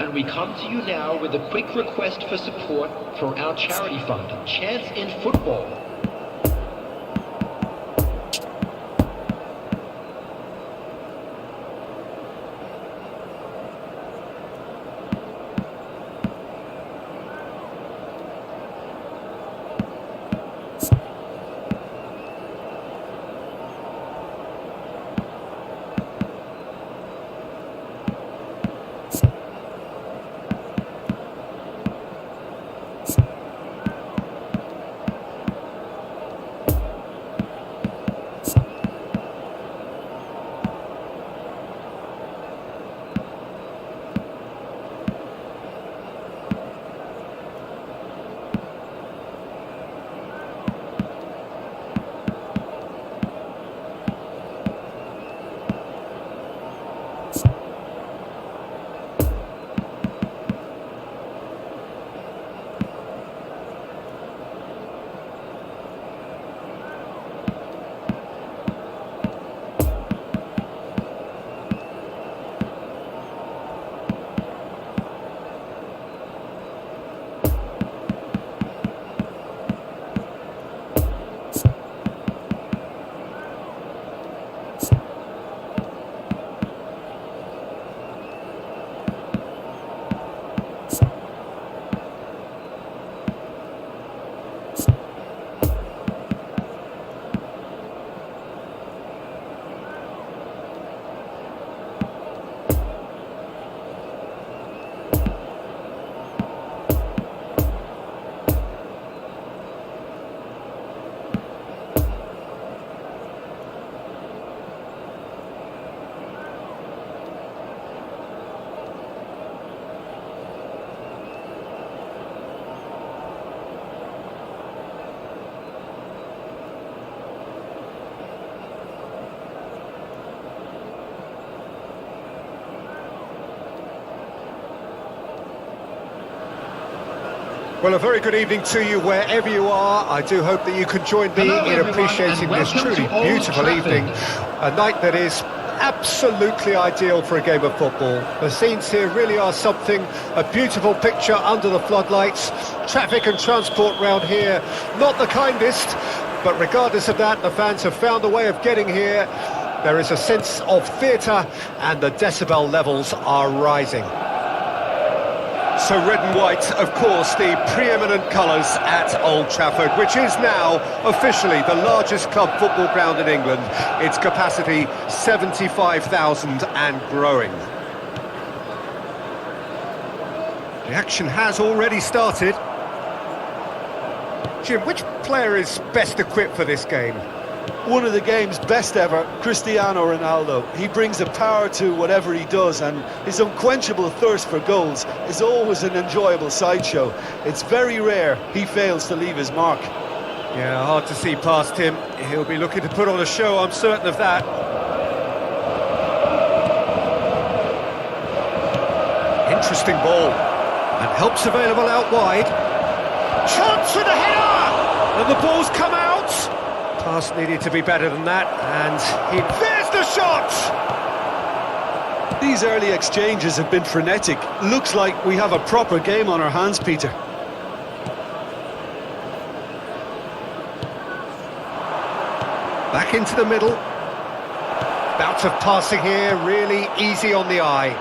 And we come to you now with a quick request for support for our charity fund, Chance in Football. Well, a very good evening to you wherever you are. I do hope that you can join me in appreciating this truly beautiful evening. A night that is absolutely ideal for a game of football. The scenes here really are something, a beautiful picture under the floodlights. Traffic and transport round here, not the kindest, but regardless of that, the fans have found a way of getting here. There is a sense of theatre and the decibel levels are rising. So red and white, of course, the preeminent colours at Old Trafford, which is now officially the largest club football ground in England. Its capacity 75,000 and growing. The action has already started. Jim, which player is best equipped for this game? One of the game's best ever, Cristiano Ronaldo. He brings a power to whatever he does, and his unquenchable thirst for goals is always an enjoyable sideshow. It's very rare he fails to leave his mark. Yeah, hard to see past him. He'll be looking to put on a show, I'm certain of that. Interesting ball. And help's available out wide. Chance with a header! And the ball's come out! Pass needed to be better than that, and there's the shot! These early exchanges have been frenetic. Looks like we have a proper game on our hands, Peter. Back into the middle. Bout of passing here, really easy on the eye.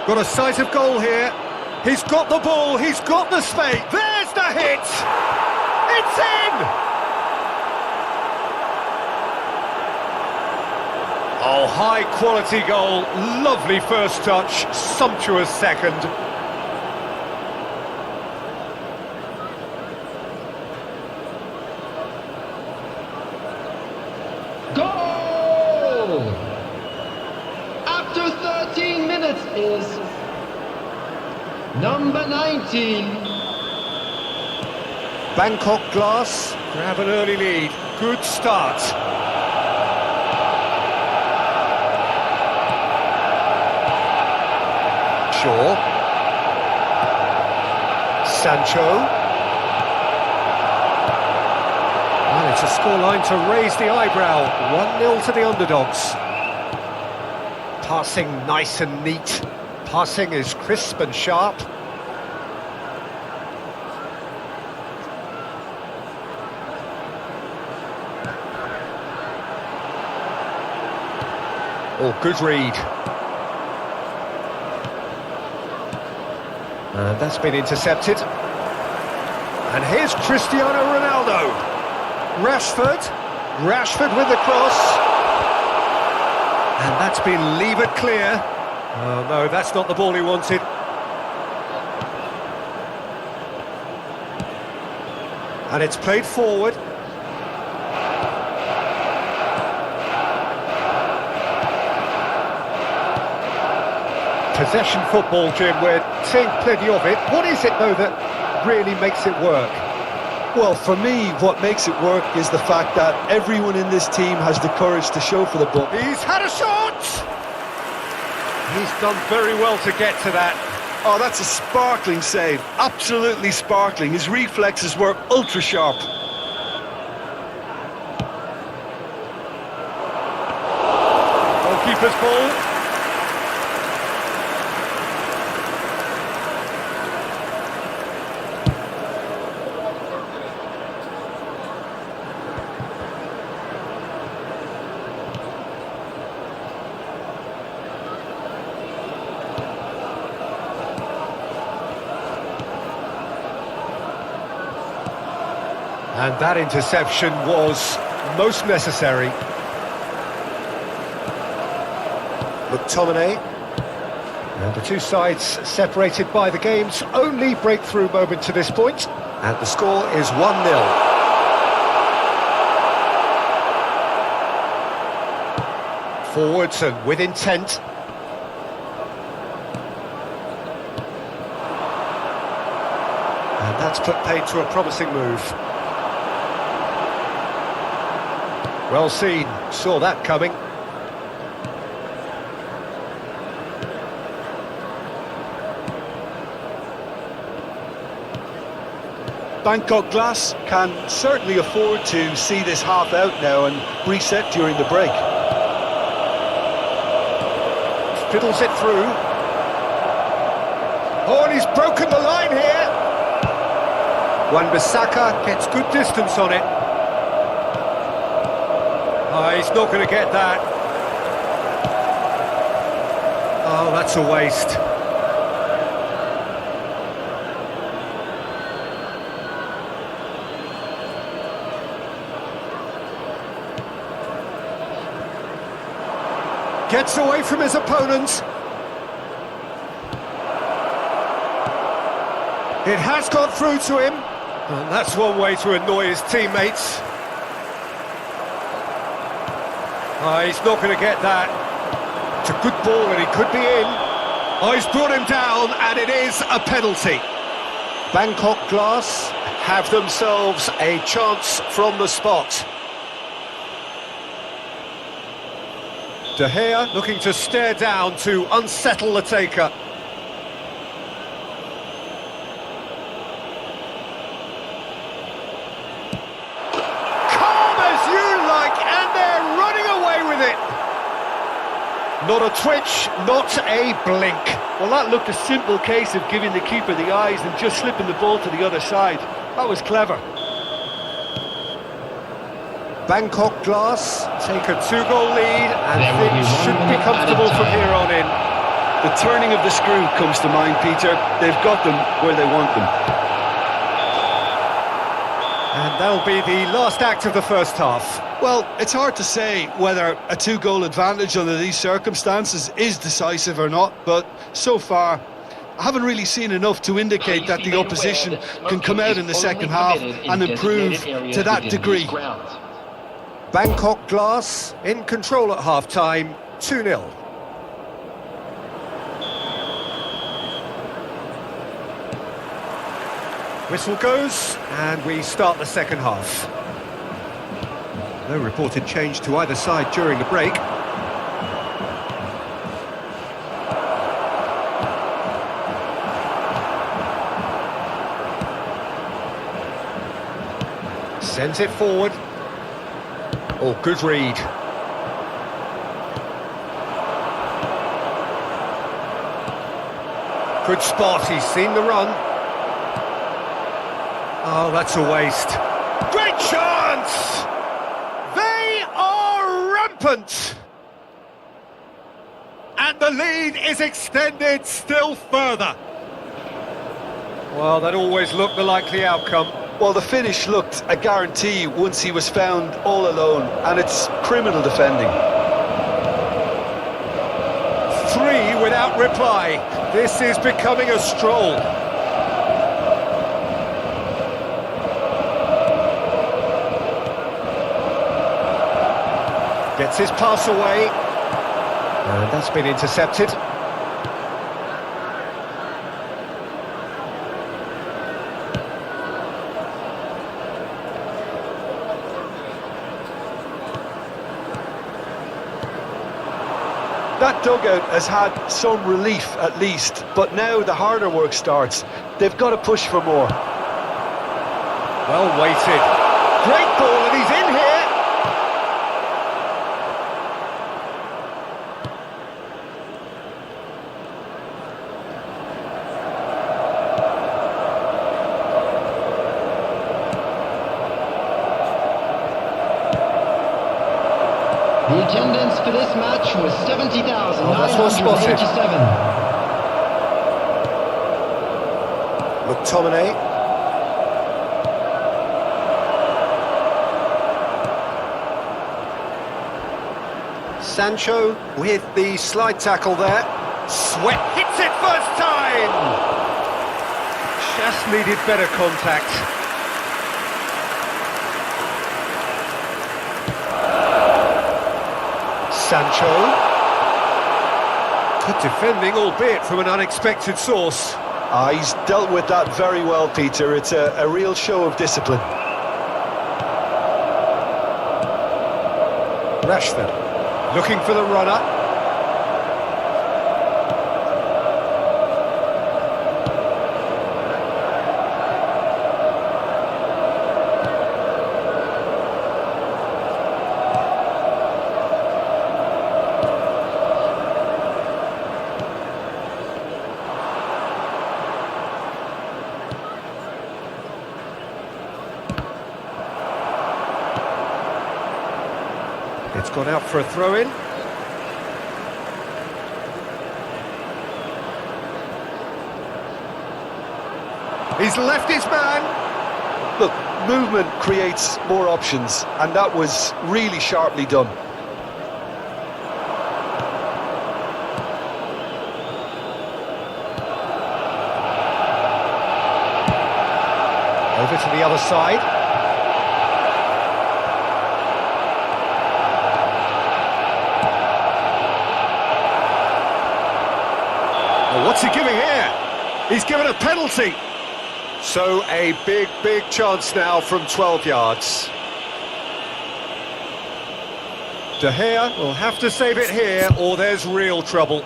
Got a sight of goal here. He's got the ball, he's got the space. There's the hit! It's in! Oh, high quality goal, lovely first touch, sumptuous second. Goal! After 13 minutes is number 19. Bangkok Glass grab an early lead. Good start. Shaw. Sancho. Well, it's a scoreline to raise the eyebrow. 1-0 to the underdogs. Passing nice and neat. Passing is crisp and sharp. Oh, good read. And that's been intercepted. And here's Cristiano Ronaldo. Rashford with the cross. And that's been levered clear. Oh no, that's not the ball he wanted. And it's played forward. Possession football, Jim, we're seeing plenty of it. What is it, though, that really makes it work? Well, for me, what makes it work is the fact that everyone in this team has the courage to show for the ball. He's had a shot! He's done very well to get to that. Oh, that's a sparkling save. Absolutely sparkling. His reflexes were ultra sharp. Goalkeeper's ball. And that interception was most necessary. McTominay. And the two sides separated by the game's only breakthrough moment to this point. And the score is 1-0. Forwards and with intent. And that's put paid to a promising move. Well seen, saw that coming. Bangkok Glass can certainly afford to see this half out now and reset during the break. Fiddles it through. Oh, and he's broken the line here. Wan-Bissaka gets good distance on it. Oh, he's not going to get that. Oh, that's a waste. Gets away from his opponent. It has got through to him. And that's one way to annoy his teammates. He's not going to get that. It's a good ball and he could be in. Oh, he's brought him down and it is a penalty. Bangkok Glass have themselves a chance from the spot. De Gea looking to stare down to unsettle the taker. Calm as you like, and they're running away with it. Not a twitch, not a blink. Well, that looked a simple case of giving the keeper the eyes and just slipping the ball to the other side. That was clever. Bangkok Glass take a 2-goal lead and things should be comfortable from here on in. The turning of the screw comes to mind, Peter. They've got them where they want them. And that'll be the last act of the first half. Well, it's hard to say whether a 2-goal advantage under these circumstances is decisive or not, but so far I haven't really seen enough to indicate that the opposition can come out in the second half and improve to that degree. Bangkok Glass in control at half-time, 2-0. Whistle goes, and we start the second half. No reported change to either side during the break. Sends it forward. Oh, good read. Good spot, he's seen the run. Oh, that's a waste. Great chance! They are rampant! And the lead is extended still further. Well, that always looked the likely outcome. Well, the finish looked a guarantee once he was found all alone, and it's criminal defending. 3 without reply. This is becoming a stroll. Gets his pass away. And that's been intercepted. That dugout has had some relief at least, but now the harder work starts. They've got to push for more. Well weighted. Great ball, and he's in here. The attendance for this match was 70,987. McTominay. Sancho with the slide tackle there. Sweat hits it first time! Just needed better contact. Sancho. Good defending, albeit from an unexpected source. He's dealt with that very well, Peter. It's a real show of discipline. Rashford, looking for the runner. It's gone out for a throw-in. He's left his man. Look, movement creates more options, and that was really sharply done. Over to the other side. Oh, what's he giving here? He's given a penalty. So a big chance now from 12 yards. De Gea will have to save it here, or there's real trouble.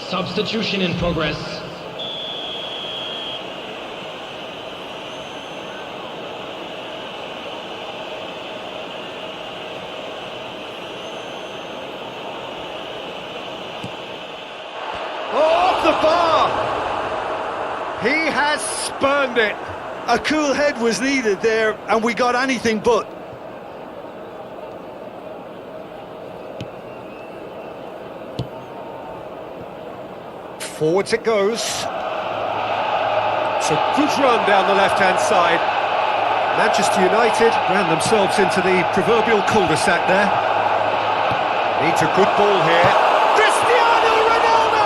Substitution in progress. Off the bar! He has spurned it. A cool head was needed there, and we got anything but. Forwards it goes. It's a good run down the left-hand side. Manchester United ran themselves into the proverbial cul-de-sac there. Needs a good ball here. Cristiano Ronaldo!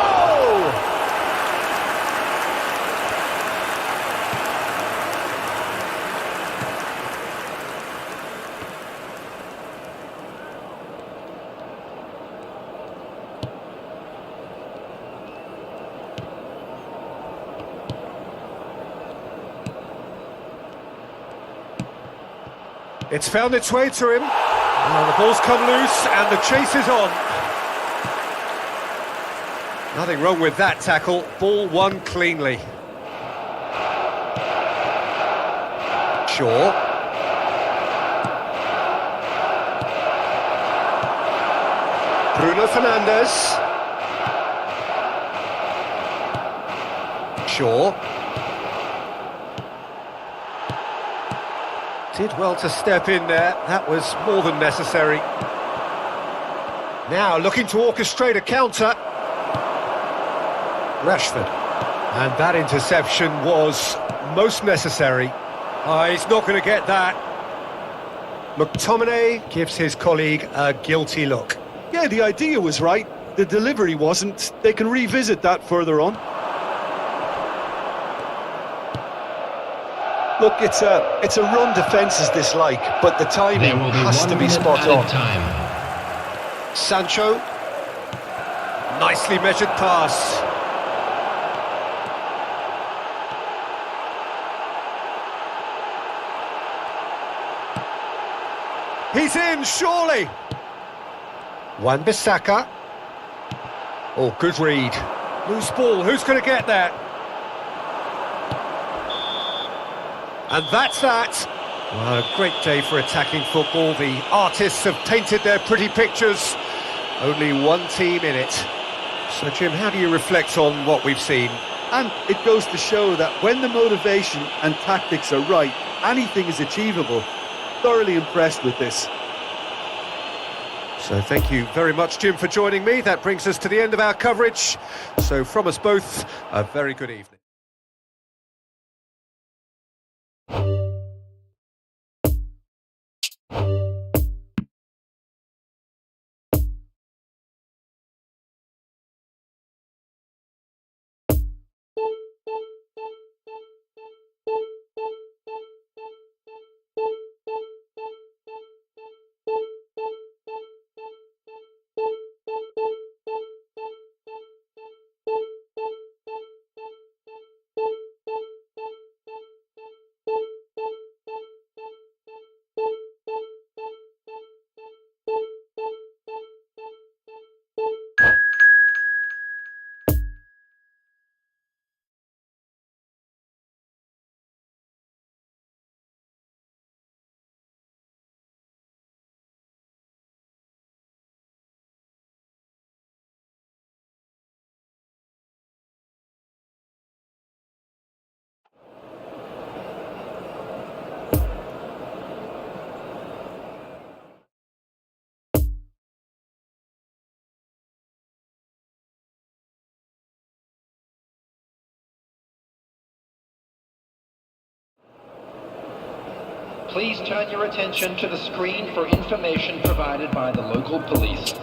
It's found its way to him. Well, the ball's come loose and the chase is on. Nothing wrong with that tackle. Ball won cleanly. Shaw. Bruno Fernandes. Shaw. Did well to step in there. That was more than necessary. Now looking to orchestrate a counter. Rashford. And that interception was most necessary. He's not going to get that. McTominay gives his colleague a guilty look. Yeah, the idea was right. The delivery wasn't. They can revisit that further on. Look, it's a run defence's dislike, but the timing has to be spot on. Time. Sancho. Nicely measured pass. He's in, surely. Wan-Bissaka. Oh, good read. Loose ball, who's going to get that? And that's that. Well, a great day for attacking football. The artists have painted their pretty pictures. Only one team in it. So, Jim, how do you reflect on what we've seen? And it goes to show that when the motivation and tactics are right, anything is achievable. Thoroughly impressed with this. So thank you very much, Jim, for joining me. That brings us to the end of our coverage. So from us both, a very good evening. Please turn your attention to the screen for information provided by the local police.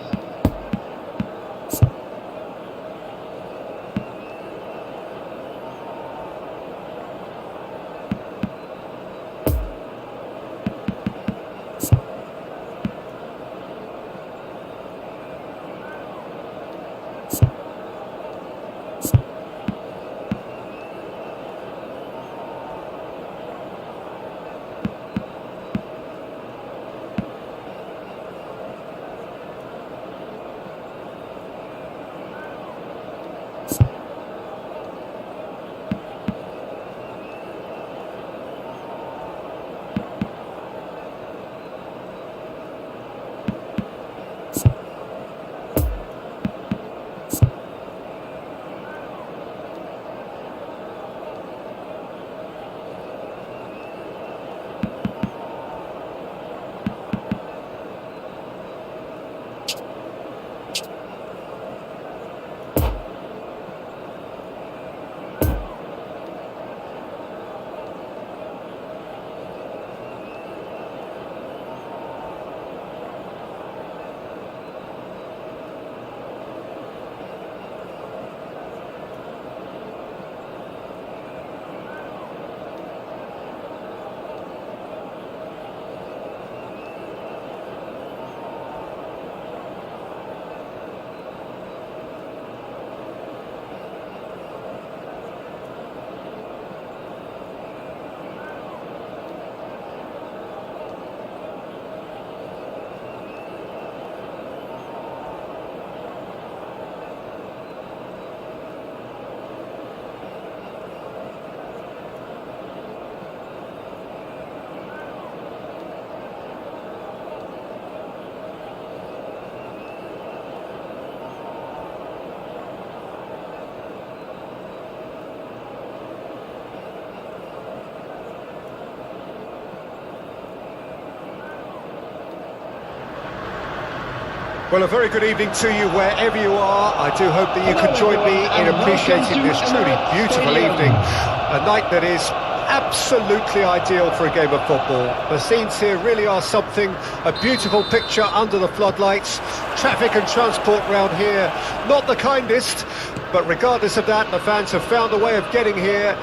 Well, a very good evening to you wherever you are. I do hope that you can join me in appreciating this truly beautiful evening. A night that is absolutely ideal for a game of football. The scenes here really are something, a beautiful picture under the floodlights. Traffic and transport round here, not the kindest, but regardless of that, the fans have found a way of getting here.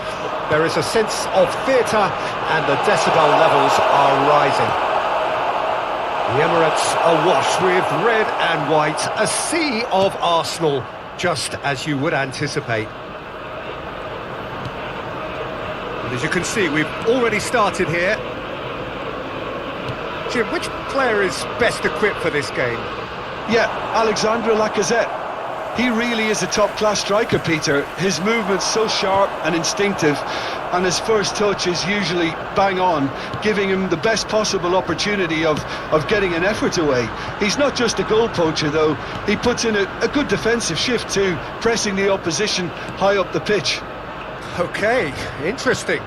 There is a sense of theatre and the decibel levels are rising. The Emirates awash with red and white, a sea of Arsenal, just as you would anticipate. And as you can see, we've already started here. Jim, which player is best equipped for this game? Yeah, Alexandre Lacazette. He really is a top-class striker, Peter. His movement's so sharp and instinctive, and his first touch is usually bang on, giving him the best possible opportunity of getting an effort away. He's not just a goal poacher, though. He puts in a good defensive shift too, pressing the opposition high up the pitch. Okay, interesting.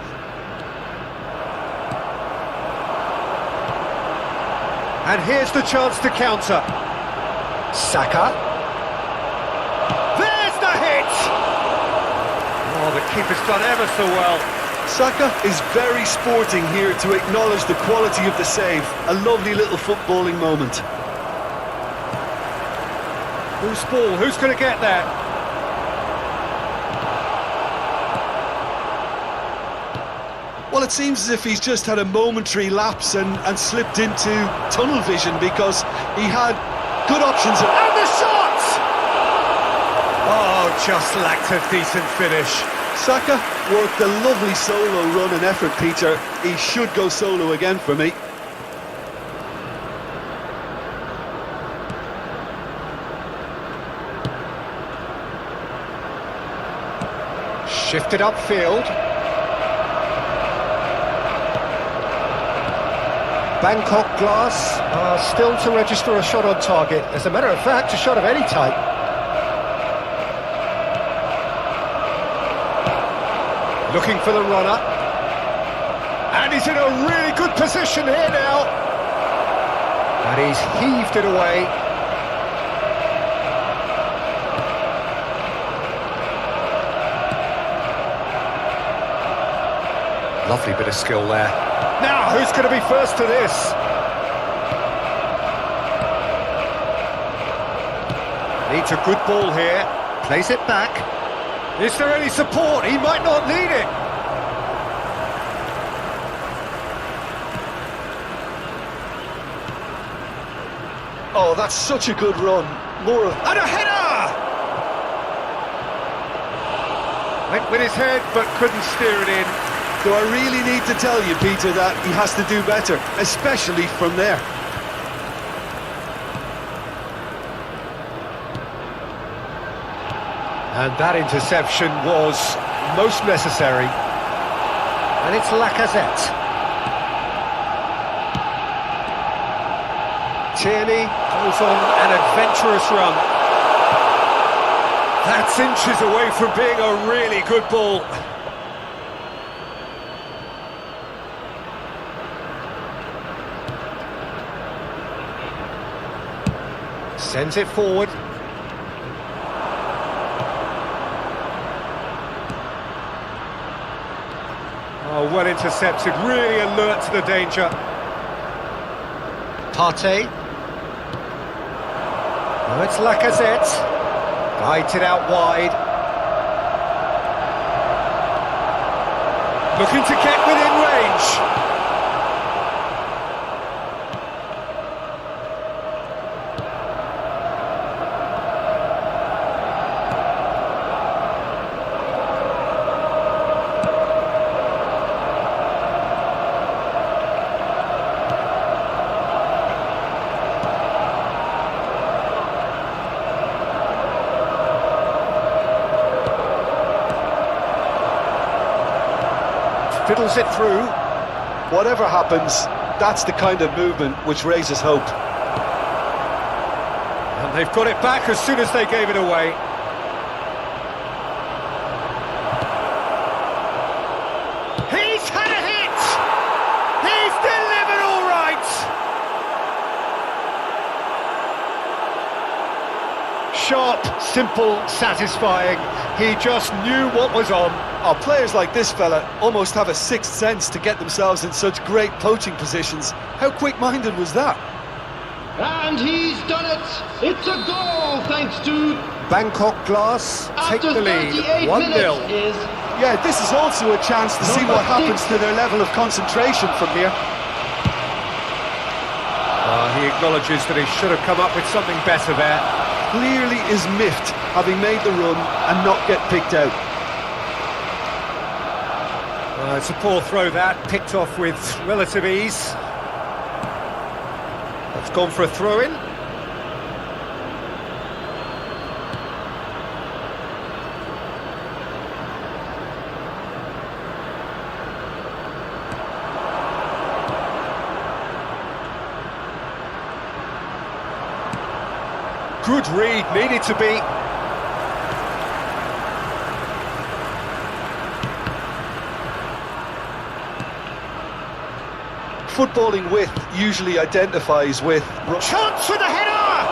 And here's the chance to counter. Saka. There's the hit! Oh, the keeper's done ever so well. Saka is very sporting here to acknowledge the quality of the save. A lovely little footballing moment. Who's ball? Who's going to get that? Well, it seems as if he's just had a momentary lapse and slipped into tunnel vision, because he had good options. And the shot! Oh, just lacked a decent finish. Saka worked a lovely solo run and effort, Peter. He should go solo again for me. Shifted upfield. Bangkok Glass are still to register a shot on target. As a matter of fact, a shot of any type. Looking for the runner. And he's in a really good position here now. And he's heaved it away. Lovely bit of skill there. Now, who's going to be first to this? Needs a good ball here. Plays it back. Is there any support? He might not need it. Oh, that's such a good run. More of... And a header! Went with his head, but couldn't steer it in. Do I really need to tell you, Peter, that he has to do better, especially from there? And that interception was most necessary. And it's Lacazette. Tierney goes on an adventurous run. That's inches away from being a really good ball. Sends it forward. Oh, well intercepted, really alert to the danger. Partey. Now it's Lacazette. Guides it out wide. Looking to get within range. Fiddles it through. Whatever happens, that's the kind of movement which raises hope. And they've got it back as soon as they gave it away. He's had a hit! He's delivered all right! Sharp, simple, satisfying. He just knew what was on. Oh, players like this fella almost have a sixth sense to get themselves in such great poaching positions. How quick-minded was that? And he's done it! It's a goal thanks to... Bangkok Glass take the lead, 1-0. Yeah, this is also a chance to see what happens to their level of concentration from here. He acknowledges that he should have come up with something better there. Clearly is miffed, having made the run and not get picked out. It's a poor throw that, picked off with relative ease. That's gone for a throw-in. Good read, needed to be. Footballing width usually identifies with... Chance with a header!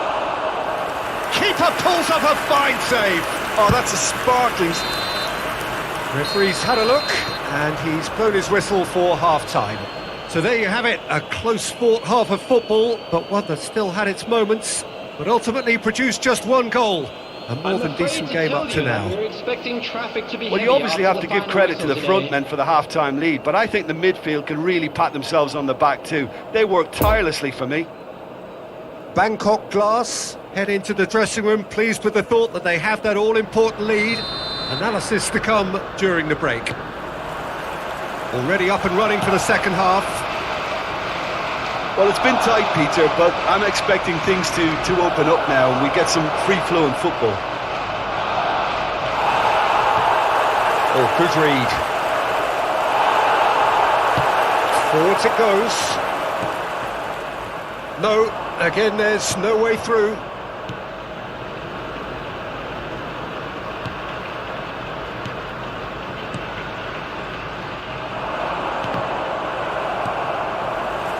Keeper pulls up a fine save. Oh, that's a sparkling... Referee's had a look, and he's blown his whistle for half-time. So there you have it, a close fought half of football, but one that still had its moments, but ultimately produced just one goal. A more than decent game up to now. Well, you obviously have to give credit to the front men for the half-time lead, but I think the midfield can really pat themselves on the back too. They worked tirelessly for me. Bangkok Glass head into the dressing room pleased with the thought that they have that all-important lead. Analysis to come during the break. Already up and running for the second half. Well, it's been tight, Peter, but I'm expecting things to open up now and we get some free-flowing football. Oh, good read. Forwards it goes. No, again, there's no way through.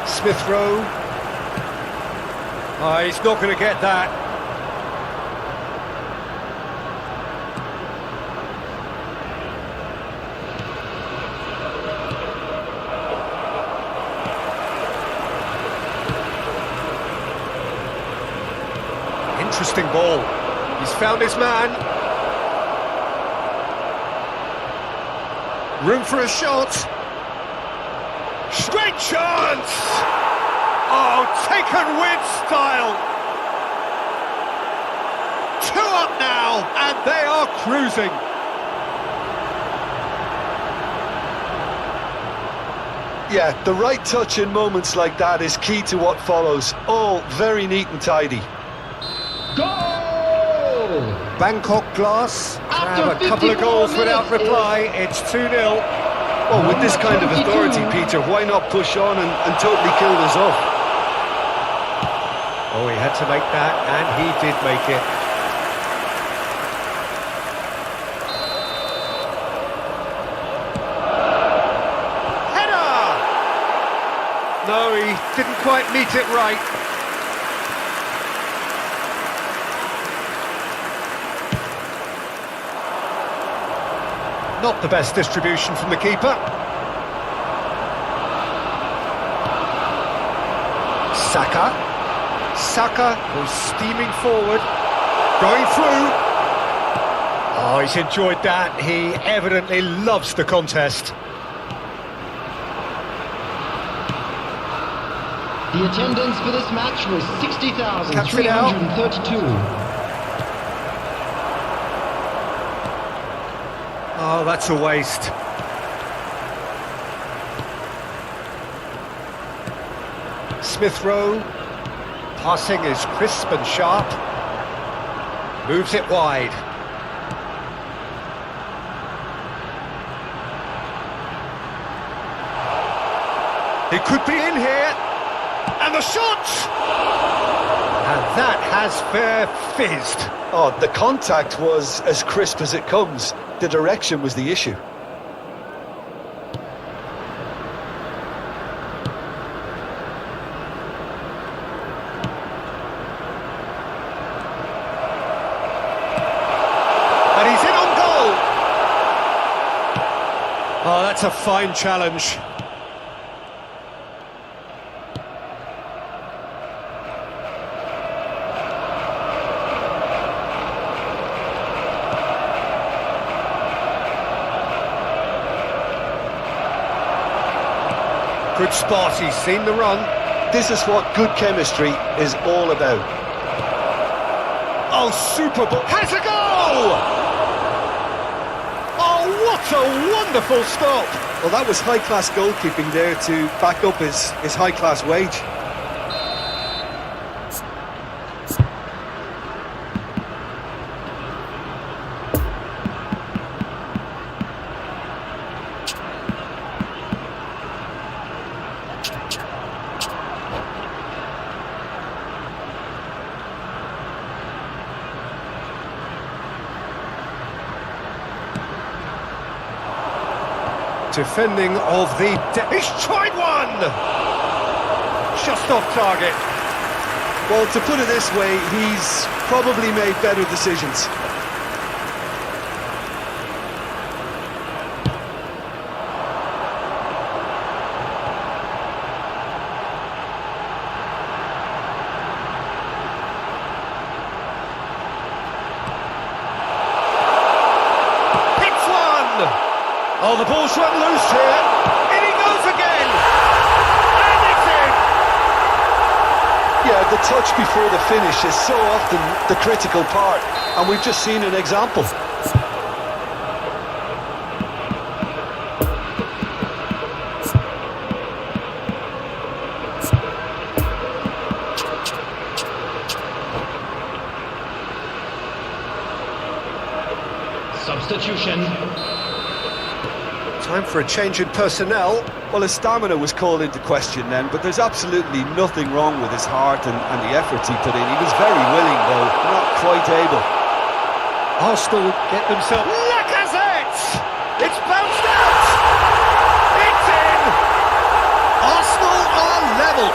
Smith Rowe. Oh, he's not going to get that. Interesting ball. He's found his man. Room for a shot. Great chance! Oh, taken with style. 2 up now, and they are cruising. Yeah, the right touch in moments like that is key to what follows. All very neat and tidy. Goal! Bangkok Glass have a couple of goals without reply. It's 2-0. Well, with this kind of authority, Peter, why not push on and totally kill this off? Oh, he had to make that, and he did make it. Header! No, he didn't quite meet it right. Not the best distribution from the keeper. Saka was steaming forward, going through. Oh, he's enjoyed that. He evidently loves the contest. The attendance for this match was 60,332. Oh, that's a waste. Smith Rowe. Passing is crisp and sharp. Moves it wide. He could be in here. And the shot! And that has fair fizzed. Oh, the contact was as crisp as it comes. The direction was the issue. that's a fine challenge. Good spot, he's seen the run. This is what good chemistry is all about. Oh, super ball. Has a goal! Oh, what a wonderful stop! Well, that was high-class goalkeeping there to back up his high-class wage. Defending of the... He's tried one! Just off target. Well, to put it this way, he's probably made better decisions. Oh, the ball's run loose here. In he goes again. And it's in. Yeah, the touch before the finish is so often the critical part, and we've just seen an example. Substitution. Time for a change in personnel. Well, his stamina was called into question then, but there's absolutely nothing wrong with his heart and the efforts he put in. He was very willing, though, not quite able. Arsenal get themselves... Lacazette! It's bounced out! It's in! Arsenal are level.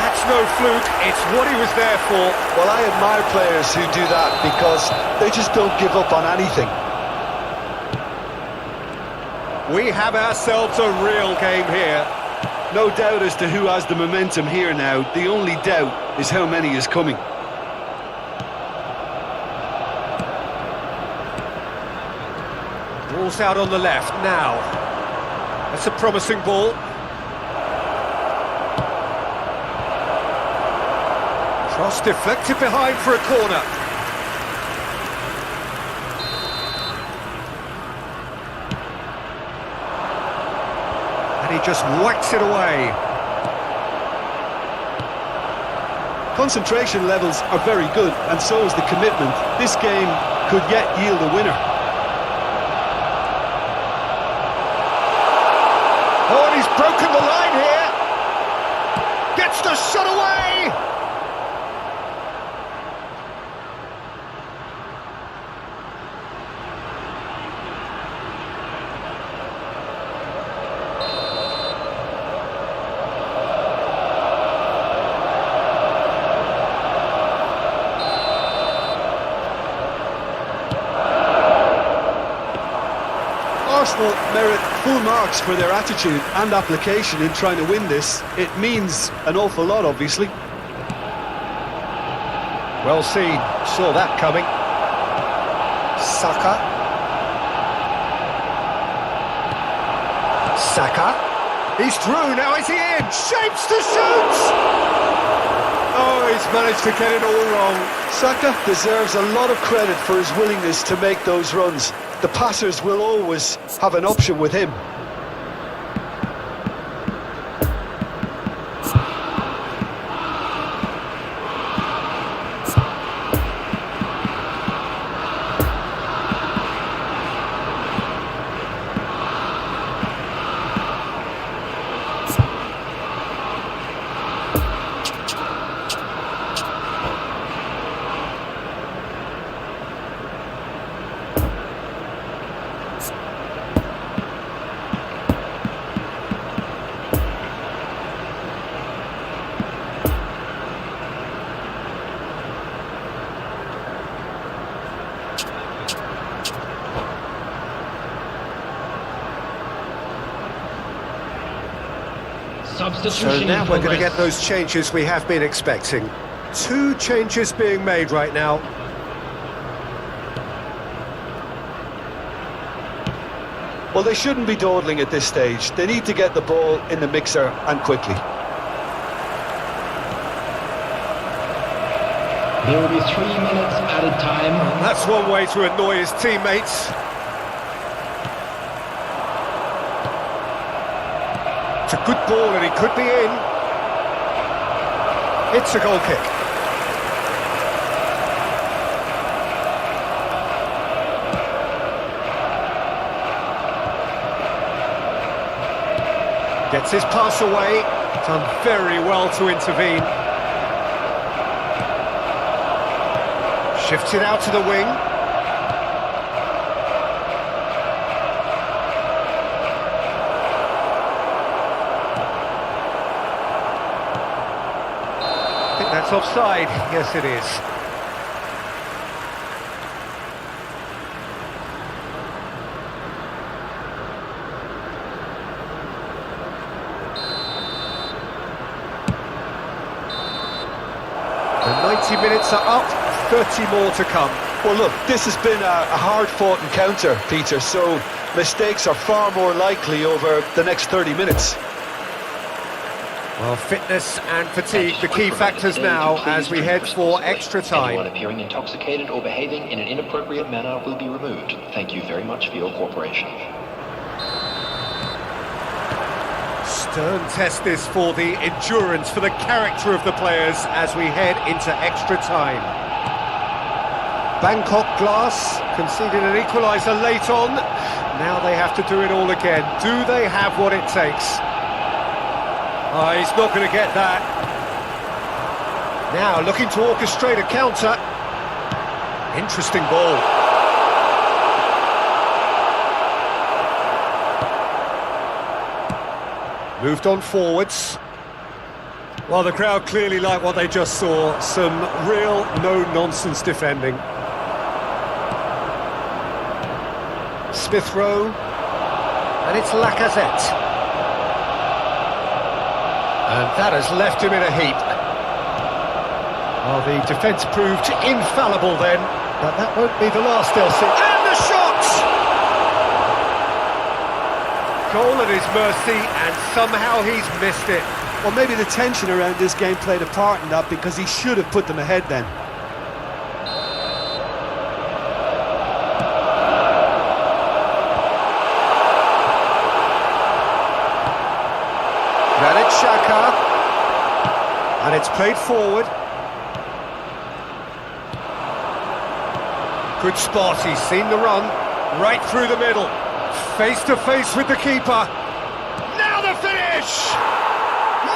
That's no fluke, it's what he was there for. Well, I admire players who do that because they just don't give up on anything. We have ourselves a real game here. No doubt as to who has the momentum here now. The only doubt is how many is coming. Ball's out on the left now. That's a promising ball. Cross deflected behind for a corner. And he just whacks it away. Concentration levels are very good, and so is the commitment. This game could yet yield a winner. Oh, and he's broken the line here. Gets the shot away. Arsenal merit full marks for their attitude and application in trying to win this. It means an awful lot, obviously. Well seen, saw that coming. Saka. He's through, now is he in? Shapes to shoot! Oh, he's managed to get it all wrong. Saka deserves a lot of credit for his willingness to make those runs. The passers will always have an option with him. Substitution So now in we're going to progress. get those changes we have been expecting. 2 changes being made right now. Well, they shouldn't be dawdling at this stage. They need to get the ball in the mixer and quickly. There will be 3 minutes added time. That's one way to annoy his teammates. It's a good ball and he could be in. It's a goal kick. Gets his pass away. Done very well to intervene. Shifts it out to the wing. I think that's offside. Yes, it is. The 90 minutes are up, 30 more to come. Well, look, this has been a hard-fought encounter, Peter, so mistakes are far more likely over the next 30 minutes. Well, fitness and fatigue, the key factors now as we head for extra Anyone time. appearing intoxicated or behaving in an inappropriate manner will be removed. Thank you very much for your cooperation. Stern test this for the endurance, for the character of the players as we head into extra time. Bangkok Glass conceded an equaliser late on. Now they have to do it all again. Do they have what it takes? Oh, he's not going to get that. Now looking to orchestrate a counter. Interesting ball. Moved on forwards. Well, the crowd clearly like what they just saw. Some real no-nonsense defending. Smith Rowe. And it's Lacazette. And that has left him in a heap. Well, the defence proved infallible then, but that won't be the last they'll see. And the shot! Goal at his mercy, and somehow he's missed it. Well, maybe the tension around this game played a part in that, because he should have put them ahead then. Granit Xhaka, and it's played forward. Good spot, he's seen the run, right through the middle, face to face with the keeper. Now the finish!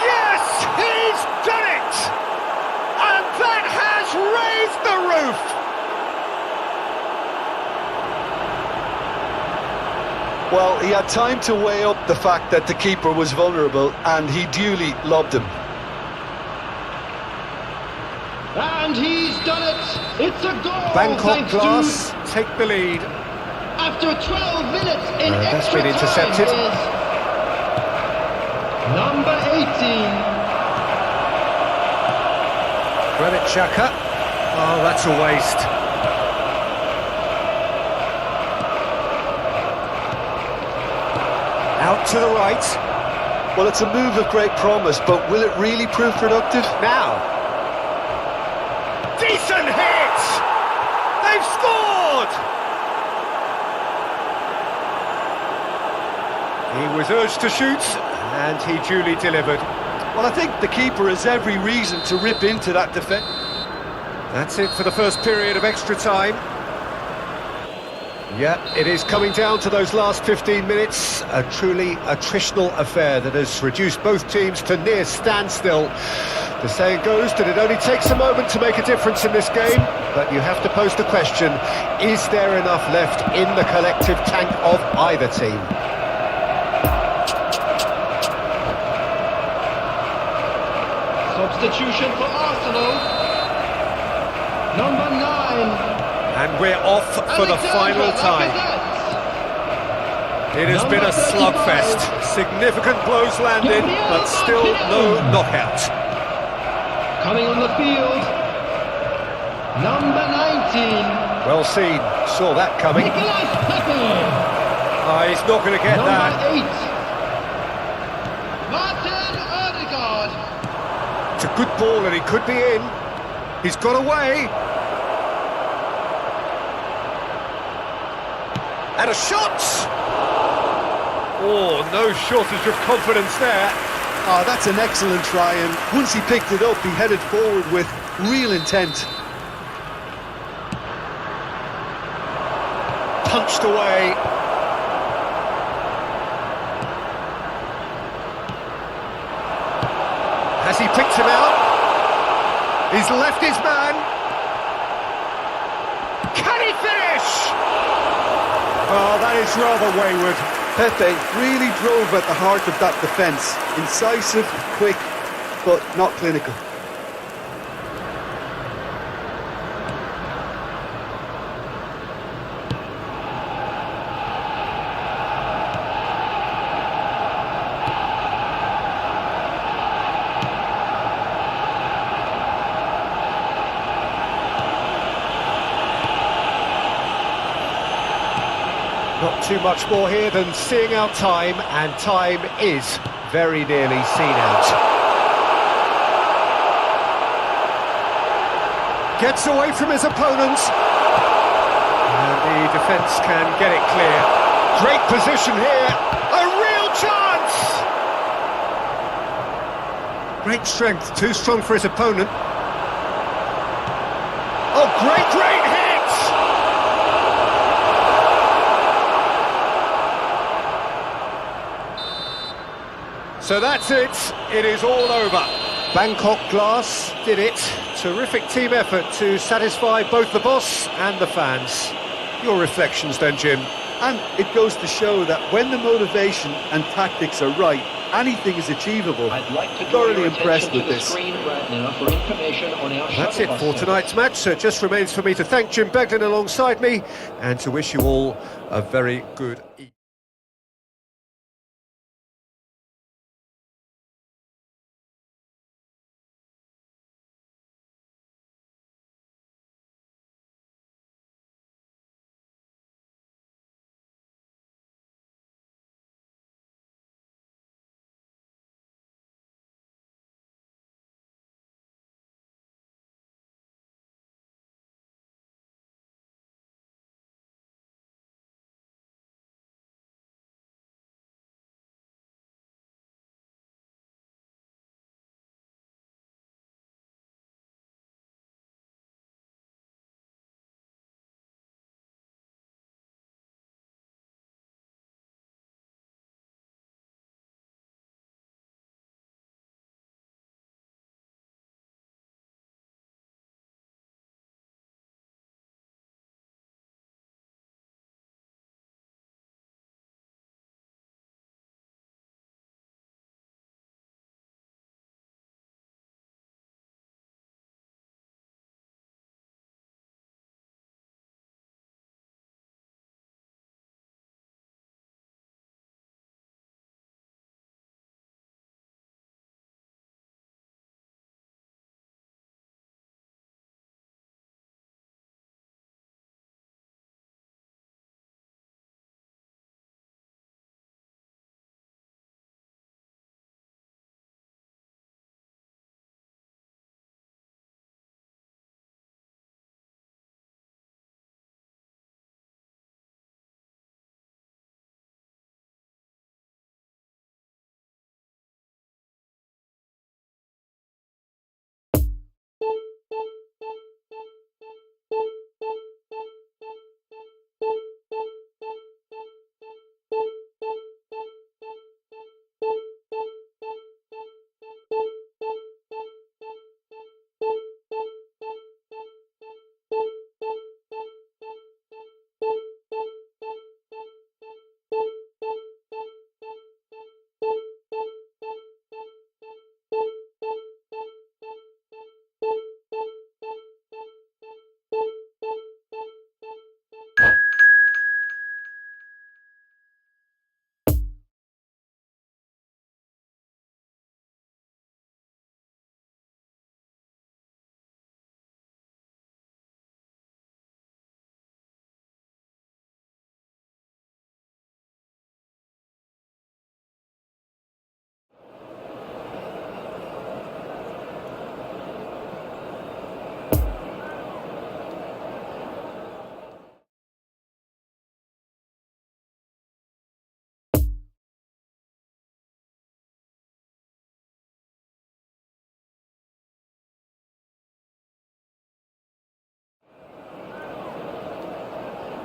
Yes, he's done it! And that has raised the roof! Well, he had time to weigh up the fact that the keeper was vulnerable, and he duly lobbed him. And he's done it! It's a goal! Bangkok thanks Glass to, take the lead. after 12 minutes in That's extra been intercepted. time is number 18. Granit Xhaka. Oh, that's a waste. Out to the right. Well, it's a move of great promise, but will it really prove productive? Now. Decent hit! They've scored! He was urged to shoot, and he duly delivered. Well, I think the keeper has every reason to rip into that defence. That's it for the first period of extra time. Yeah, it is coming down to those last 15 minutes. A truly attritional affair that has reduced both teams to near standstill. The saying goes that it only takes a moment to make a difference in this game, but you have to pose the question, is there enough left in the collective tank of either team? Substitution for Arsenal. Number 9. And we're off for the final time. It has been a slugfest. Significant blows landed, but still no knockout. Coming on the field, number 19. Well seen, saw that coming. Pathum. He's not going to get Number that. 8. Martin Odegaard. It's a good ball and he could be in. He's got away. And a shot! Oh, no shortage of confidence there. Oh, that's an excellent try, and once he picked it up, he headed forward with real intent. Punched away. Has he picked him out? He's left his man. Can he finish? Oh, that is rather wayward. Pepe really drove at the heart of that defence. Incisive, quick, but not clinical. Not too much more here than seeing out time, and time is very nearly seen out. Gets away from his opponent. And the defence can get it clear. Great position here. A real chance! Great strength, too strong for his opponent. Oh, great hit! So that's it, it is all over. Bangkok Glass did it. Terrific team effort to satisfy both the boss and the fans. Your reflections then, Jim? And it goes to show that when the motivation and tactics are right, anything is achievable. I'd like to draw Thoroughly your impressed attention with to the this. screen right now for information on our That's shuttle it bus for service. tonight's match, so it just remains for me to thank Jim Beglin alongside me and to wish you all a very good evening.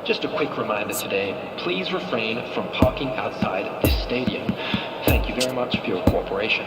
Just a quick reminder today, please refrain from parking outside this stadium. Thank you very much for your cooperation.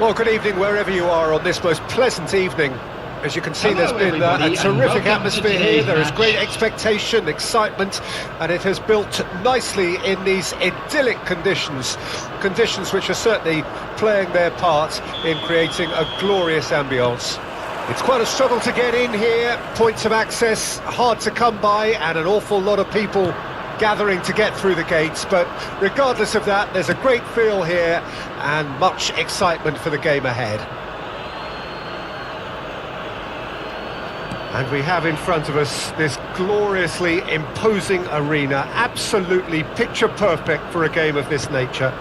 Well, good evening wherever you are on this most pleasant evening. As you can see, there's been a terrific atmosphere here. There is great expectation, excitement, and it has built nicely in these idyllic conditions. Conditions which are certainly playing their part in creating a glorious ambience. It's quite a struggle to get in here, points of access hard to come by, and an awful lot of people gathering to get through the gates, but regardless of that, there's a great feel here and much excitement for the game ahead. And we have in front of us this gloriously imposing arena, absolutely picture perfect for a game of this nature.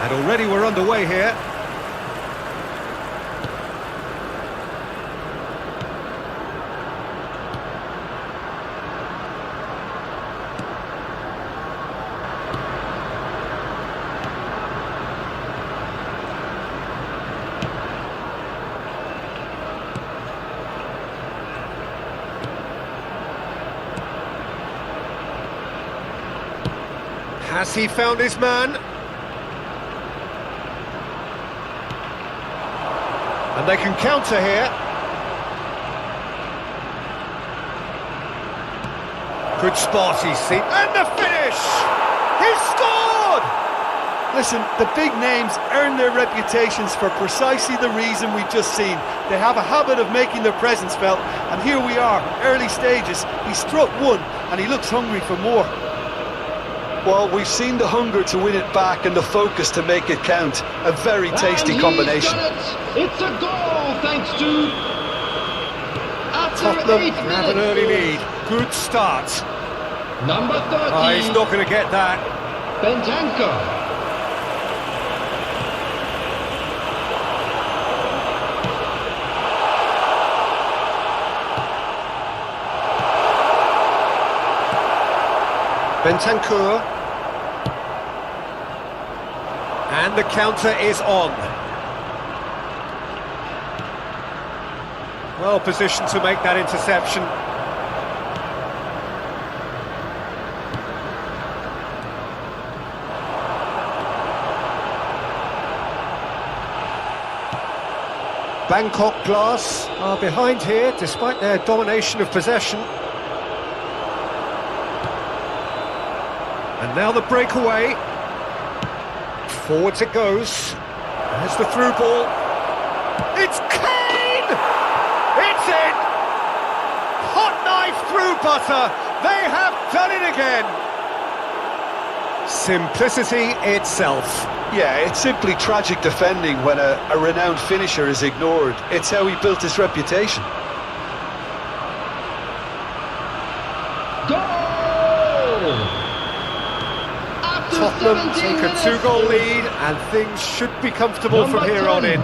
And already we're underway here. Has he found his man? And they can counter here. Good spot he's seen. And the finish! He's scored! Listen, the big names earn their reputations for precisely the reason we've just seen. They have a habit of making their presence felt, and here we are, early stages. He struck one, and he looks hungry for more. Well, we've seen the hunger to win it back and the focus to make it count. A very tasty combination. It's a goal, thanks to... Tottenham have an early lead. Good start. Number 30. Oh, he's not going to get that. Bentancur. Bentancur. And the counter is on. Well positioned to make that interception. Bangkok Glass are behind here despite their domination of possession. And now the breakaway. Forwards it goes. There's the through ball. It's Kane! It's in! Hot knife through butter. They have done it again. Simplicity itself. Yeah, it's simply tragic defending when a renowned finisher is ignored. It's how he built his reputation. Goal! After Tottenham 17 take a minutes, 2-goal lead and things should be comfortable from here on in.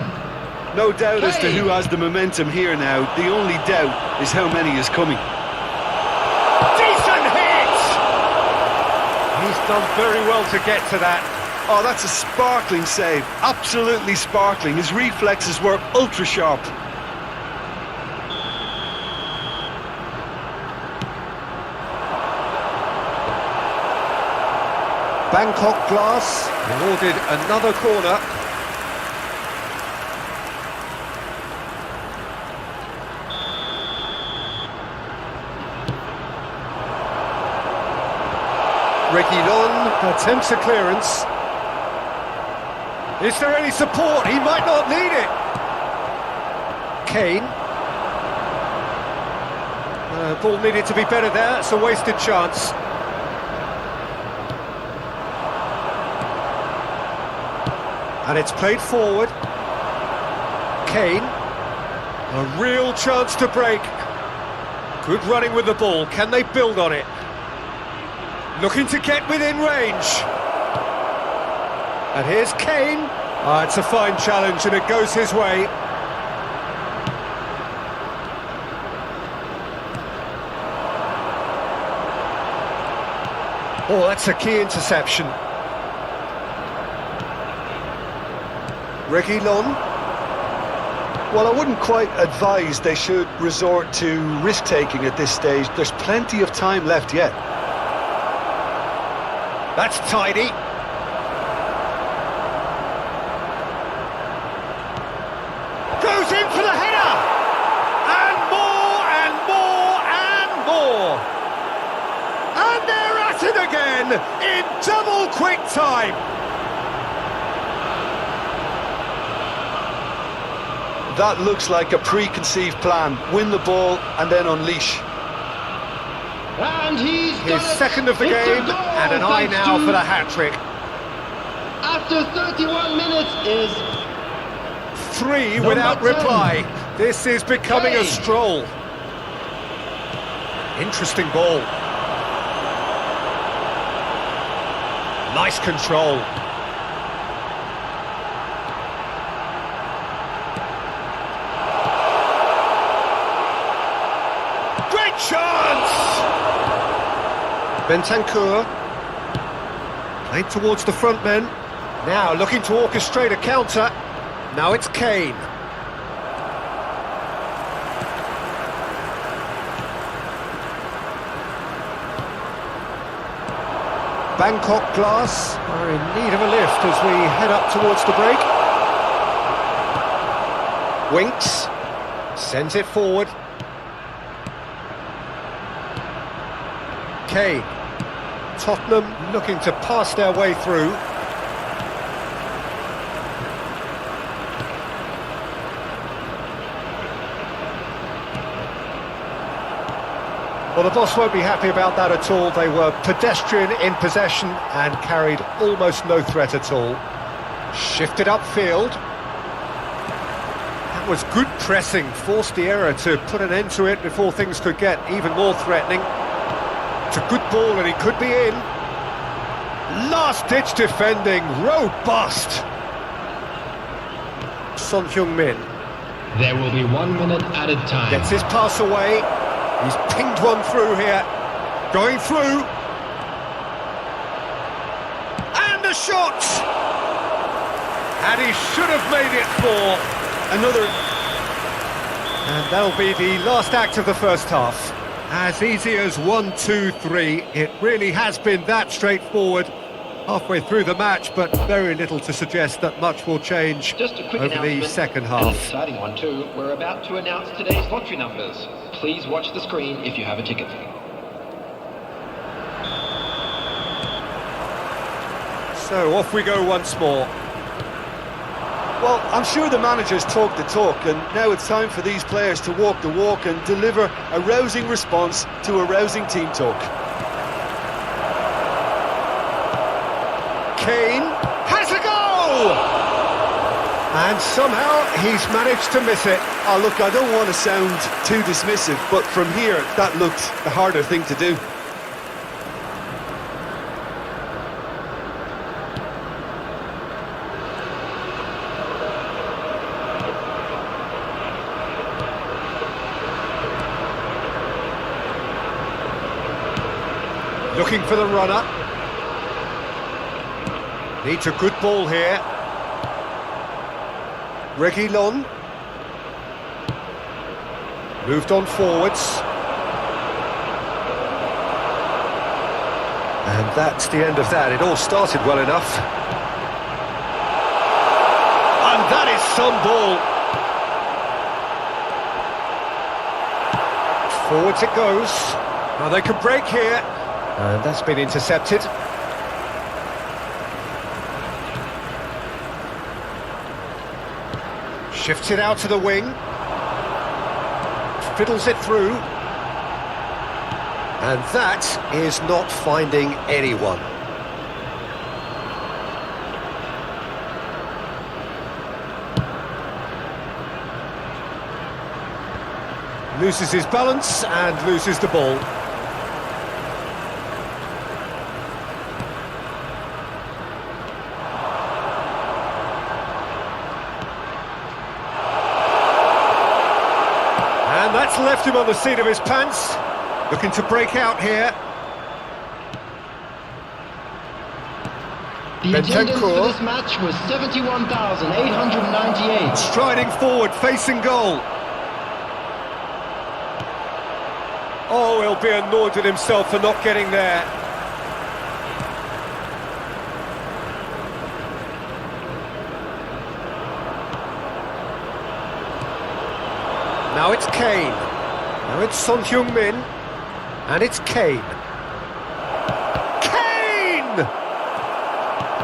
No doubt as to who has the momentum here now. The only doubt is how many is coming. Decent hit! He's done very well to get to that. Oh, that's a sparkling save. Absolutely sparkling. His reflexes were ultra sharp. Bangkok Glass awarded another corner. Reguilon attempts a clearance. Is there any support? He might not need it. Kane. Ball needed to be better there. It's a wasted chance. And it's played forward. Kane. A real chance to break. Good running with the ball. Can they build on it? Looking to get within range. And here's Kane. It's a fine challenge and it goes his way. Oh, that's a key interception. Reguilon. Well, I wouldn't quite advise they should resort to risk-taking at this stage. There's plenty of time left yet. That's tidy. Goes in for the header! And more, and more, and more! And they're at it again, in double quick time! That looks like a preconceived plan. Win the ball and then unleash. And he's His second of the game, and an eye now for the hat-trick. After 31 minutes is 3 without Number 10. reply. This is becoming a Kane. stroll. Interesting ball. Nice control. Great chance! Bentancur. Played towards the front men. Now looking to orchestrate a counter. Now it's Kane. Bangkok Glass are in need of a lift as we head up towards the break. Winks. Sends it forward. Kane. Tottenham looking to pass their way through. Well, the boss won't be happy about that at all. They were pedestrian in possession and carried almost no threat at all. Shifted upfield. That was good pressing, forced the error to put an end to it before things could get even more threatening. It's a good ball and he could be in. Last-ditch defending, robust. Son Heung-min there will be 1 minute added time. gets his pass away. He's pinged one through here. Going through. And a shot! And he should have made it 4. Another. And that'll be the last act of the first half. As easy as 1, 2, 3. It really has been that straightforward. Halfway through the match, but very little to suggest that much will change Just a quick over the announcement, second An half. exciting one too. We're about to announce today's lottery numbers. Please watch the screen if you have a ticket. So off we go once more. Well, I'm sure the managers talk the talk, and now it's time for these players to walk the walk and deliver a rousing response to a rousing team talk. Kane has a goal! And somehow he's managed to miss it. Oh, look, I don't want to sound too dismissive, but from here, that looked the harder thing to do. Looking for the runner. Needs a good ball here. Reguilon. Moved on forwards. And that's the end of that. It all started well enough. And that is some ball. Forwards it goes. Now they can break here. And that's been intercepted. Shifts it out to the wing. Fiddles it through. And that is not finding anyone. Loses his balance and loses the ball. And that's left him on the seat of his pants. Looking to break out here. The attendance for Bentancur. this match was 71,898. Striding forward, facing goal. Oh, he'll be annoyed with himself for not getting there. Now it's Kane. Now it's Son Heung-min. And it's Kane. Kane!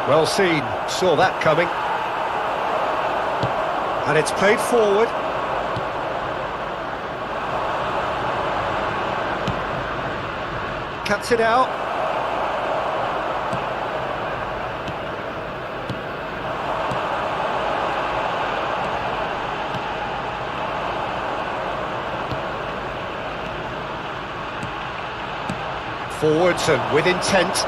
Well seen. Saw that coming. And it's played forward. Cuts it out. Forwards and with intent.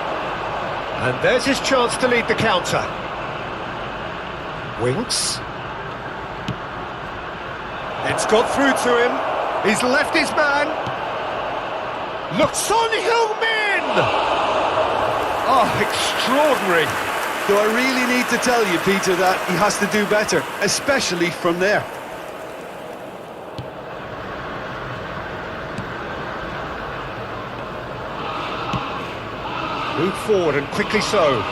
And there's his chance to lead the counter. Winks. It's got through to him. He's left his man. Look, Son Heung-min! Oh, extraordinary. Do I really need to tell you, Peter, that he has to do better, especially from there? Move forward and quickly so.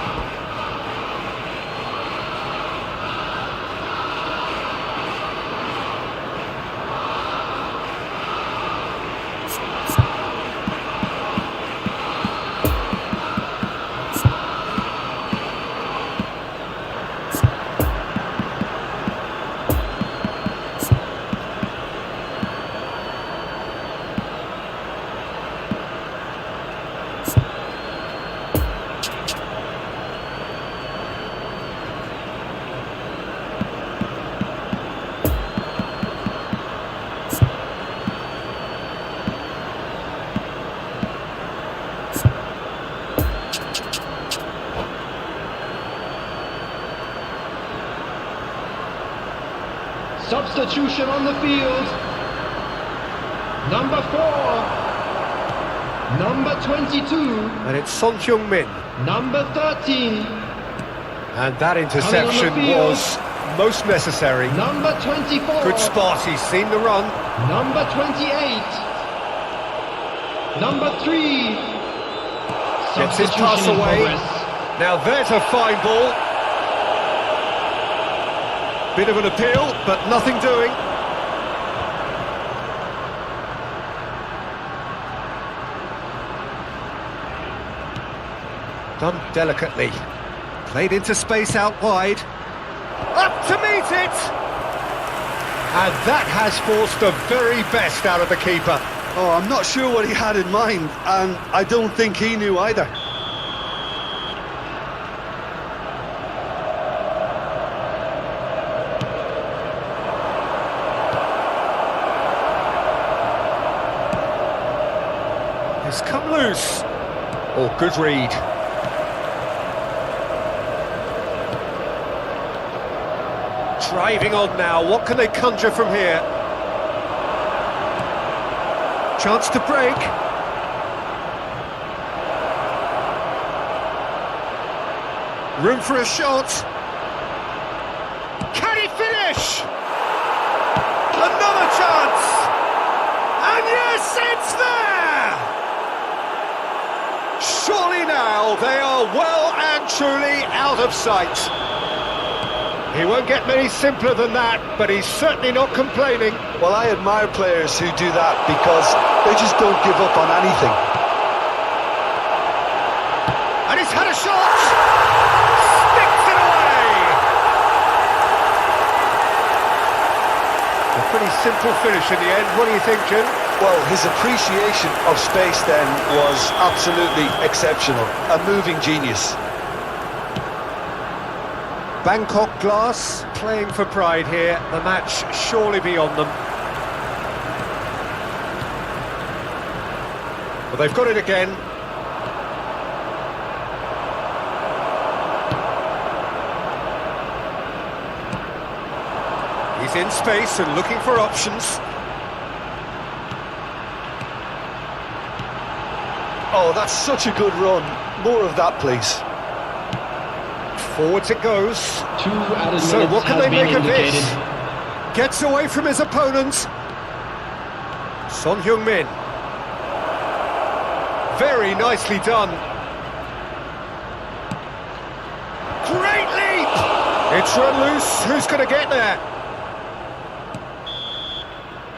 Substitution on the field. Number 4. Number 22. And it's Son Heung-min. Number 13. And that interception was most necessary. Number 24. Good spot, he's seen the run. Number 28. Number 3. Gets his pass Substitution in away. progress. Now there's a fine ball. Bit of an appeal, but nothing doing. Done delicately. Played into space out wide. Up to meet it! And that has forced the very best out of the keeper. Oh, I'm not sure what he had in mind, and I don't think he knew either. It's come loose. Oh, good read. Driving on now, what can they conjure from here? Chance to break. Room for a shot. Can he finish? Another chance! And yes, it's there! Surely now they are well and truly out of sight. He won't get many simpler than that, but he's certainly not complaining. Well, I admire players who do that because they just don't give up on anything. And he's had a shot! Sticks it away! A pretty simple finish in the end. What do you think, Jim? Well, his appreciation of space then was absolutely exceptional. A moving genius. Bangkok Glass playing for pride here. The match surely beyond them. But they've got it again. He's in space and looking for options. Oh, that's such a good run. More of that, please. Forwards it goes. 2 added So minutes what can has they been make of indicated. this? Gets away from his opponents. Son Heung-min. Very nicely done. Great leap! It's run loose. Who's going to get there?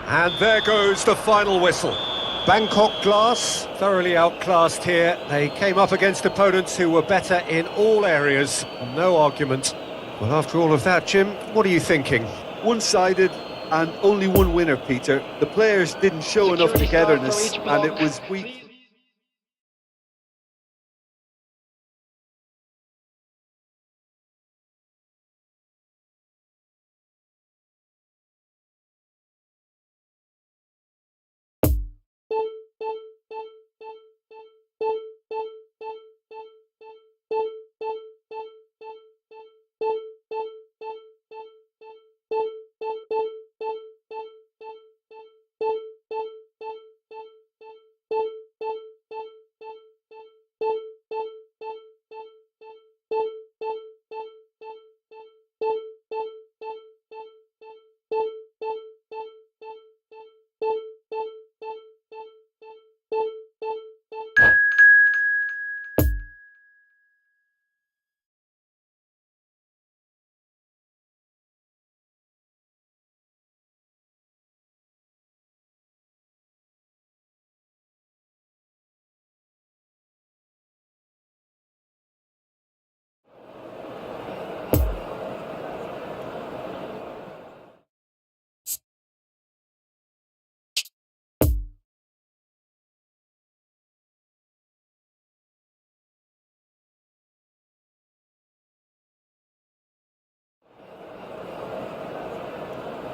And there goes the final whistle. Bangkok Glass, thoroughly outclassed here. They came up against opponents who were better in all areas. No argument. Well, after all of that, Jim, what are you thinking? One-sided and only one winner, Peter. The players didn't show enough Security staff togetherness, for each and it block. was weak. Please-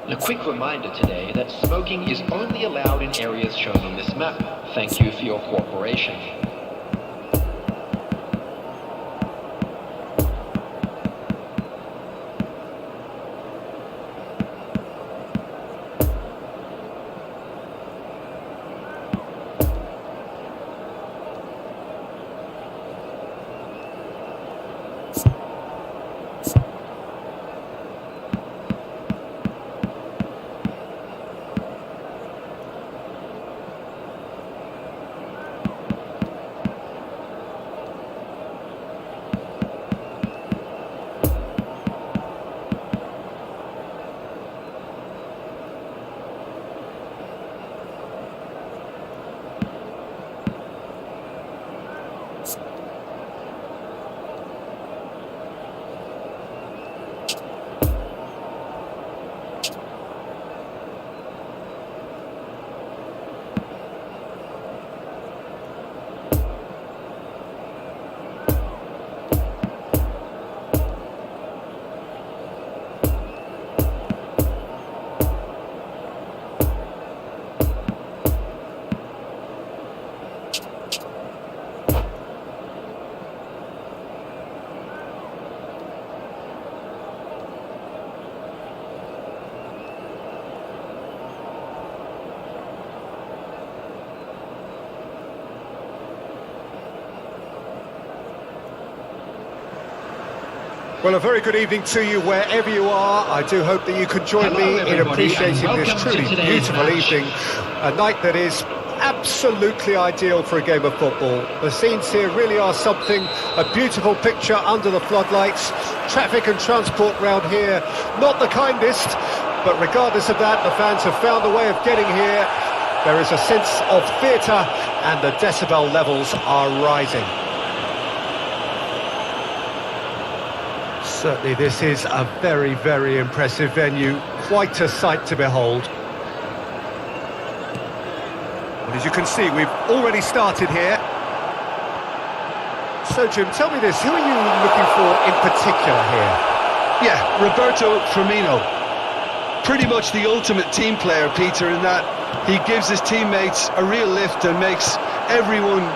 A quick reminder today that smoking is only allowed in areas shown on this map. Thank you for your cooperation. Well, a very good evening to you wherever you are. I do hope that you can join me in appreciating this truly beautiful evening. A night that is absolutely ideal for a game of football. The scenes here really are something, a beautiful picture under the floodlights. Traffic and transport round here, not the kindest, but regardless of that, the fans have found a way of getting here. There is a sense of theatre and the decibel levels are rising. Certainly this is a very, very impressive venue, quite a sight to behold. Well, as you can see, we've already started here. So Jim, tell me this, who are you looking for in particular here? Yeah, Roberto Firmino. Pretty much the ultimate team player, Peter, in that he gives his teammates a real lift and makes everyone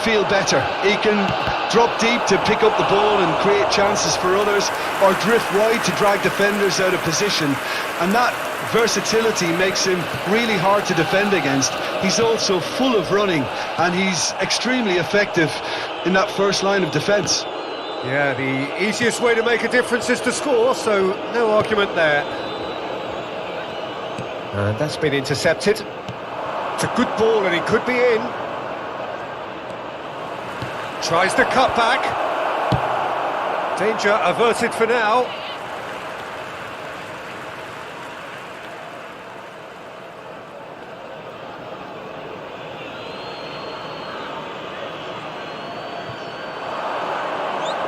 feel better. He can drop deep to pick up the ball and create chances for others, or drift wide to drag defenders out of position, and that versatility makes him really hard to defend against. He's also full of running, and he's extremely effective in that first line of defence. Yeah, the easiest way to make a difference is to score, so no argument there. And that's been intercepted. It's a good ball and it could be in. Tries the cut back. Danger averted for now.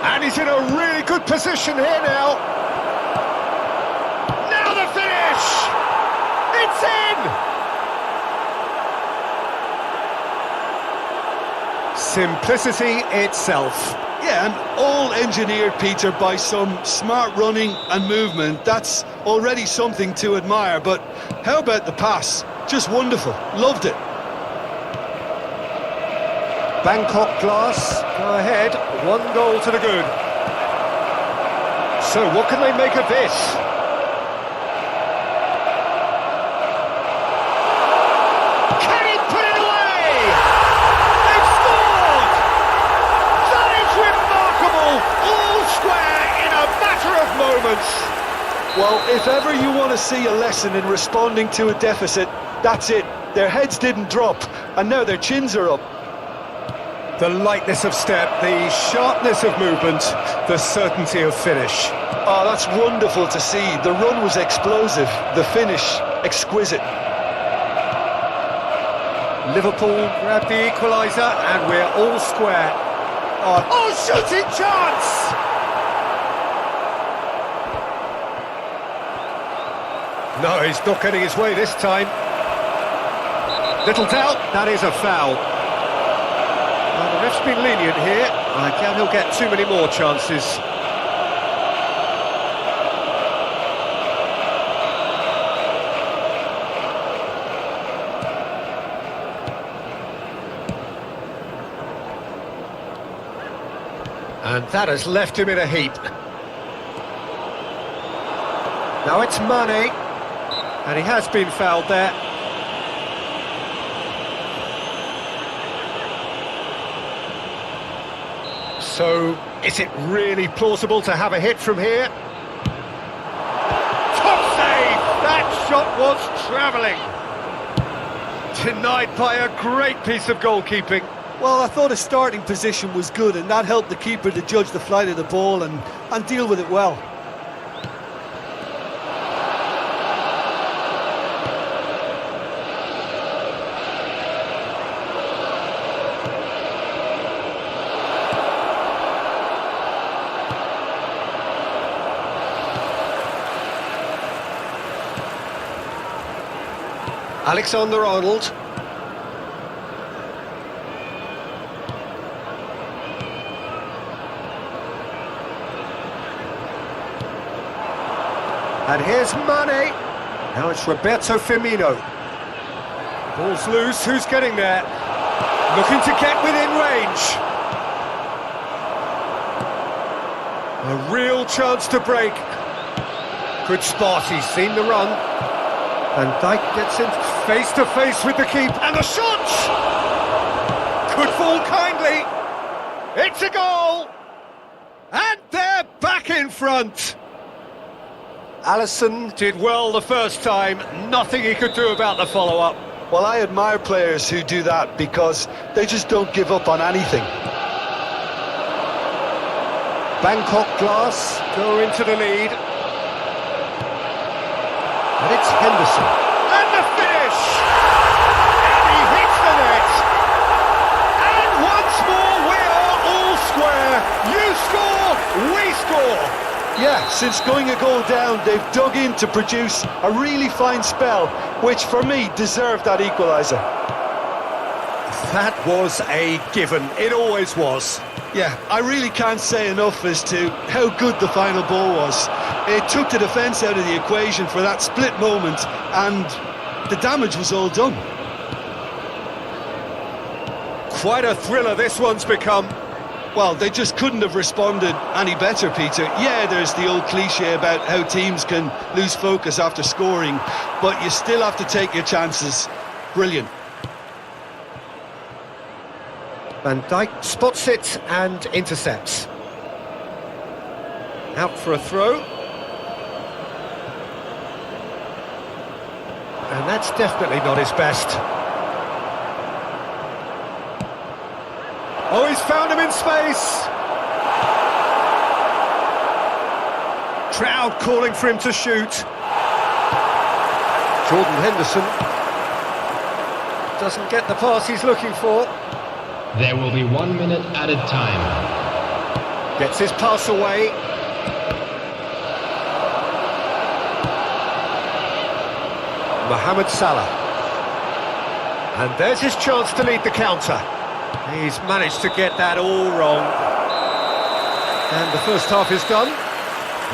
And he's in a really good position here now. Now the finish! It's in! Simplicity itself. Yeah, and all engineered, Peter, by some smart running and movement. That's already something to admire, but how about the pass? Just wonderful. Loved it. Bangkok Glass, go ahead, 1 goal to the good. So what can they make of this? Can he put it away? They've scored! That is remarkable! All square in a matter of moments. Well, if ever you want to see a lesson in responding to a deficit, that's it. Their heads didn't drop, and now their chins are up. The lightness of step, the sharpness of movement, the certainty of finish. Oh, that's wonderful to see. The run was explosive, the finish exquisite. Liverpool grab the equaliser and we're all square. Oh, shooting chance! No, he's not getting his way this time. Little doubt, that is a foul. Well, the ref's been lenient here. I doubt he'll get too many more chances. And that has left him in a heap. Now it's Mane, and he has been fouled there. So, is it really plausible to have a hit from here? Top save! That shot was travelling. Denied by a great piece of goalkeeping. Well, I thought his starting position was good, and that helped the keeper to judge the flight of the ball and deal with it well. Alexander-Arnold. And here's Mane. Now it's Roberto Firmino. Ball's loose, who's getting there? Looking to get within range. A real chance to break. Good spot, he's seen the run. And Dijk gets in face to face with the keeper. And the shot! Could fall kindly. It's a goal! And they're back back in front. Alisson did well the first time, nothing he could do about the follow-up. Well, I admire players who do that because they just don't give up on anything. Bangkok Glass go into the lead. And it's Henderson. And the finish! And he hits the net! And once more we are all square. You score, we score. Yeah, since going a goal down, they've dug in to produce a really fine spell, which for me deserved that equaliser. That was a given, it always was. Yeah, I really can't say enough as to how good the final ball was. It took the defence out of the equation for that split moment, and the damage was all done. Quite a thriller this one's become. Well, they just couldn't have responded any better, Peter. Yeah, there's the old cliche about how teams can lose focus after scoring, but you still have to take your chances. Brilliant. Van Dijk spots it and intercepts. Out for a throw. And that's definitely not his best. Oh, he's found him in space! Crowd calling for him to shoot. Jordan Henderson doesn't get the pass he's looking for. There will be 1 minute added time. Gets his pass away. Mohamed Salah. And there's his chance to lead the counter. He's managed to get that all wrong. And the first half is done.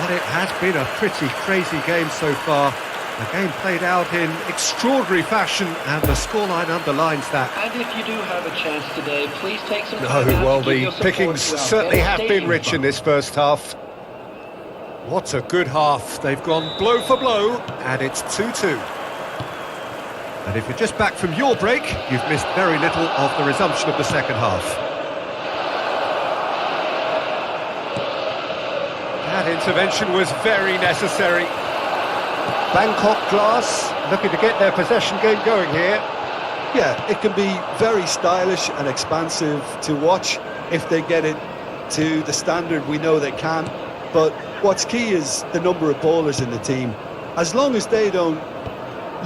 But it has been a pretty crazy game so far. The game played out in extraordinary fashion, and the scoreline underlines that. And if you do have a chance today, please take some No, time out well, to give the your support pickings to our certainly have been devastating rich in fund. this first half. What a good half. They've gone blow for blow, and it's 2-2. And if you're just back from your break, you've missed very little of the resumption of the second half. That intervention was very necessary. Bangkok Glass looking to get their possession game going here. Yeah, it can be very stylish and expansive to watch if they get it to the standard we know they can. But what's key is the number of ballers in the team. As long as they don't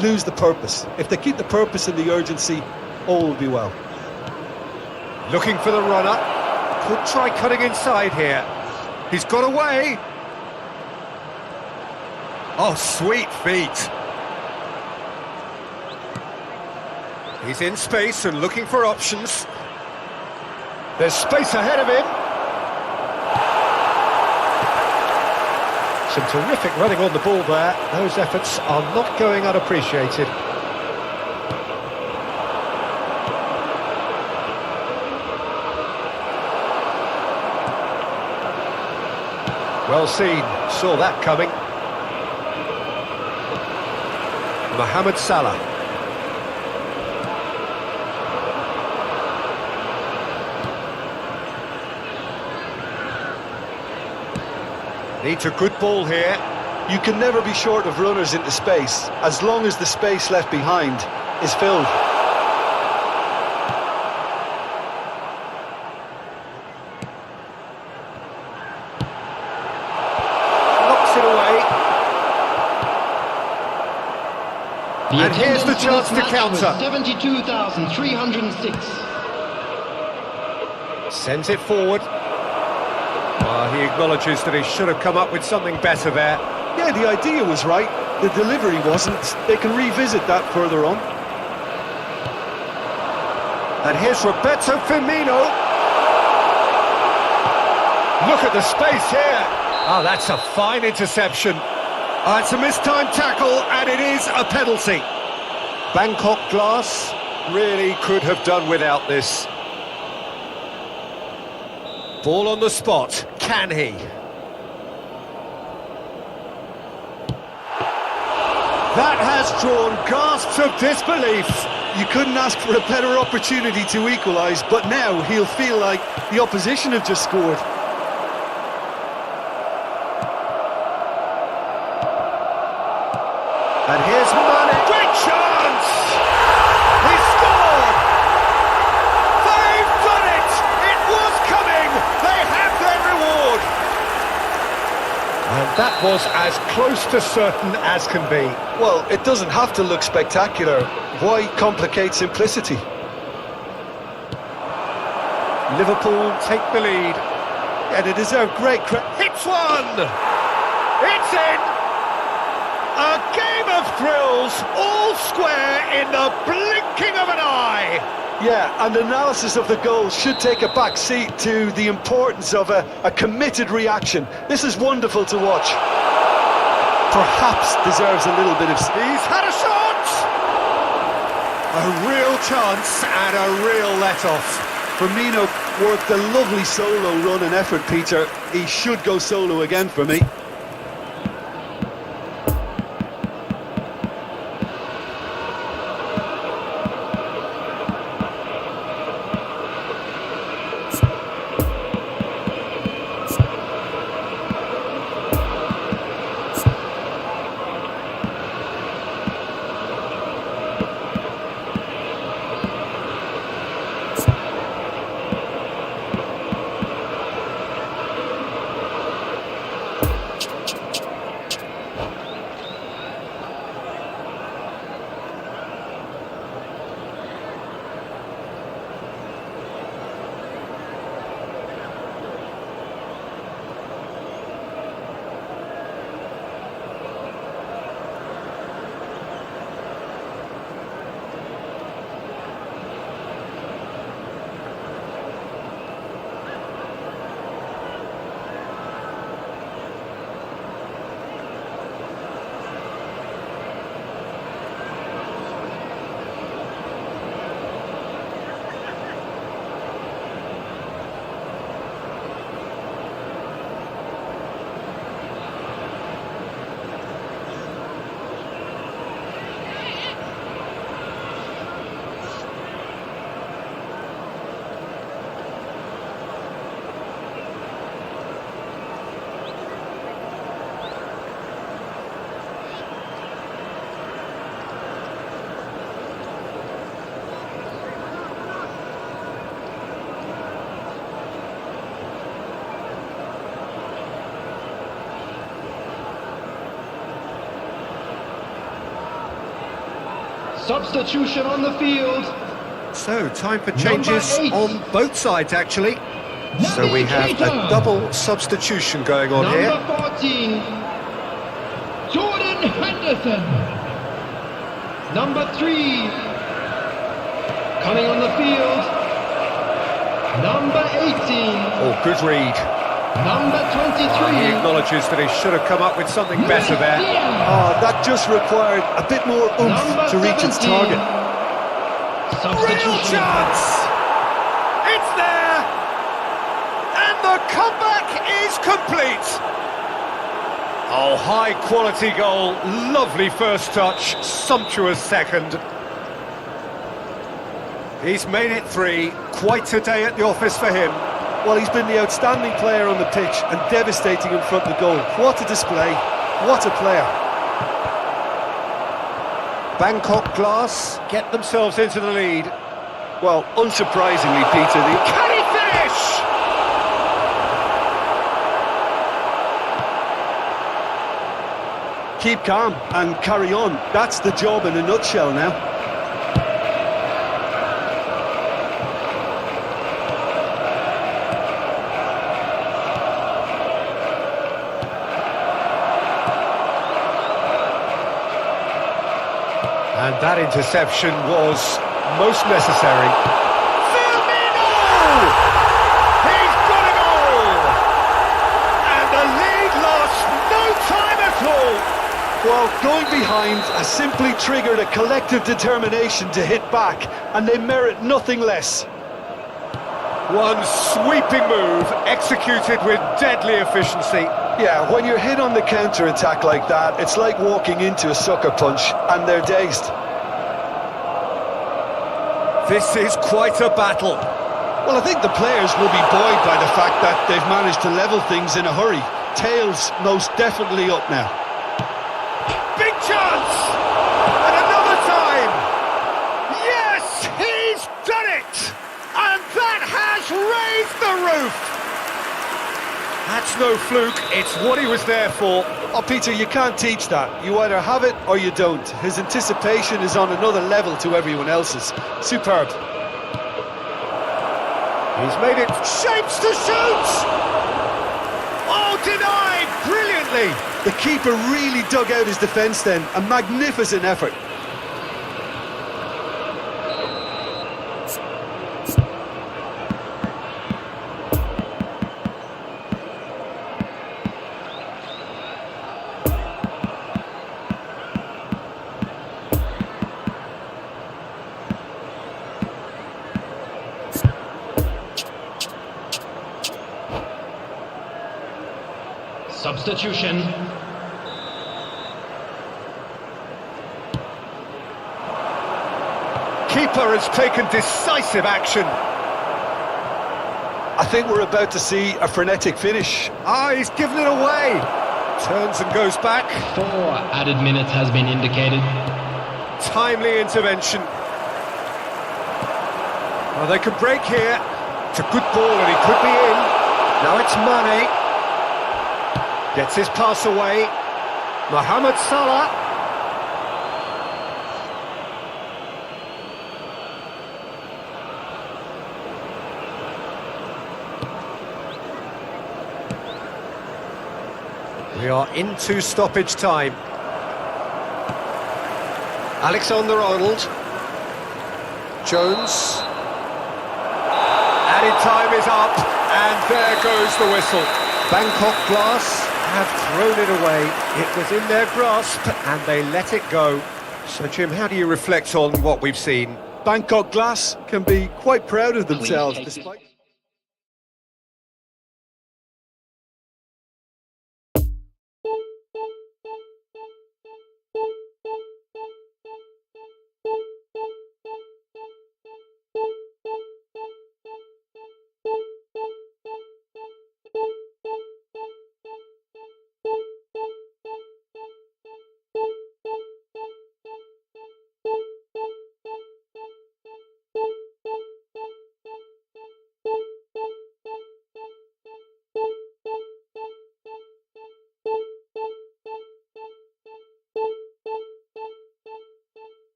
lose the purpose, if they keep the purpose and the urgency, all will be well. Looking for the runner. Could try cutting inside here. He's got away. Oh, sweet feet. He's in space and looking for options. There's space ahead of him. Some terrific running on the ball there. Those efforts are not going unappreciated. Well seen, saw that coming. Mohamed Salah. Needs a good ball here. You can never be short of runners into space, as long as the space left behind is filled. Knocks it away. The And here's the chance to counter. 72,306. Sends it forward. He acknowledges that he should have come up with something better there. Yeah, the idea was right, the delivery wasn't. They can revisit that further on. And here's Roberto Firmino. Look at the space here. Oh, that's a fine interception. It's a mistimed tackle, and it is a penalty. Bangkok Glass really could have done without this. Ball on the spot. Can he? That has drawn gasps of disbelief. You couldn't ask for a better opportunity to equalise, but now he'll feel like the opposition have just scored. That was as close to certain as can be. Well, it doesn't have to look spectacular. Why complicate simplicity? Liverpool take the lead. Yeah, they deserve great credit. Hits one! It's in! A game of thrills, all square in the blinking of an eye! Yeah, and analysis of the goal should take a back seat to the importance of a committed reaction. This is wonderful to watch. Perhaps deserves a little bit of... He's had a shot! A real chance and a real let-off. Firmino worked a lovely solo run and effort, Peter. He should go solo again for me. Substitution on the field. So, time for changes Number 8. on both sides, actually. So we have a double substitution going on here. Number 14, Jordan Henderson. Number 3, coming on the field, number 18, Oh, good read. number He 23, acknowledges that he should have come up with something better there. Oh, that just required a bit more oomph Number to reach its 17. target. Real chance! It's there! And the comeback is complete! Oh, high quality goal, lovely first touch, sumptuous second. He's made it 3, quite a day at the office for him. Well, he's been the outstanding player on the pitch and devastating in front of the goal. What a display, what a player. Bangkok Glass get themselves into the lead. Well, unsurprisingly, Peter, Can he finish? keep calm and carry on. That's the job in a nutshell now. And that interception was most necessary. Firmino! He's got a goal! And the lead lost no time at all. Well, going behind has simply triggered a collective determination to hit back, and they merit nothing less. One sweeping move executed with deadly efficiency. Yeah, when you're hit on the counter-attack like that, it's like walking into a sucker punch, and they're dazed. This is quite a battle. Well, I think the players will be buoyed by the fact that they've managed to level things in a hurry. Tails most definitely up now. Big chance! And another time! Yes, he's done it! And that has raised the roof! That's no fluke, it's what he was there for. Oh, Peter, you can't teach that. You either have it or you don't. His anticipation is on another level to everyone else's. Superb. He's made it, shapes to shoot! Oh, denied, brilliantly! The keeper really dug out his defence then. A magnificent effort. Substitution. Keeper has taken decisive action. I think we're about to see a frenetic finish. Ah, he's given it away. Turns and goes back. 4 added minutes has been indicated. Timely intervention. Well, they could break here. It's a good ball and he could be in. Now it's Mane. Gets his pass away. Mohamed Salah. We are into stoppage time. Alexander-Arnold. Jones. Added time is up, and there goes the whistle. Bangkok Glass have thrown it away. It was in their grasp, and they let it go. So, Jim, how do you reflect on what we've seen? Bangkok Glass can be quite proud of themselves, take this- despite...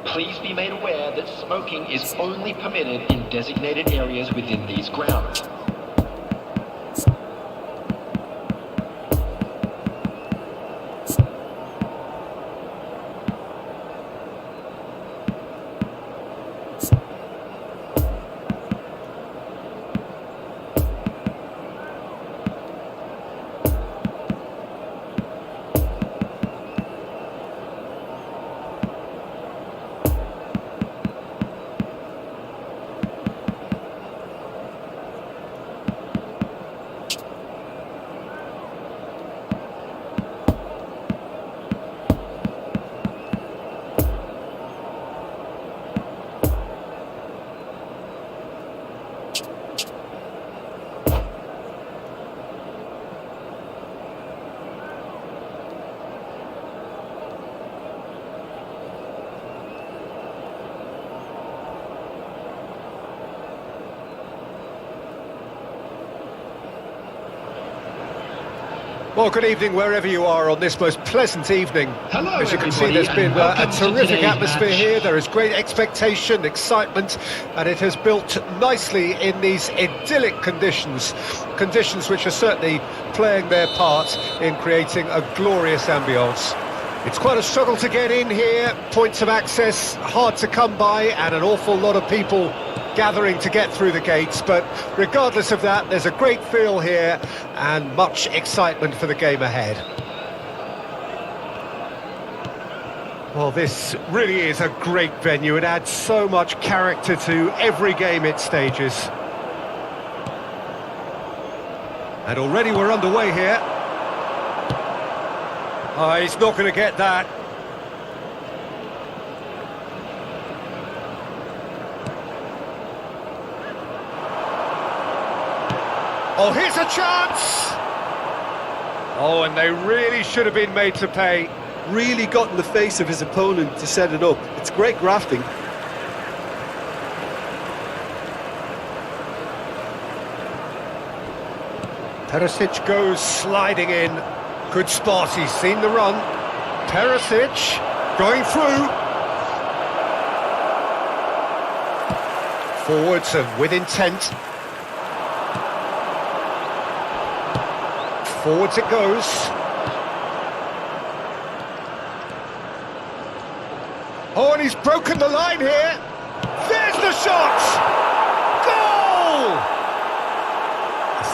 Please be made aware that smoking is only permitted in designated areas within these grounds. Well, good evening wherever you are on this most pleasant evening. Hello, As you can see, everybody, there's been and a welcome to terrific today's atmosphere match. here. There is great expectation, excitement, and it has built nicely in these idyllic conditions. Conditions which are certainly playing their part in creating a glorious ambience. It's quite a struggle to get in here, points of access hard to come by, and an awful lot of people gathering to get through the gates, but regardless of that, there's a great feel here and much excitement for the game ahead. Well, this really is a great venue. It adds so much character to every game it stages. And already we're underway here. Oh, he's not going to get that. Oh, here's a chance! Oh, and they really should have been made to pay. Really got in the face of his opponent to set it up. It's great grafting. Perisic goes sliding in. Good spot, he's seen the run. Perisic going through. Forwards and with intent. Forwards it goes. Oh, and he's broken the line here. There's the shot! Goal!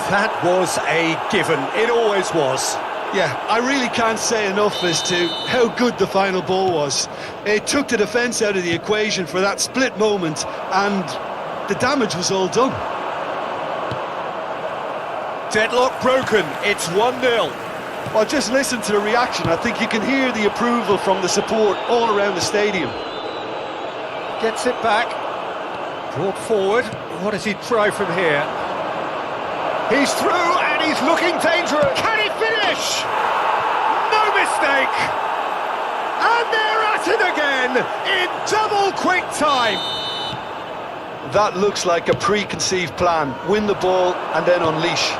That was a given. It always was. Yeah, I really can't say enough as to how good the final ball was. It took the defence out of the equation for that split moment, and the damage was all done. Deadlock broken. It's 1-0. Well, just listen to the reaction. I think you can hear the approval from the support all around the stadium. Gets it back. Brought forward. What does he try from here? He's through and he's looking dangerous. Can he finish? No mistake. And they're at it again in double quick time. That looks like a preconceived plan. Win the ball and then unleash.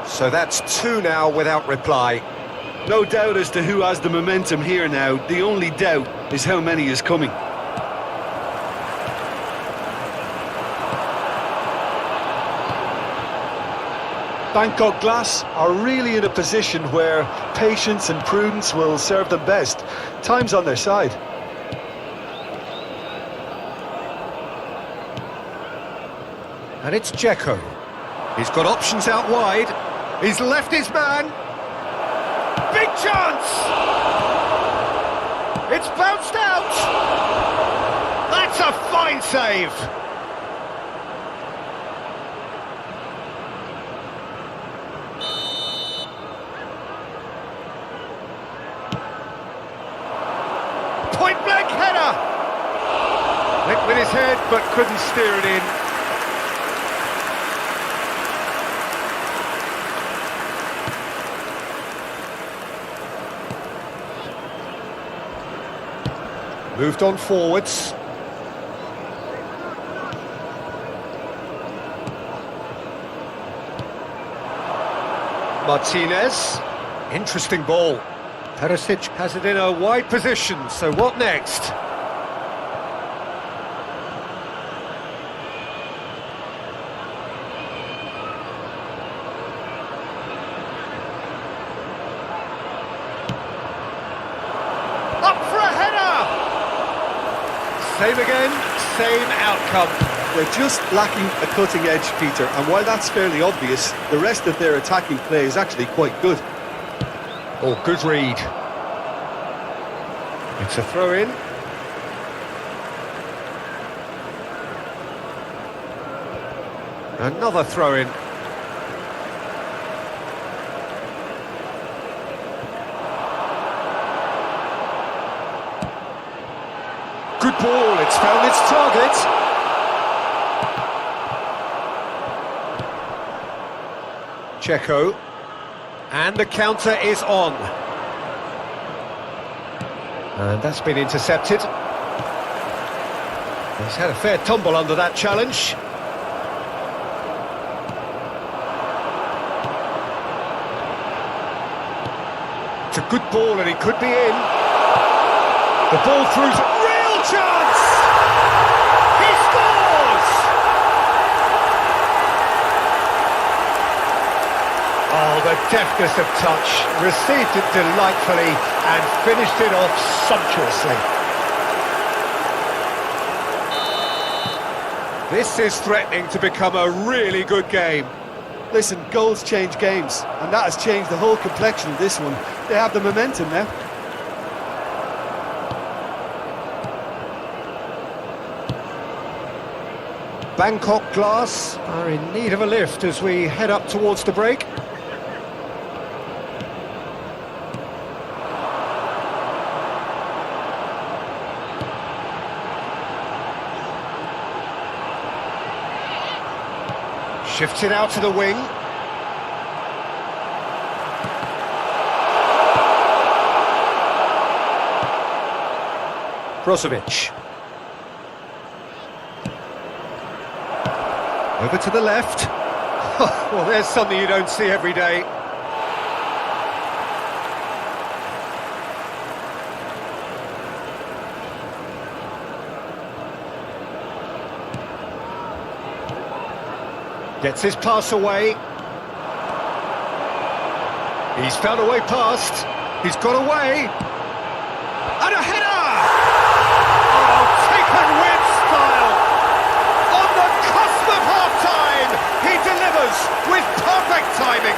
So that's 2 now without reply. No doubt as to who has the momentum here now. The only doubt is how many is coming. Bangkok Glass are really in a position where patience and prudence will serve them best. Time's on their side. And it's Dzeko. He's got options out wide. He's left his man. Big chance! It's bounced out! That's a fine save! Point blank header! Went with his head but couldn't steer it in. Moved on forwards. Martinez. Interesting ball. Perisic has it in a wide position, so what next? Up for a header! Same again, same outcome. They're just lacking a cutting edge, Peter, and while that's fairly obvious, the rest of their attacking play is actually quite good. Oh, good read. It's a throw-in. Another throw-in. Good ball, it's found its target. Dzeko. And the counter is on. And that's been intercepted. He's had a fair tumble under that challenge. It's a good ball and it could be in. The ball through to real chance! He scores! Oh, the deftness of touch. Received it delightfully and finished it off sumptuously. This is threatening to become a really good game. Listen, goals change games, and that has changed the whole complexion of this one. They have the momentum now. Bangkok Glass are in need of a lift as we head up towards the break. Shifts it out to the wing. Brozovic. Over to the left. Well, there's something you don't see every day. Gets his pass away. He's found a way past. He's got away. And a header! Oh, taken with style. On the cusp of half-time, he delivers with perfect timing.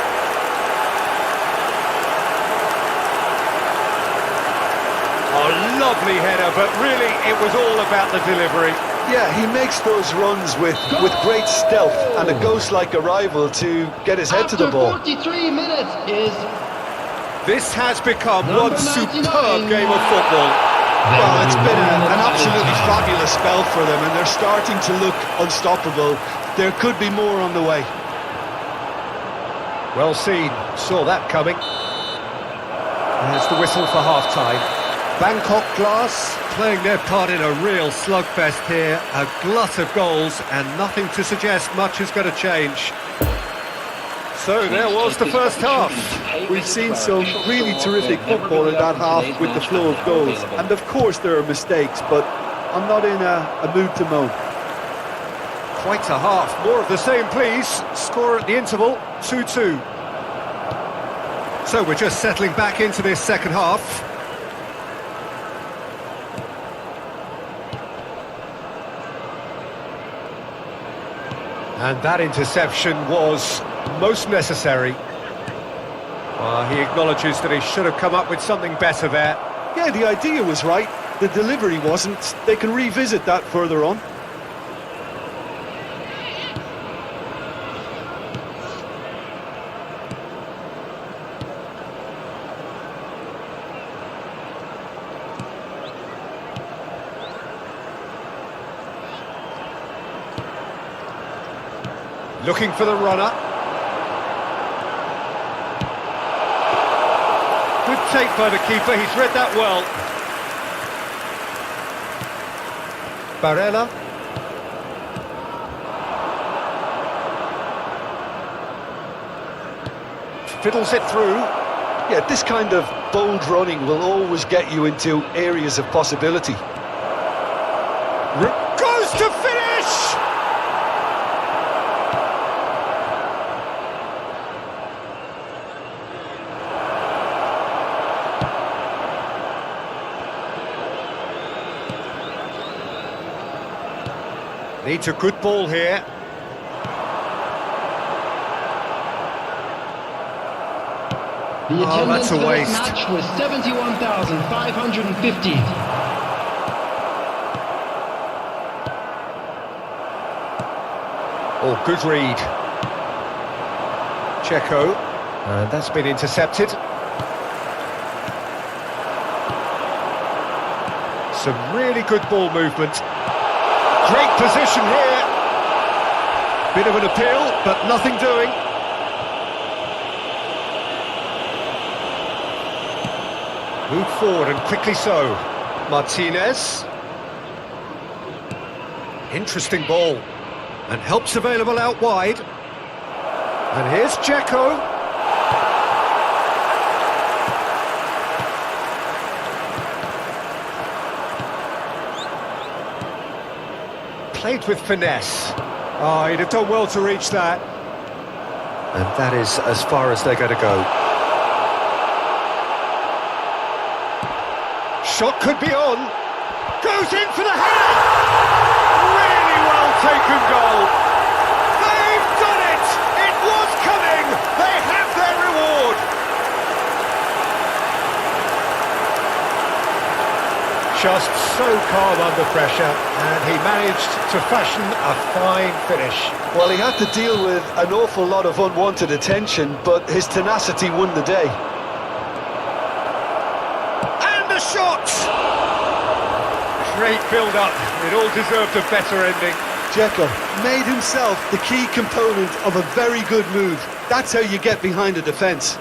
Oh, lovely header, but really it was all about the delivery. Yeah, he makes those runs with great stealth and a ghost-like arrival to get his head to the ball. 43 minutes is... This has become one superb game of football. Well, it's been an absolutely fabulous spell for them, and they're starting to look unstoppable. There could be more on the way. Well seen, saw that coming. There's the whistle for half-time. Bangkok Glass playing their part in a real slugfest here. A glut of goals and nothing to suggest much is going to change. So there was the first half. We've seen some really terrific football in that half with the flow of goals. And of course there are mistakes, but I'm not in a mood to moan. Quite a half. More of the same, please. Score at the interval, 2-2. So we're just settling back into this second half. And that interception was most necessary. He acknowledges that he should have come up with something better there. Yeah, the idea was right. The delivery wasn't. They can revisit that further on. Looking for the runner. Good take by the keeper, he's read that well. Barella. Fiddles it through. Yeah, this kind of bold running will always get you into areas of possibility. Goes to finish! Needs a good ball here. The attendance that's a for this waste. match was 71,550. Oh, good read. Checo. And that's been intercepted. Some really good ball movement. Great position here. Bit of an appeal, but nothing doing. Move forward and quickly so. Martinez. Interesting ball. And help's available out wide. And here's Checo. Played with finesse. Oh, he'd have done well to reach that. And that is as far as they're going to go. Shot could be on. Goes in for the header! Really well taken goal. They've done it! It was coming! They have their reward! just so calm under pressure, and he managed to fashion a fine finish. Well, he had to deal with an awful lot of unwanted attention, but his tenacity won the day. And the shot! Great build-up. It all deserved a better ending. Dzeko made himself the key component of a very good move. That's how you get behind a defence.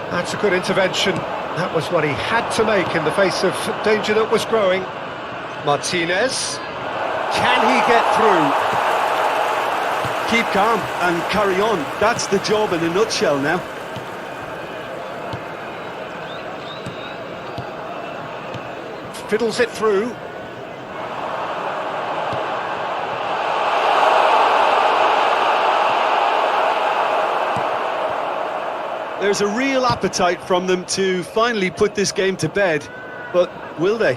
That's a good intervention. That was what he had to make in the face of danger that was growing. Martinez. Can he get through? Keep calm and carry on. That's the job in a nutshell now. Fiddles it through. There's a real appetite from them to finally put this game to bed, but will they?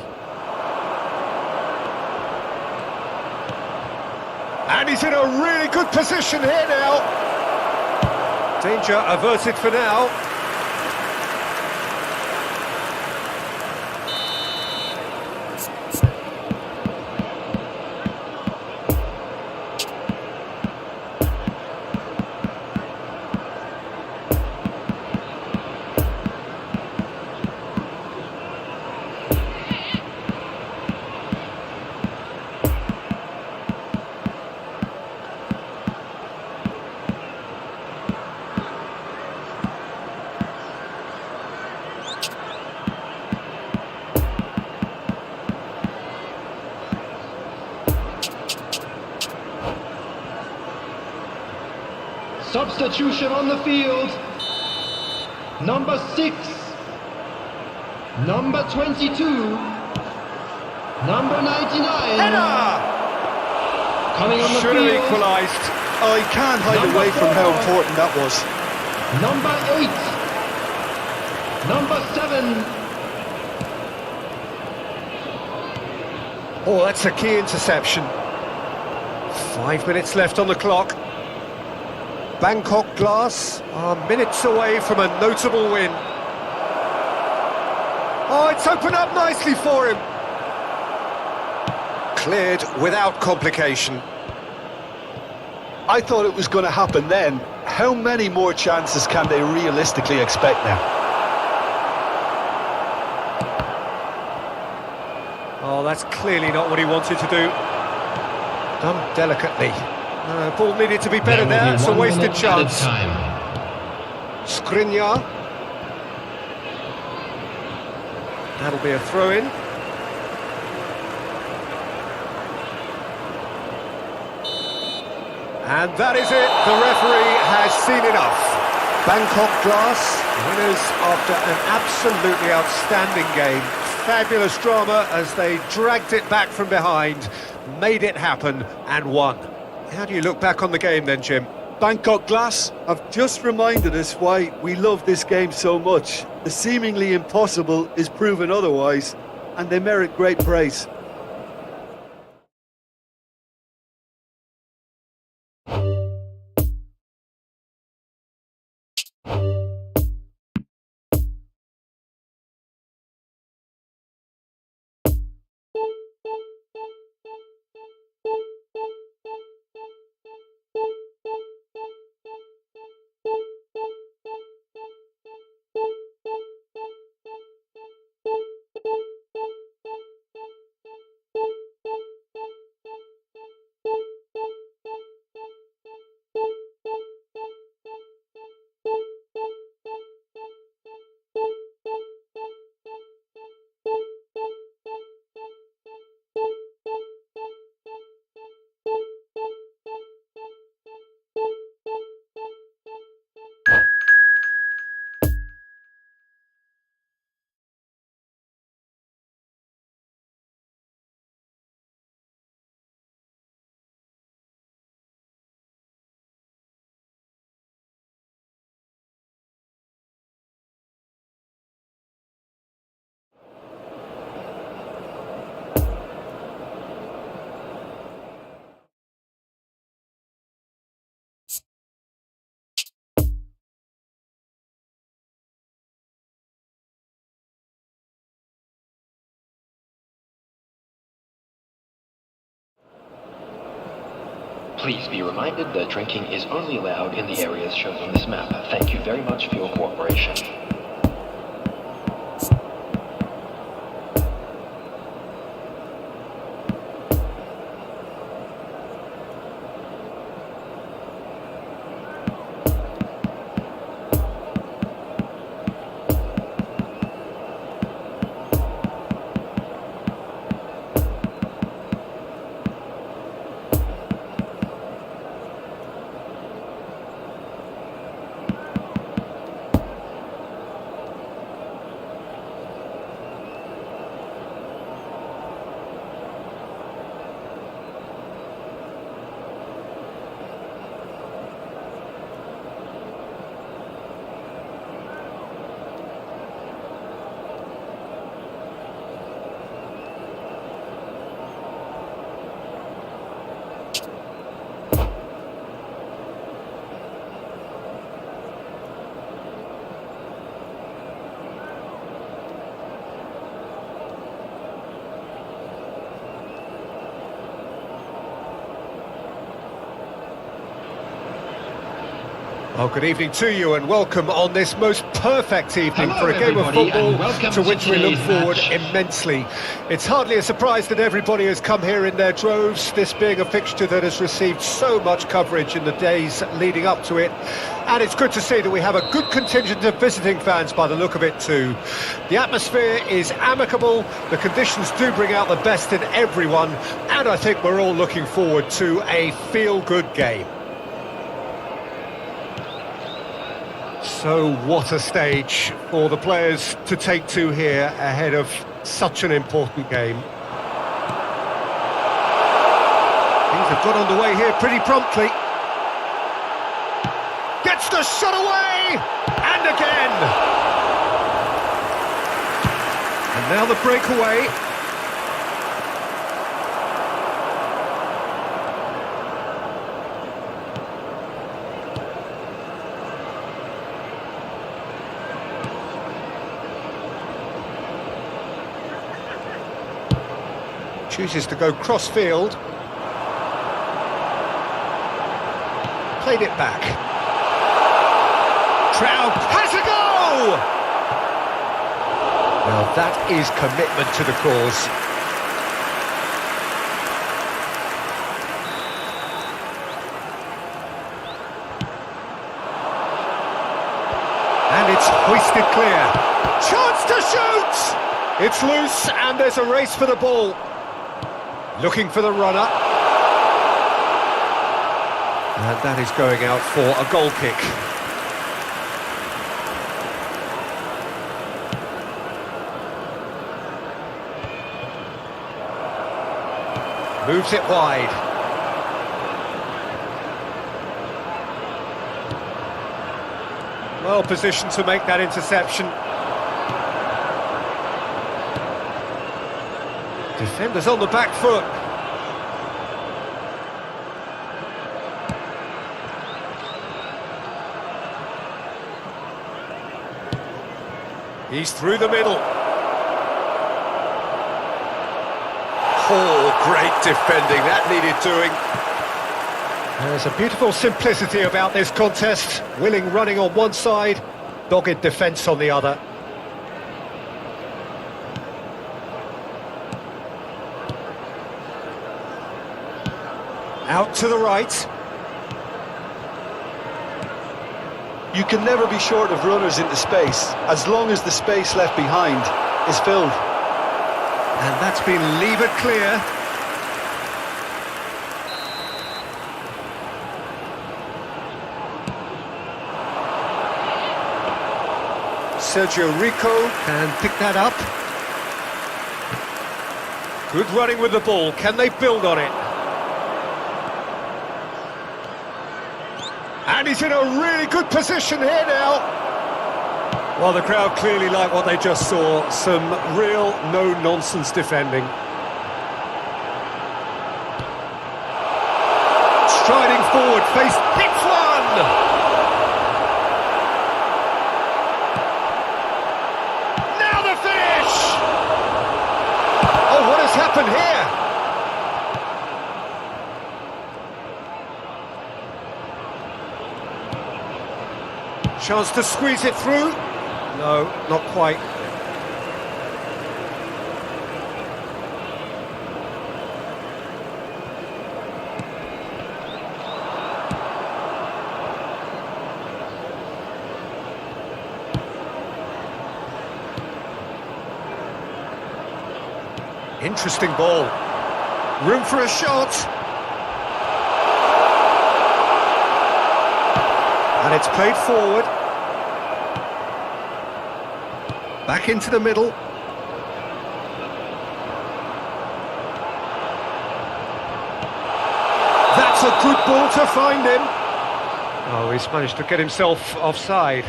And he's in a really good position here now. Danger averted for now. Substitution on the field. Number 6. Number 22. Number 99. Header! Coming on the Should have field. equalised. I can't hide Number away from how 4. important that was. Number 8. Number 7. Oh, that's a key interception. 5 minutes left on the clock. Bangkok Glass are minutes away from a notable win. Oh, it's opened up nicely for him. Cleared without complication. I thought it was going to happen then. How many more chances can they realistically expect now? Oh, that's clearly not what he wanted to do. Done delicately. Ball needed to be better there, it's a wasted chance. Skriniar. That'll be a throw-in. And that is it, the referee has seen enough. Bangkok Glass, winners after an absolutely outstanding game. Fabulous drama as they dragged it back from behind, made it happen and won. How do you look back on the game then, Jim? Bangkok Glass have just reminded us why we love this game so much. The seemingly impossible is proven otherwise, and they merit great praise. Please be reminded that drinking is only allowed in the areas shown on this map. Thank you very much for your cooperation. Well, good evening to you and welcome on this most perfect evening Hello, for a game of everybody, and football welcome to to which we look today's forward match. immensely. It's hardly a surprise that everybody has come here in their droves, this being a fixture that has received so much coverage in the days leading up to it. And it's good to see that we have a good contingent of visiting fans by the look of it too. The atmosphere is amicable, the conditions do bring out the best in everyone, and I think we're all looking forward to a feel-good game. So what a stage for the players to take to here ahead of such an important game. Things have got underway here pretty promptly. Gets the shot away! And again! And now the breakaway. Chooses to go cross-field. Played it back. Trout has a go! Now that is commitment to the cause. And it's hoisted clear. Chance to shoot! It's loose and there's a race for the ball. Looking for the runner. And that is going out for a goal kick. Moves it wide. Well positioned to make that interception. Defenders on the back foot. He's through the middle. Oh, great defending, that needed doing. There's a beautiful simplicity about this contest. Willing running on one side, dogged defence on the other. Out to the right. You can never be short of runners into space, as long as the space left behind is filled. And that's been levered clear. Sergio Rico can pick that up. Good running with the ball. Can they build on it? And he's in a really good position here now. Well, the crowd clearly like what they just saw. Some real no-nonsense defending. Striding forward, face hits one! Now the finish! Oh, what has happened here? Chance to squeeze it through. No, not quite. Interesting ball. Room for a shot. And it's played forward. Back into the middle. That's a good ball to find him. Oh, he's managed to get himself offside.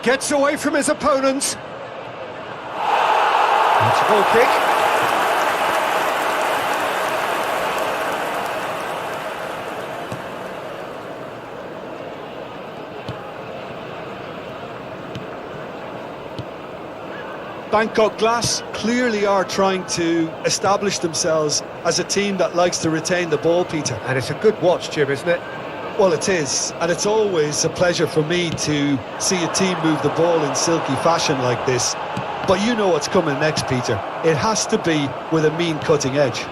Gets away from his opponents. That's a goal kick. Bangkok Glass clearly are trying to establish themselves as a team that likes to retain the ball, Peter. And it's a good watch, Jim, isn't it? Well, it is, and it's always a pleasure for me to see a team move the ball in silky fashion like this. But you know what's coming next, Peter. It has to be with a mean cutting edge.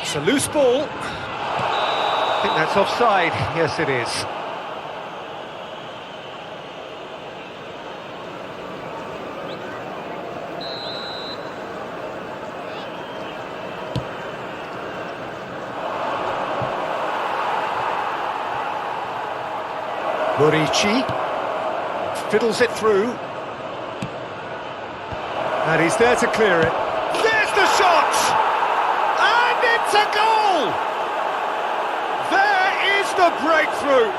It's a loose ball. I think that's offside. Yes, it is. Murici fiddles it through, and he's there to clear it. There's the shot, and it's a goal! There is the breakthrough.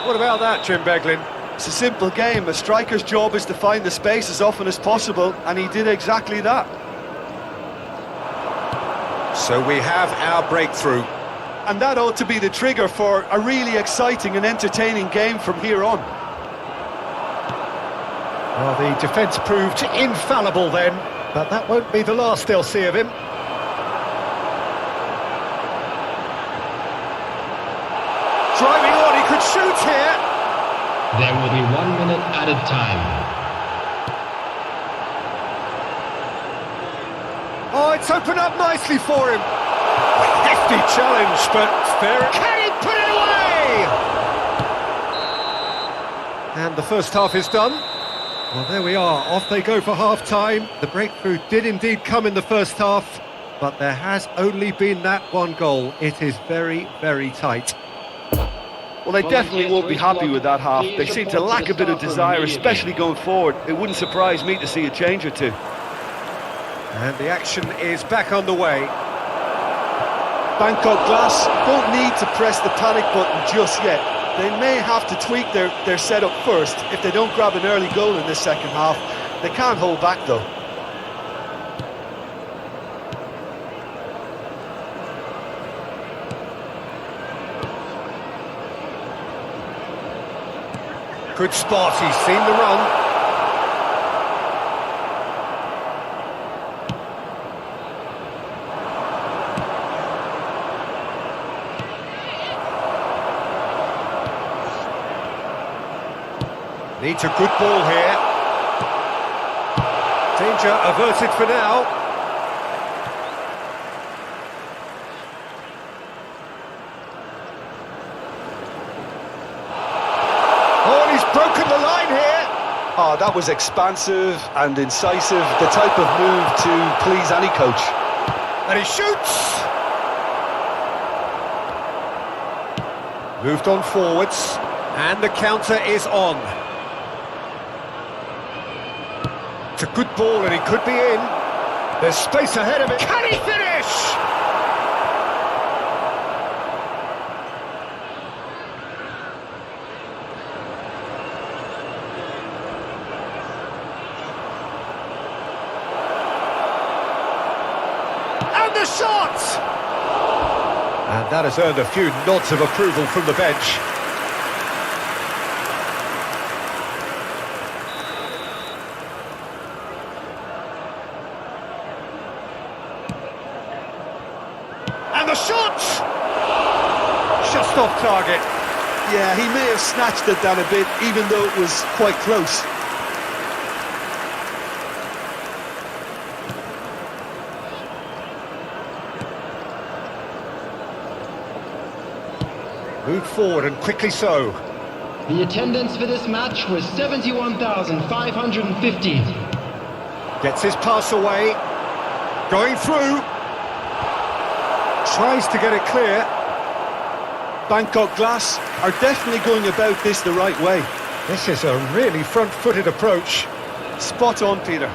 What about that, Jim Beglin? It's a simple game. A striker's job is to find the space as often as possible, and he did exactly that. So we have our breakthrough. And that ought to be the trigger for a really exciting and entertaining game from here on. Well, the defence proved infallible then, but that won't be the last they'll see of him. Driving on, he could shoot here. There will be 1 minute added time. Oh, it's opened up nicely for him. Hefty challenge, but fair. Can he put it away? And the first half is done. Well, there we are. Off they go for half-time. The breakthrough did indeed come in the first half, but there has only been that one goal. It is very, very tight. Well, they definitely won't be happy with that half. They seem to lack a bit of desire, especially going forward. It wouldn't surprise me to see a change or two. And the action is back on the way. Bangkok Glass don't need to press the panic button just yet. They may have to tweak their setup first if they don't grab an early goal in this second half. They can't hold back though. Good spot, he's seen the run. Needs a good ball here. Danger averted for now. Oh, and he's broken the line here. Oh, that was expansive and incisive, the type of move to please any coach. And he shoots. Moved on forwards, and the counter is on. It's a good ball and he could be in. There's space ahead of it. Can he finish? And the shot! And that has earned a few nods of approval from the bench. the shot! Just off target. Yeah, he may have snatched at that a bit, even though it was quite close. Moved forward and quickly so. The attendance for this match was 71,550. Gets his pass away. Going through. Tries to get it clear. Bangkok Glass are definitely going about this the right way. This is a really front-footed approach. Spot on, Peter.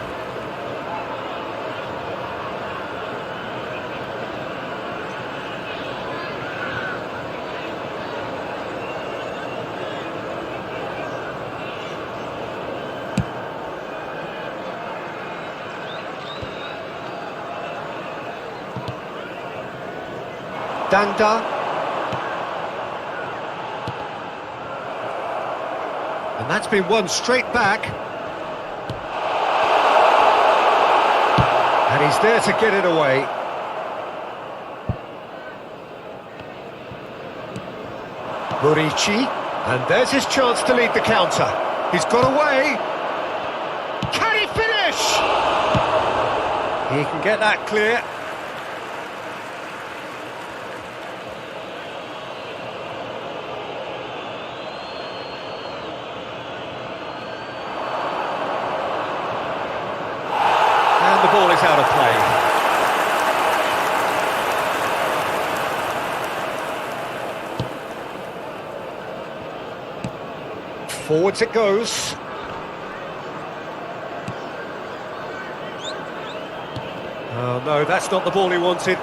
Danda. And that's been won straight back. And he's there to get it away. Murici. And there's his chance to lead the counter. He's got away. Can he finish? He can get that clear. And the ball is out of play. Forwards it goes. Oh no, that's not the ball he wanted.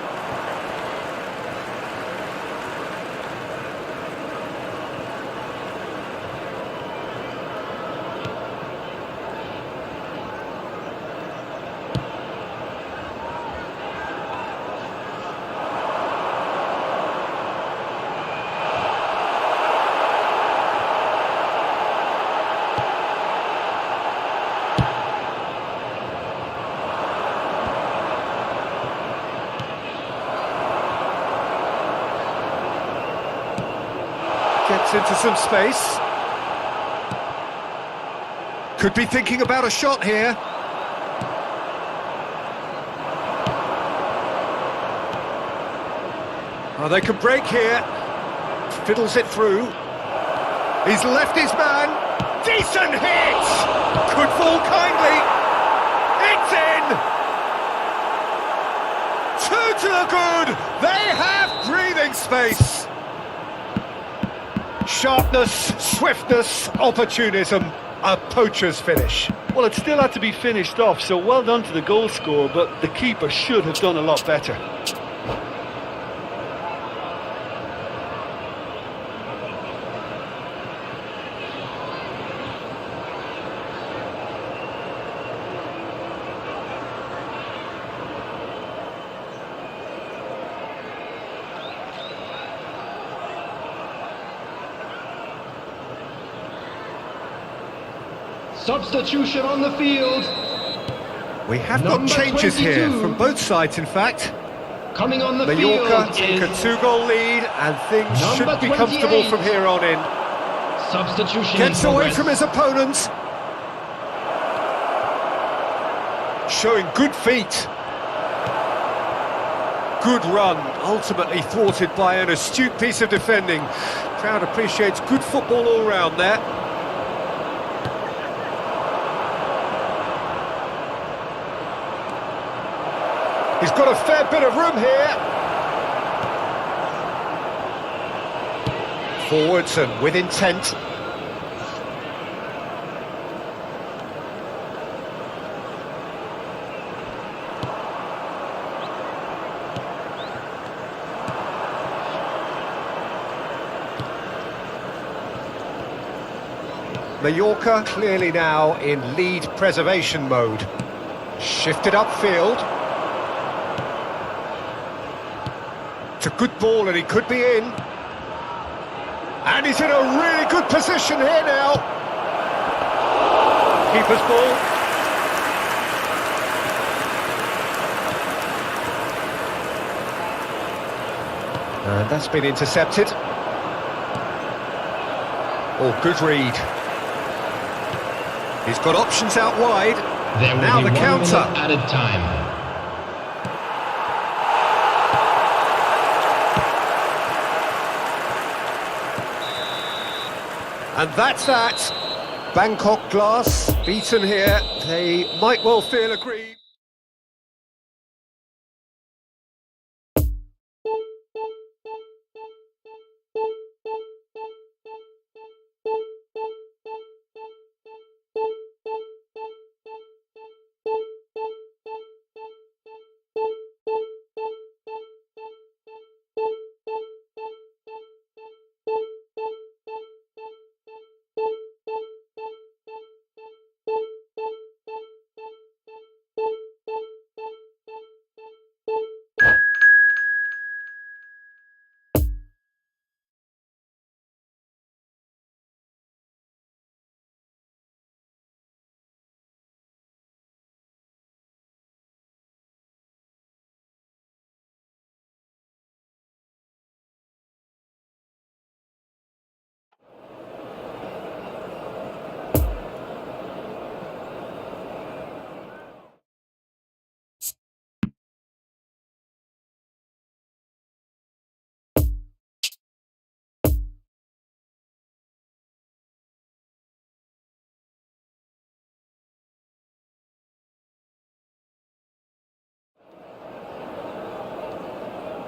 Gets into some space. Could be thinking about a shot here. Oh, they could break here. Fiddles it through. He's left his man. Decent hit! Could fall kindly. It's in! Two to the good. They have breathing space. Sharpness, swiftness, opportunism, a poacher's finish. Well, it still had to be finished off, so well done to the goal scorer, but the keeper should have done a lot better. Substitution on the field. We have got Number changes here 22. from both sides, in fact. Coming on the Mallorca field take a is two-goal lead, and things should Number be comfortable 28. from here on in. substitution. Gets in away progress. from his opponent. Showing good feet. Good run, ultimately thwarted by an astute piece of defending. Crowd appreciates good football all round there. He's got a fair bit of room here. Forwards and with intent. Mallorca clearly now in lead preservation mode. Shifted upfield. It's a good ball and he could be in. And he's in a really good position here now. Keeper's ball. And that's been intercepted. Oh, good read. He's got options out wide. There will Now be the 1 counter. minute added time. And that's that. Bangkok Glass beaten here. They might well feel aggrieved.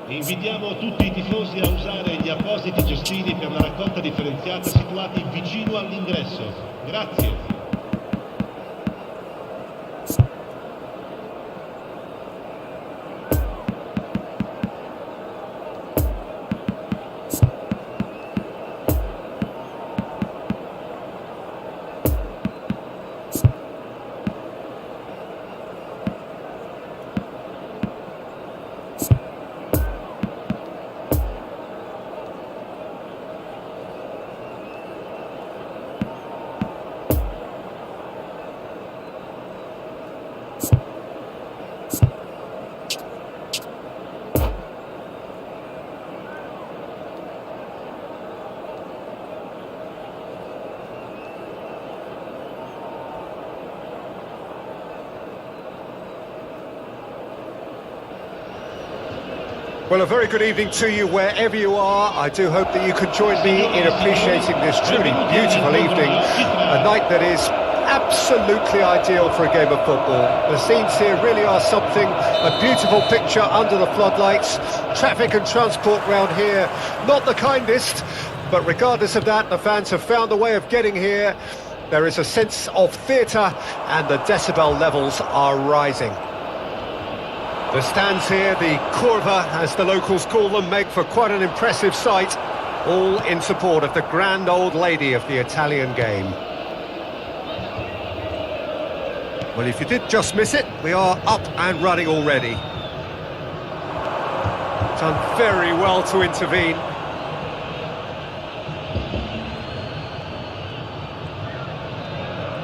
Invitiamo tutti i tifosi a usare gli appositi cestini per la raccolta differenziata situati vicino all'ingresso. Grazie. Well, a very good evening to you wherever you are. I do hope that you can join me in appreciating this truly beautiful evening, a night that is absolutely ideal for a game of football. The scenes here really are something, a beautiful picture under the floodlights. Traffic and transport round here, not the kindest, but regardless of that, the fans have found a way of getting here. There is a sense of theatre and the decibel levels are rising. The stands here, the curva, as the locals call them, make for quite an impressive sight, all in support of the grand old lady of the Italian game. Well, if you did just miss it, we are up and running already. Done very well to intervene.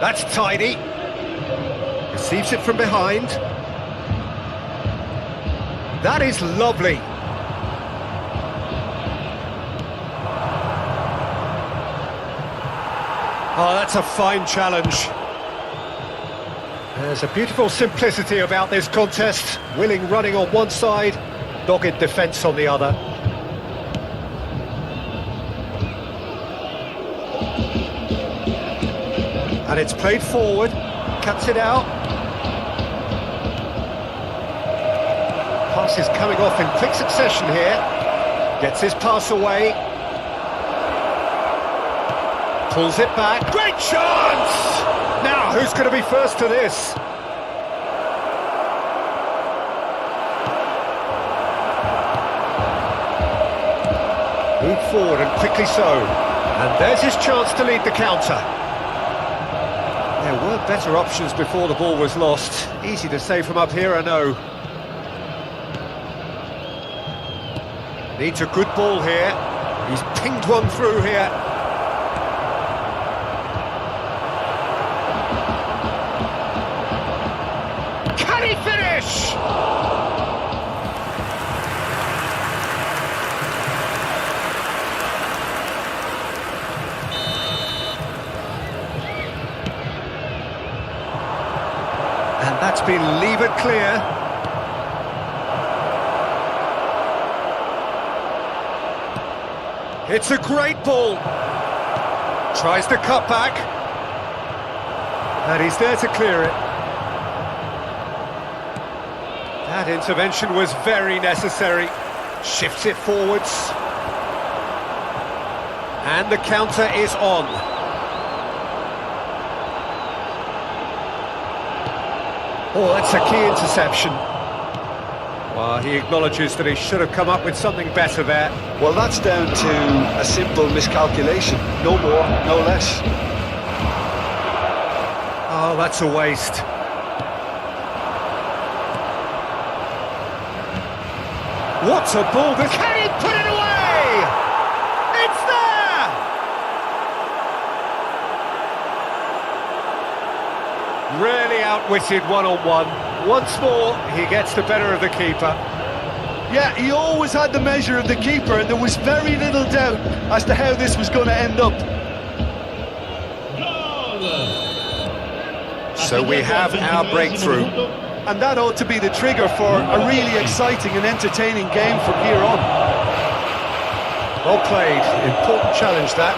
That's tidy. Receives it from behind. That is lovely. Oh, that's a fine challenge. There's a beautiful simplicity about this contest. Willing running on one side, dogged defence on the other. And it's played forward, cuts it out. Pass is coming off in quick succession here. Gets his pass away. Pulls it back. Great chance! Now, who's going to be first to this? Move forward and quickly so. And there's his chance to lead the counter. There were better options before the ball was lost. Easy to say from up here, I know. Needs a good ball here. He's pinged one through here. Can he finish? It's been levered clear. It's a great ball. Tries to cut back. And he's there to clear it. That intervention was very necessary. Shifts it forwards. And the counter is on. Oh, that's a key interception. Well, he acknowledges that he should have come up with something better there. Well, that's down to a simple miscalculation. No more, no less. Oh, that's a waste. What a ball! Can he put it away? It's there! Really outwitted one-on-one. Once more, he gets the better of the keeper. Yeah, he always had the measure of the keeper, and there was very little doubt as to how this was going to end up. So we have our breakthrough. And that ought to be the trigger for a really exciting and entertaining game from here on. Well played. Important challenge, that.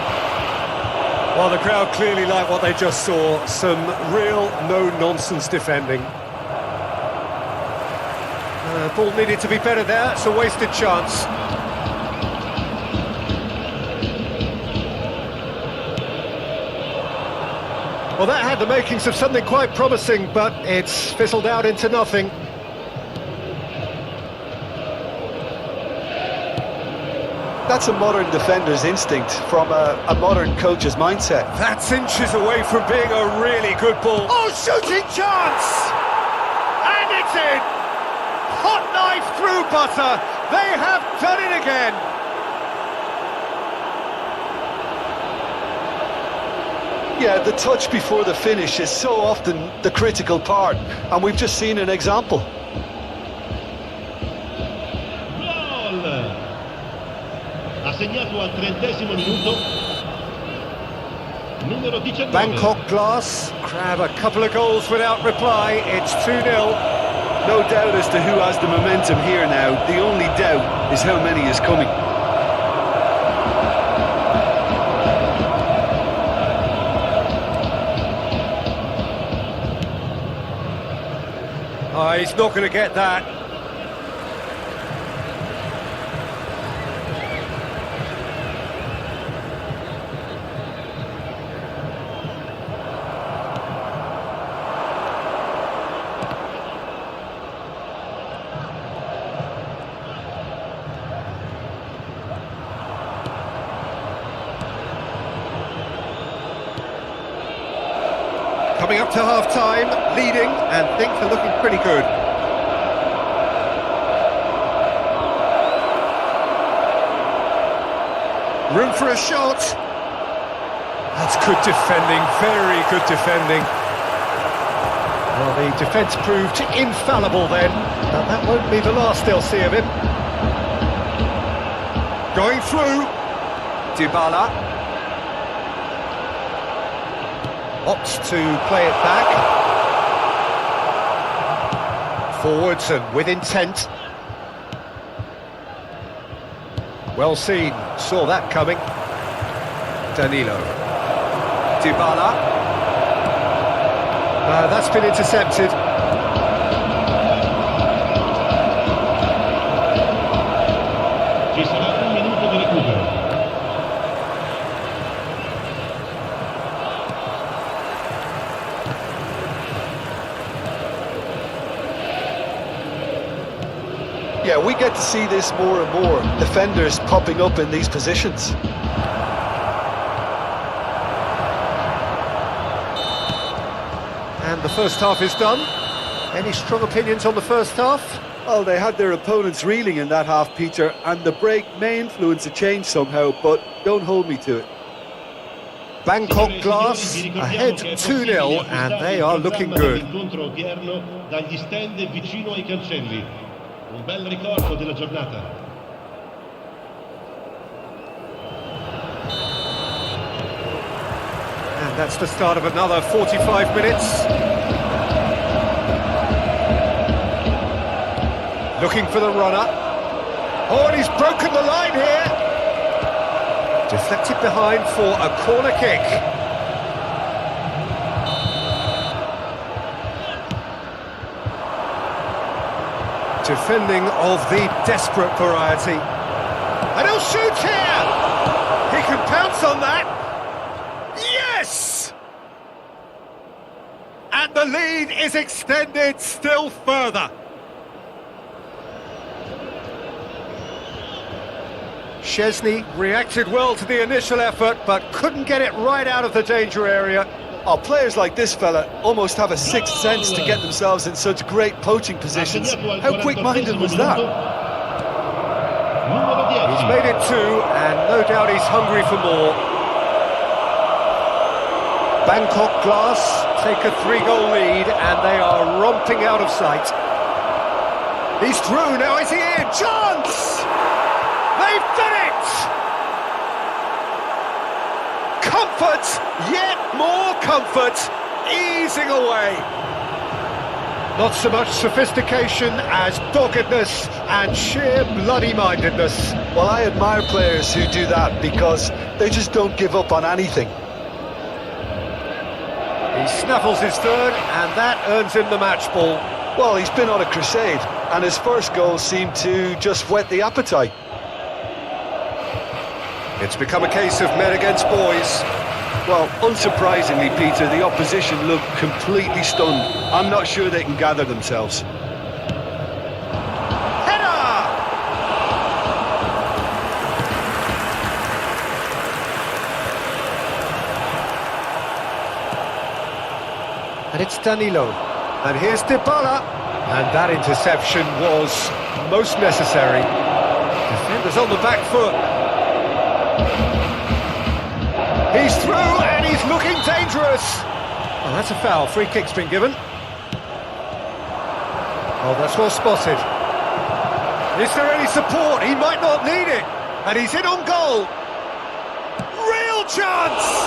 Well, the crowd clearly like what they just saw. Some real no-nonsense defending. Ball needed to be better there. It's a wasted chance. Well, that had the makings of something quite promising, but it's fizzled out into nothing. That's a modern defender's instinct from a modern coach's mindset. That's inches away from being a really good ball. Oh, shooting chance! And it's in! Hot knife through butter. They have done it again. Yeah, the touch before the finish is so often the critical part, and we've just seen an example. Gol! Ha segnato al 30° minuto. Numero 19. Bangkok Glass grab a couple of goals without reply. It's 2-0. No doubt as to who has the momentum here now. The only doubt is how many is coming. Oh, he's not going to get that. Coming up to half-time, leading, and things are looking pretty good. Room for a shot. That's good defending, very good defending. Well, the defence proved infallible then, and that won't be the last they'll see of him. Going through. Dybala. Opts to play it back. Forwards and with intent. Well seen, saw that coming. Danilo. Dybala. That's been intercepted. Ci sarà un minuto di recupero. Yeah, we get to see this more and more. Defenders popping up in these positions. And the first half is done. Any strong opinions on the first half? Well, they had their opponents reeling in that half, Peter, and the break may influence a change somehow, but don't hold me to it. Bangkok Glass ahead 2-0, and they are looking good. L'incontro odierno dagli stand vicino ai cancelli. Un bel ricordo della giornata. And that's the start of another 45 minutes. Looking for the runner. Oh, and he's broken the line here. Deflected behind for a corner kick. Defending of the desperate variety. And he'll shoot here! He can pounce on that. Yes! And the lead is extended still further. Szczesny reacted well to the initial effort, but couldn't get it right out of the danger area. Oh, players like this fella almost have a sixth sense to get themselves in such great poaching positions. How quick-minded was that? He's made it two, and no doubt he's hungry for more. Bangkok Glass take a 3-goal lead, and they are romping out of sight. He's through, now is he in? Chance! They've done it! Comfort, yet more comfort, easing away. Not so much sophistication as doggedness and sheer bloody-mindedness. Well, I admire players who do that because they just don't give up on anything. He snaffles his third, and that earns him the match ball. Well, he's been on a crusade, and his first goal seemed to just whet the appetite. It's become a case of men against boys. Well, unsurprisingly, Peter, the opposition look completely stunned. I'm not sure they can gather themselves. Header! And it's Danilo. And here's Dybala. And that interception was most necessary. Defenders on the back foot. He's through and he's looking dangerous. Oh, that's a foul. Free kick's been given. Oh, that's well spotted. Is there any support? He might not need it. And he's in on goal. Real chance!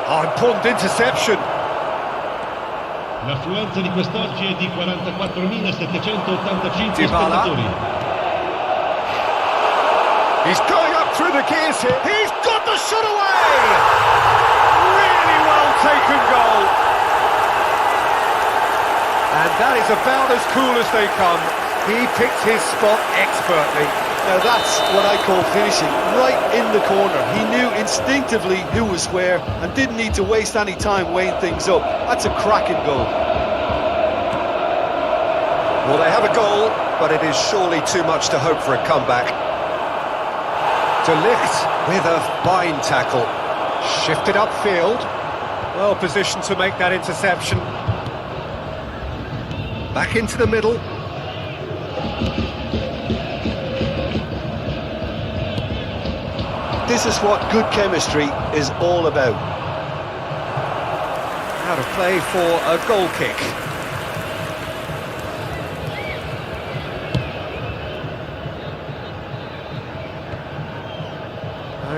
Oh, important interception. L'affluenza di quest'oggi è di 44.785 Dybala. spettatori. He's going up through the gears here. He's got the shot away! Really well taken goal. And that is about as cool as they come. He picked his spot expertly. Now that's what I call finishing, right in the corner. He knew instinctively who was where and didn't need to waste any time weighing things up. That's a cracking goal. Well, they have a goal, but it is surely too much to hope for a comeback. De Ligt with a fine tackle. Shifted upfield. Well positioned to make that interception. Back into the middle. This is what good chemistry is all about. Out of play for a goal kick.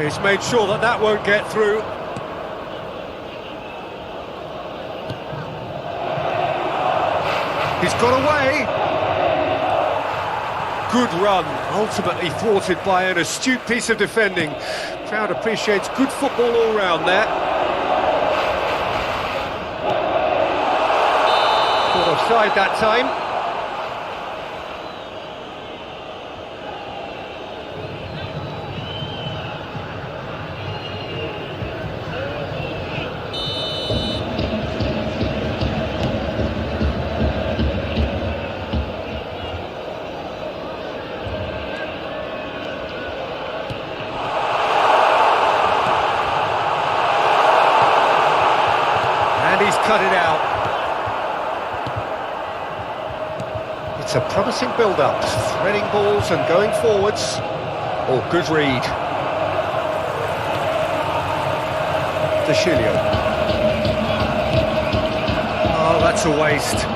He's made sure that that won't get through. He's got away. Good run, ultimately thwarted by an astute piece of defending. Crowd appreciates good football all round there. Caught offside that time. He's cut it out. It's a promising build-up, threading balls and going forwards. Oh, good read. De Chilio. Oh, that's a waste.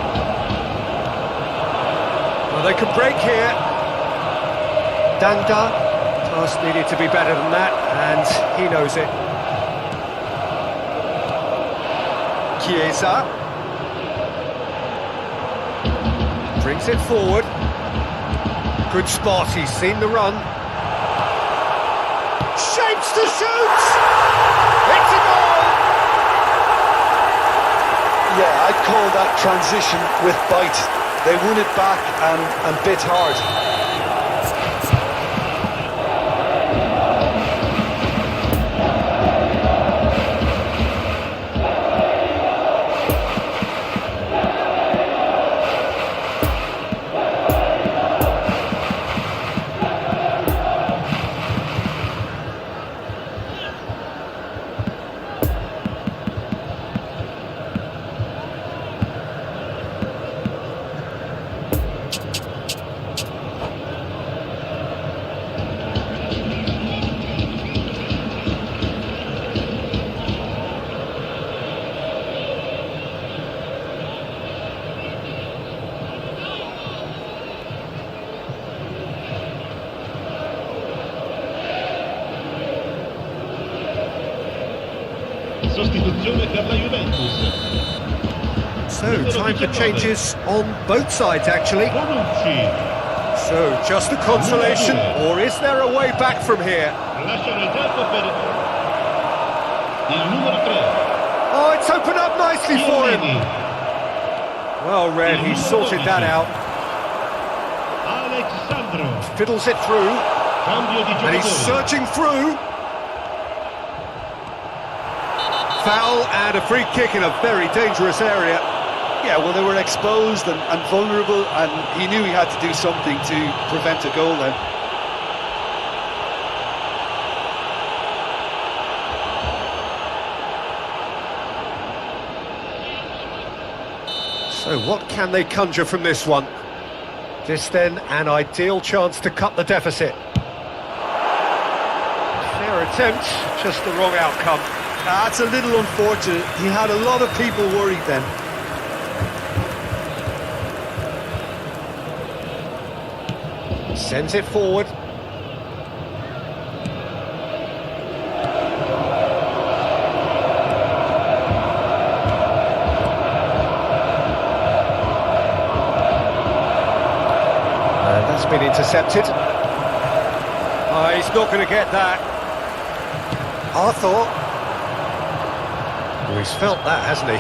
Well, they can break here. Danda, pass needed to be better than that, and he knows it. Chiesa brings it forward. Good spot, he's seen the run. Shapes to shoot! It's a goal! Yeah, I'd call that transition with bite. They won it back and bit hard. Sostituzione per la Juventus. So, time for changes on both sides, actually. Bonucci. So, just a consolation, or is there a way back from here? Lasciano il campo per il numero 3. Oh, it's opened up nicely for him. Chiellini. Well read, he sorted that out. Alexandro. Fiddles it through, Cambio di and he's giocatori. searching through. Foul and a free kick in a very dangerous area. Yeah, well, they were exposed and vulnerable, and he knew he had to do something to prevent a goal then. So what can they conjure from this one? This then an ideal chance to cut the deficit. Fair attempt, just the wrong outcome. That's a little unfortunate. He had a lot of people worried then. Sends it forward. And that's been intercepted. Oh, he's not going to get that. Arthur. Oh, he's felt that, hasn't he?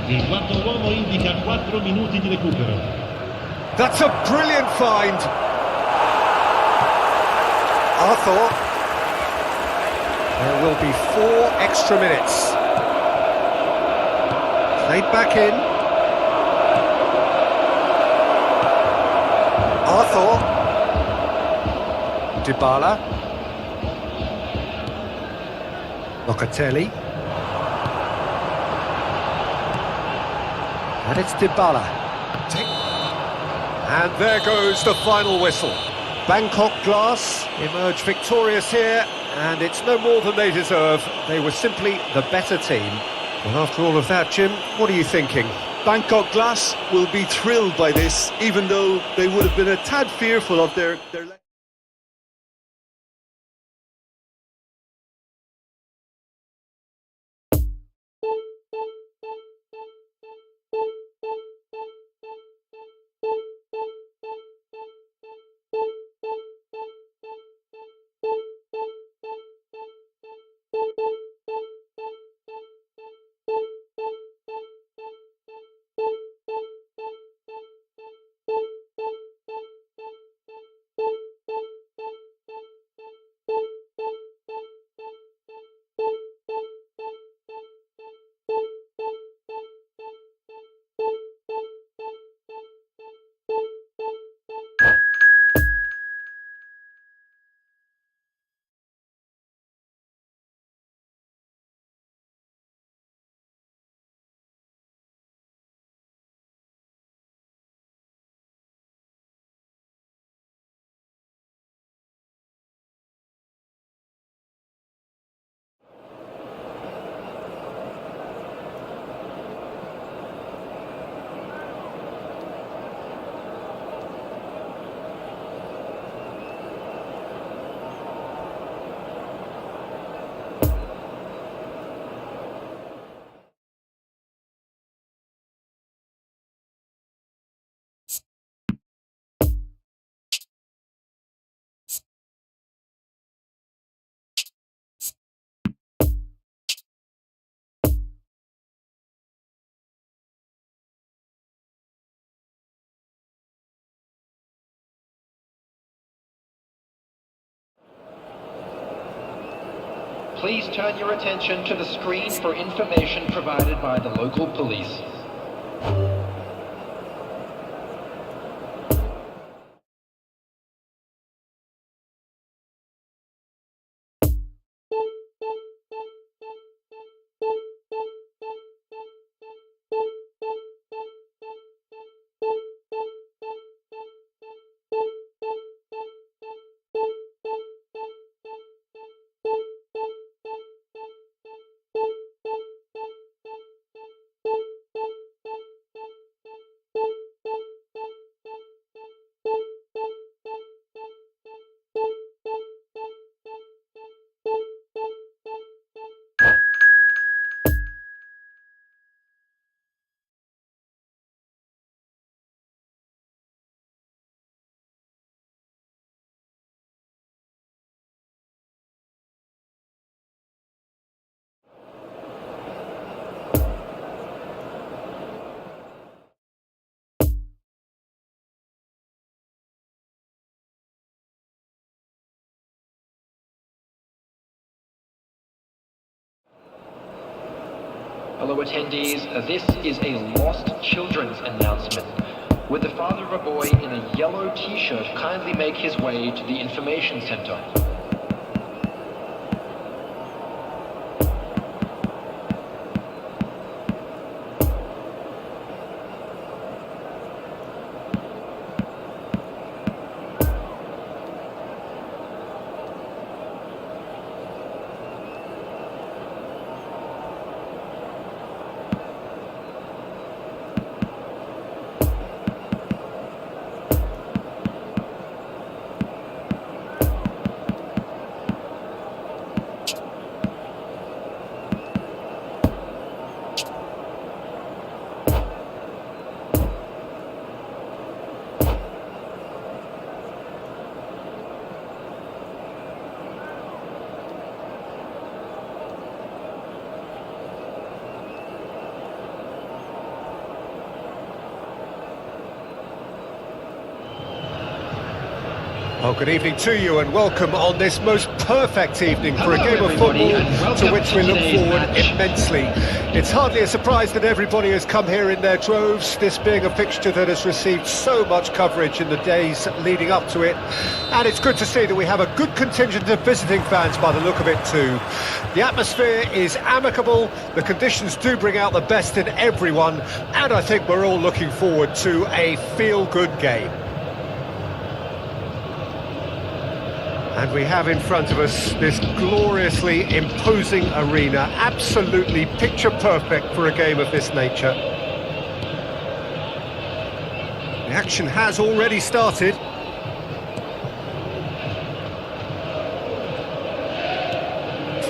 Il quarto uomo indica 4 minuti di recupero. That's a brilliant find. Arthur. There will be 4 extra minutes. Played back in. Arthur. Dybala. Locatelli. And it's Dybala. And there goes the final whistle. Bangkok Glass emerge victorious here, and it's no more than they deserve. They were simply the better team. Well, after all of that, Jim, what are you thinking? Bangkok Glass will be thrilled by this, even though they would have been a tad fearful of their Please turn your attention to the screen for information provided by the local police. Hello attendees, this is a lost children's announcement. Would the father of a boy in a yellow t-shirt kindly make his way to the information center? Well, good evening to you and welcome on this most perfect evening for a game of football to which we look forward immensely. It's hardly a surprise that everybody has come here in their droves, this being a fixture that has received so much coverage in the days leading up to it. And it's good to see that we have a good contingent of visiting fans by the look of it too. The atmosphere is amicable, the conditions do bring out the best in everyone, and I think we're all looking forward to a feel-good game. And we have in front of us this gloriously imposing arena, absolutely picture perfect for a game of this nature. The action has already started.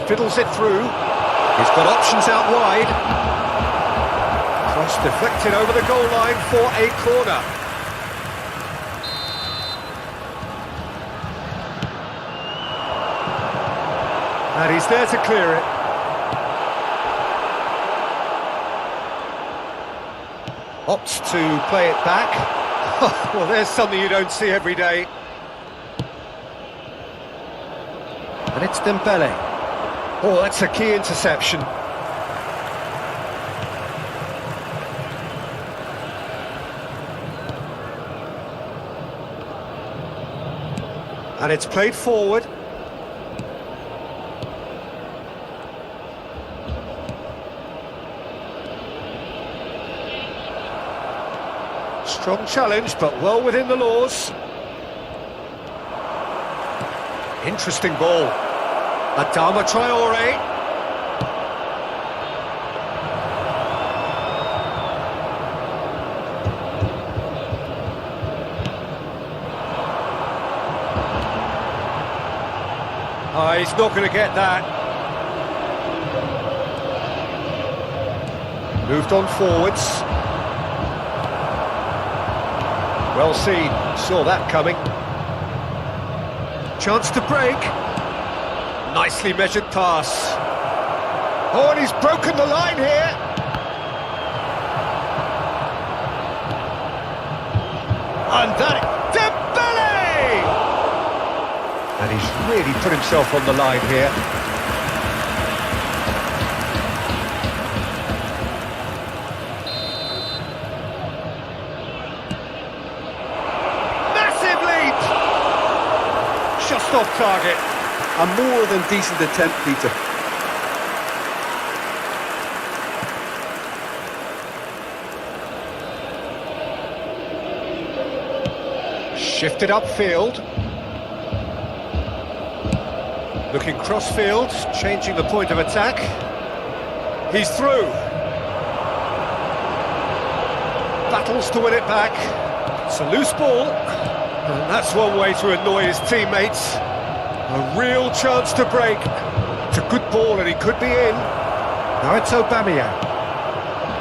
Fiddles it through. He's got options out wide. Cross deflected over the goal line for a corner. And he's there to clear it. Opts to play it back. Well, there's something you don't see every day. And it's Dembele. Oh, that's a key interception. And it's played forward. Strong challenge, but well within the laws. Interesting ball. Adama Traore. Oh, he's not going to get that. Moved on forwards. Well seen, saw that coming. Chance to break. Nicely measured pass. Oh, and he's broken the line here. And that... Dembele! And he's really put himself on the line here. just off target. A more than decent attempt, Peter. Shifted upfield. Looking cross-field, changing the point of attack. He's through. Battles to win it back. It's a loose ball. And that's one way to annoy his teammates. A real chance to break. It's a good ball and he could be in. Now it's Aubameyang.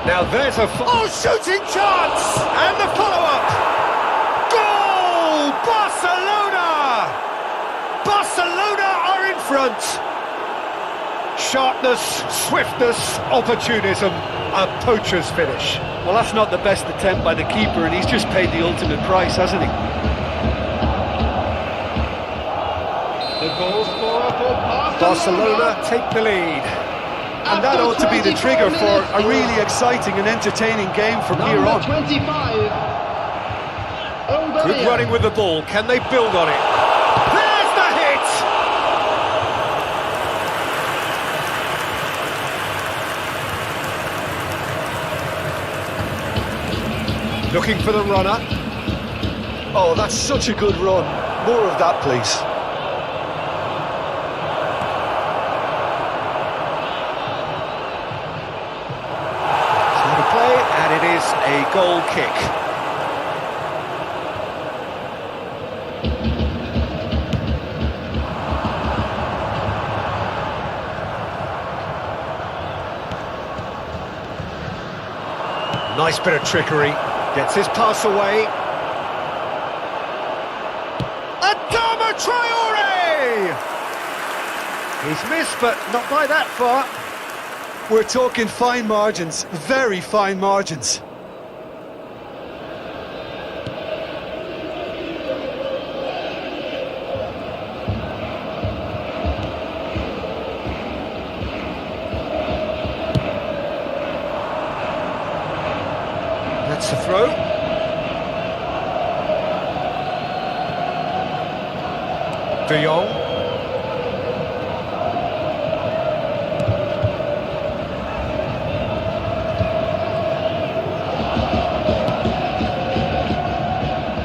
Now there's a... shooting chance! And the follow-up! Goal! Barcelona! Barcelona are in front. Sharpness, swiftness, opportunism, a poacher's finish. Well, that's not the best attempt by the keeper, and he's just paid the ultimate price, hasn't he? The goal scorer for Barcelona take the lead. And that ought to be the trigger for a really exciting and entertaining game from here on. Number 25. Good Aubameyang. running with the ball. Can they build on it? There's the hit! Looking for the runner. Oh, that's such a good run. More of that, please. To play, and it is a goal kick. Nice bit of trickery. Gets his pass away. Adama Traore! He's missed, but not by that far. We're talking fine margins, very fine margins. That's a throw. De Jong.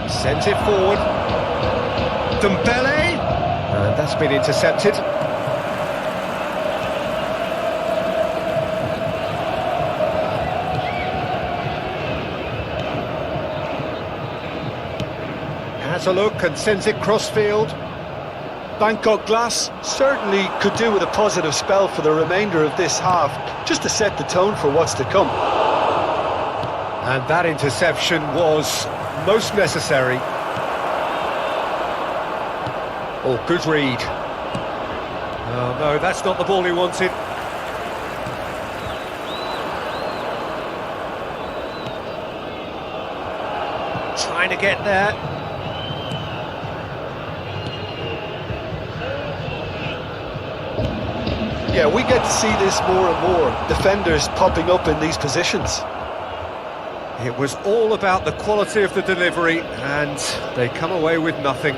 Sends it forward. Dembele. And that's been intercepted. Has a look and sends it cross-field. Bangkok Glass certainly could do with a positive spell for the remainder of this half, just to set the tone for what's to come. And that interception was most necessary. Oh, good read. Oh no, that's not the ball he wanted. Trying to get there. Yeah, we get to see this more and more, defenders popping up in these positions. It was all about the quality of the delivery, and they come away with nothing.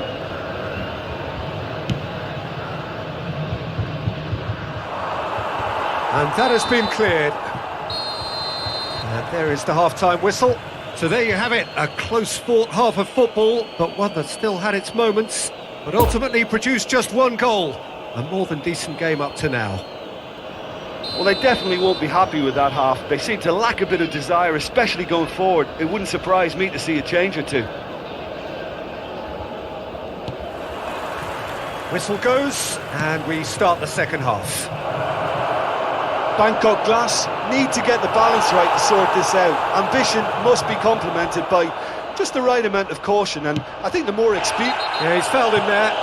And that has been cleared. And there is the half-time whistle. So there you have it, a close-fought half of football, but one that still had its moments, but ultimately produced just one goal. A more than decent game up to now. Well, they definitely won't be happy with that half. They seem to lack a bit of desire, especially going forward. It wouldn't surprise me to see a change or two. Whistle goes, and we start the second half. Bangkok Glass need to get the balance right to sort this out. Ambition must be complemented by just the right amount of caution, and I think the more experience... Yeah, he's fouled him there.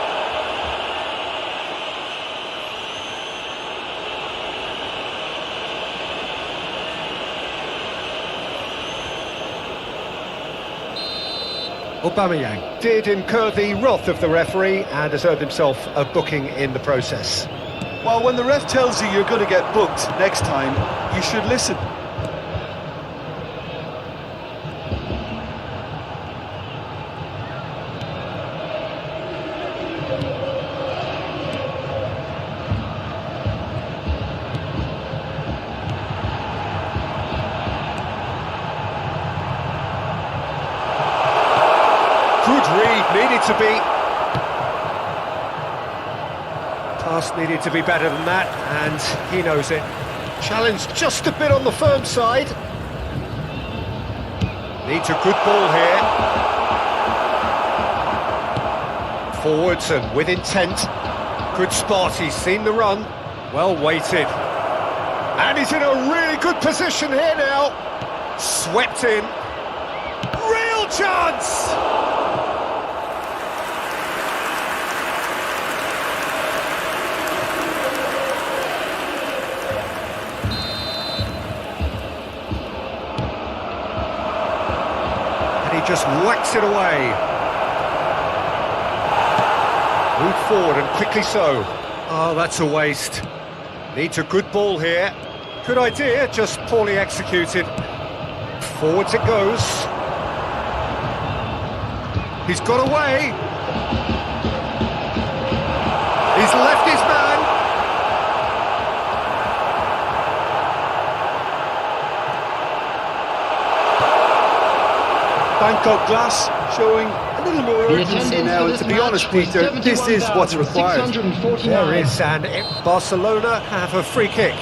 Aubameyang did incur the wrath of the referee and has earned himself a booking in the process. Well, when the ref tells you you're going to get booked next time, you should listen. to be. Pass needed to be better than that, and he knows it. Challenge just a bit on the firm side. Needs a good ball here. Forwards and with intent. Good spot, he's seen the run. Well weighted. And he's in a really good position here now. Swept in. Real chance! And he just whacks it away. Move forward and quickly so. Oh, that's a waste. Needs a good ball here. Good idea, just poorly executed. Forwards it goes. He's got away. He's left his man. Bangkok Glass showing a little more urgency now, and to be honest, Peter, this is what's required. There is, and Barcelona have a free kick.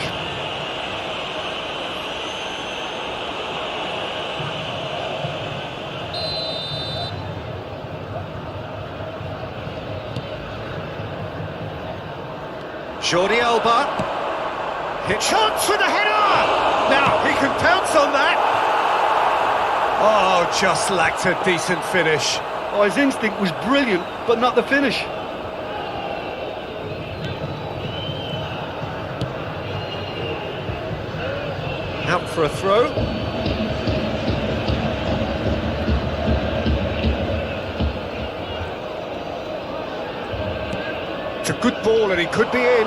Jordi Alba. Hit chance for the header! Now he can pounce on that. Oh, just lacked a decent finish. Oh, his instinct was brilliant, but not the finish. Out for a throw. It's a good ball and he could be in.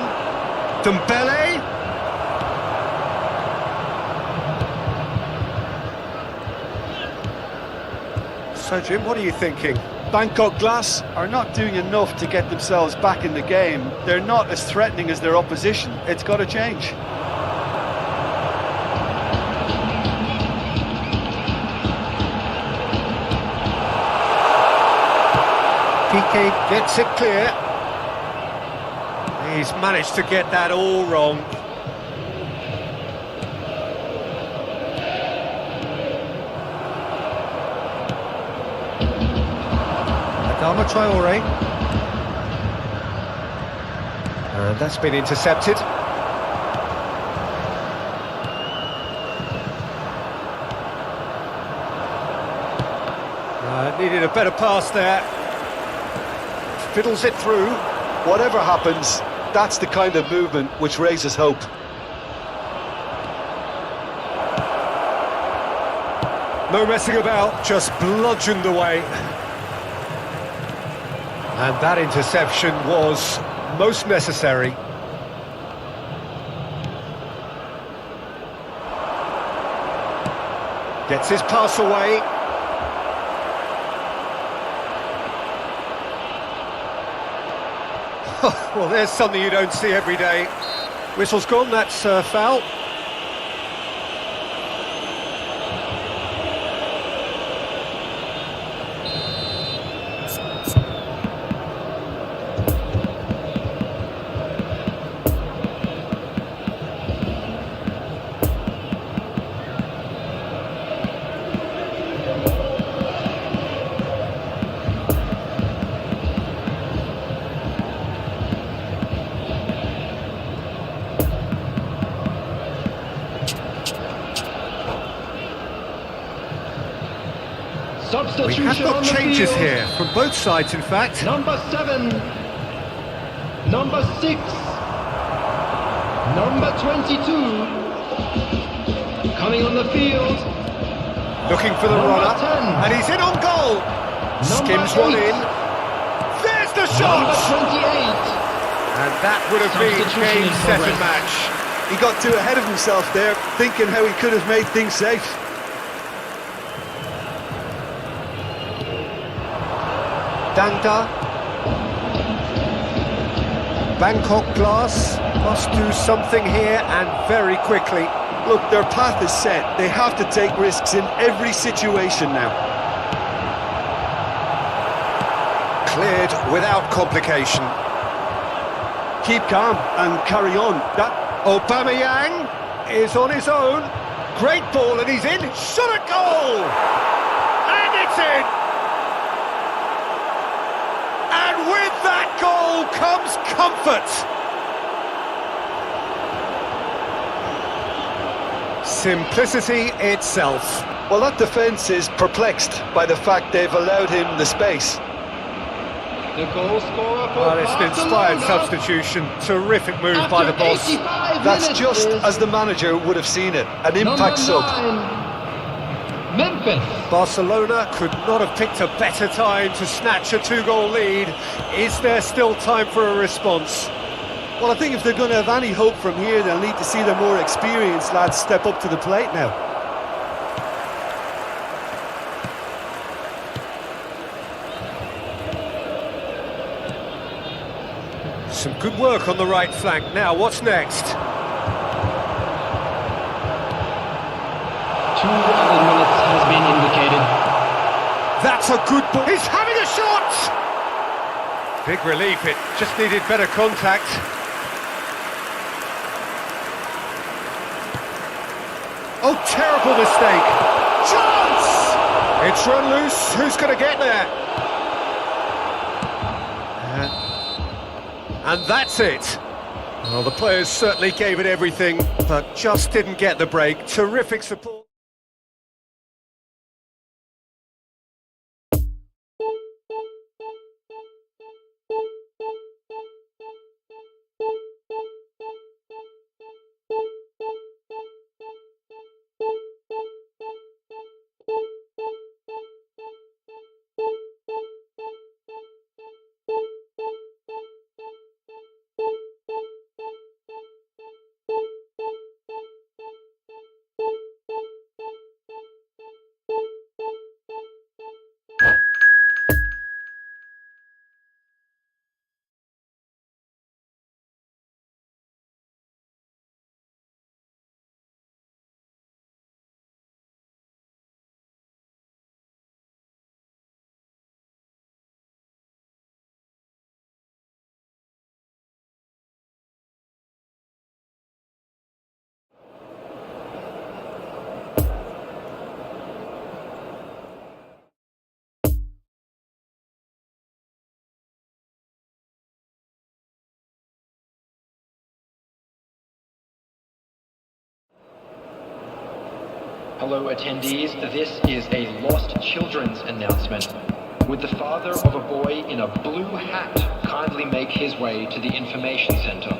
Dembele. So Jim, what are you thinking? Bangkok Glass are not doing enough to get themselves back in the game. They're not as threatening as their opposition. It's got to change. Piqué gets it clear. He's managed to get that all wrong. Adama Traore. And that's been intercepted. Needed a better pass there. Fiddles it through. Whatever happens, that's the kind of movement which raises hope. No messing about, just bludgeoned away. And that interception was most necessary. Gets his pass away. Well, there's something you don't see every day. Whistle's gone, that's foul. We have got changes here, from both sides in fact. Number 7, number 6, number 22, coming on the field. Looking for the runner, 10. and he's in on goal. Skims one in. There's the Number shot! 28. And that would have been Substitution game, in set and progress. match. He got too ahead of himself there, thinking how he could have made things safe. Dangda. Bangkok Glass must do something here and very quickly. Look, their path is set. They have to take risks in every situation now. Cleared without complication. Keep calm and carry on. That Aubameyang is on his own. Great ball, and he's in. Shot at goal! And it's in! And with that goal comes comfort! Simplicity itself. Well, that defence is perplexed by the fact they've allowed him the space. The goal scorer for Well, it's an inspired Barcelona. substitution. Terrific move by the boss. 85 That's minutes just is as the manager would have seen it. An impact sub. number 9, Memphis. Barcelona could not have picked a better time to snatch a two-goal lead. Is there still time for a response? Well, I think if they're going to have any hope from here, they'll need to see the more experienced lads step up to the plate now. Some good work on the right flank. Now, what's next? 2 added minutes has been indicated. That's a good ball. He's having a shot! Big relief, it just needed better contact. Oh, terrible mistake. Chance! It's run loose. Who's going to get there? And that's it. Well, the players certainly gave it everything, but just didn't get the break. Terrific support. Hello attendees, this is a lost children's announcement. Would the father of a boy in a blue hat kindly make his way to the information center?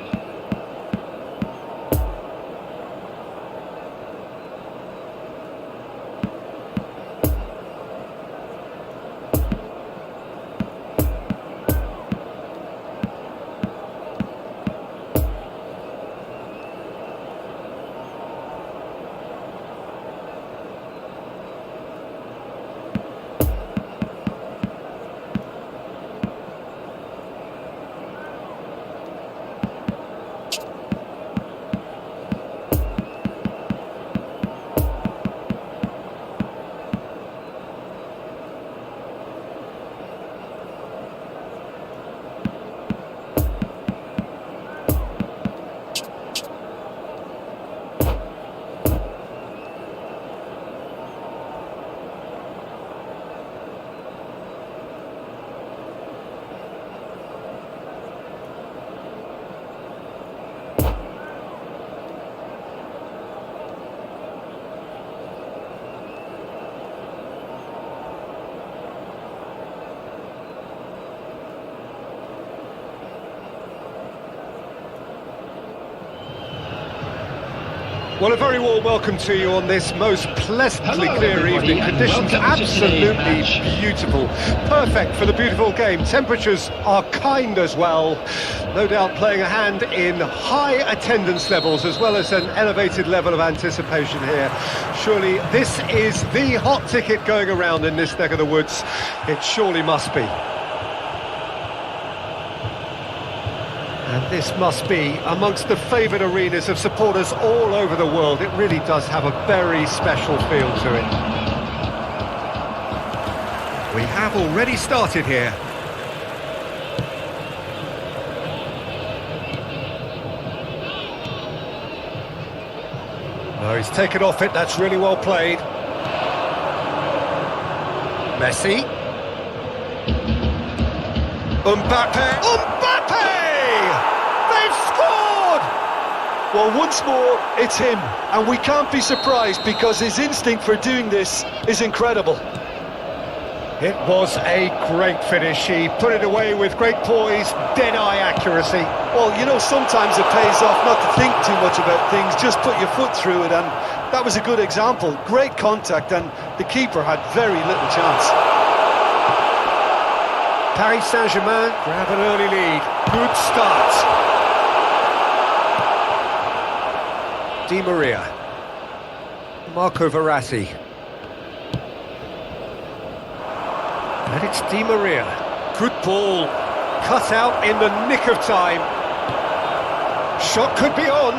Well, a very warm welcome to you on this most pleasantly Hello, clear everybody, evening. and Conditions welcome to today's absolutely match. beautiful. Perfect for the beautiful game. Temperatures are kind as well. No doubt playing a hand in high attendance levels as well as an elevated level of anticipation here. Surely this is the hot ticket going around in this neck of the woods. It surely must be. And this must be amongst the favoured arenas of supporters all over the world. It really does have a very special feel to it. We have already started here. he's taken off it, that's really well played. Messi. Mbappe! They've scored! Well, once more, it's him, and we can't be surprised because his instinct for doing this is incredible. It was a great finish. He put it away with great poise, dead-eye accuracy. Well, you know, sometimes it pays off not to think too much about things, just put your foot through it, and that was a good example. Great contact, and the keeper had very little chance. Paris Saint-Germain grab an early lead. Good start. Di Maria. Marco Verratti. And it's Di Maria. Good ball. Cut out in the nick of time. Shot could be on.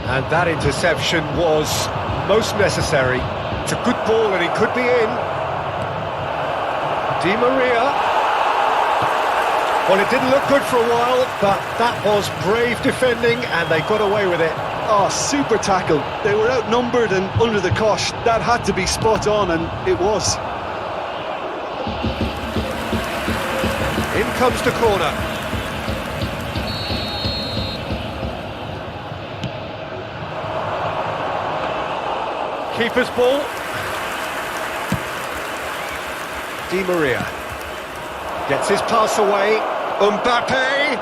And that interception was most necessary. It's a good ball and he could be in. Di Maria. Well, it didn't look good for a while, but that was brave defending and they got away with it. Oh, super tackle. They were outnumbered and under the cosh. That had to be spot on, and it was. In comes the corner. Keeper's ball. Di Maria gets his pass away. Mbappe!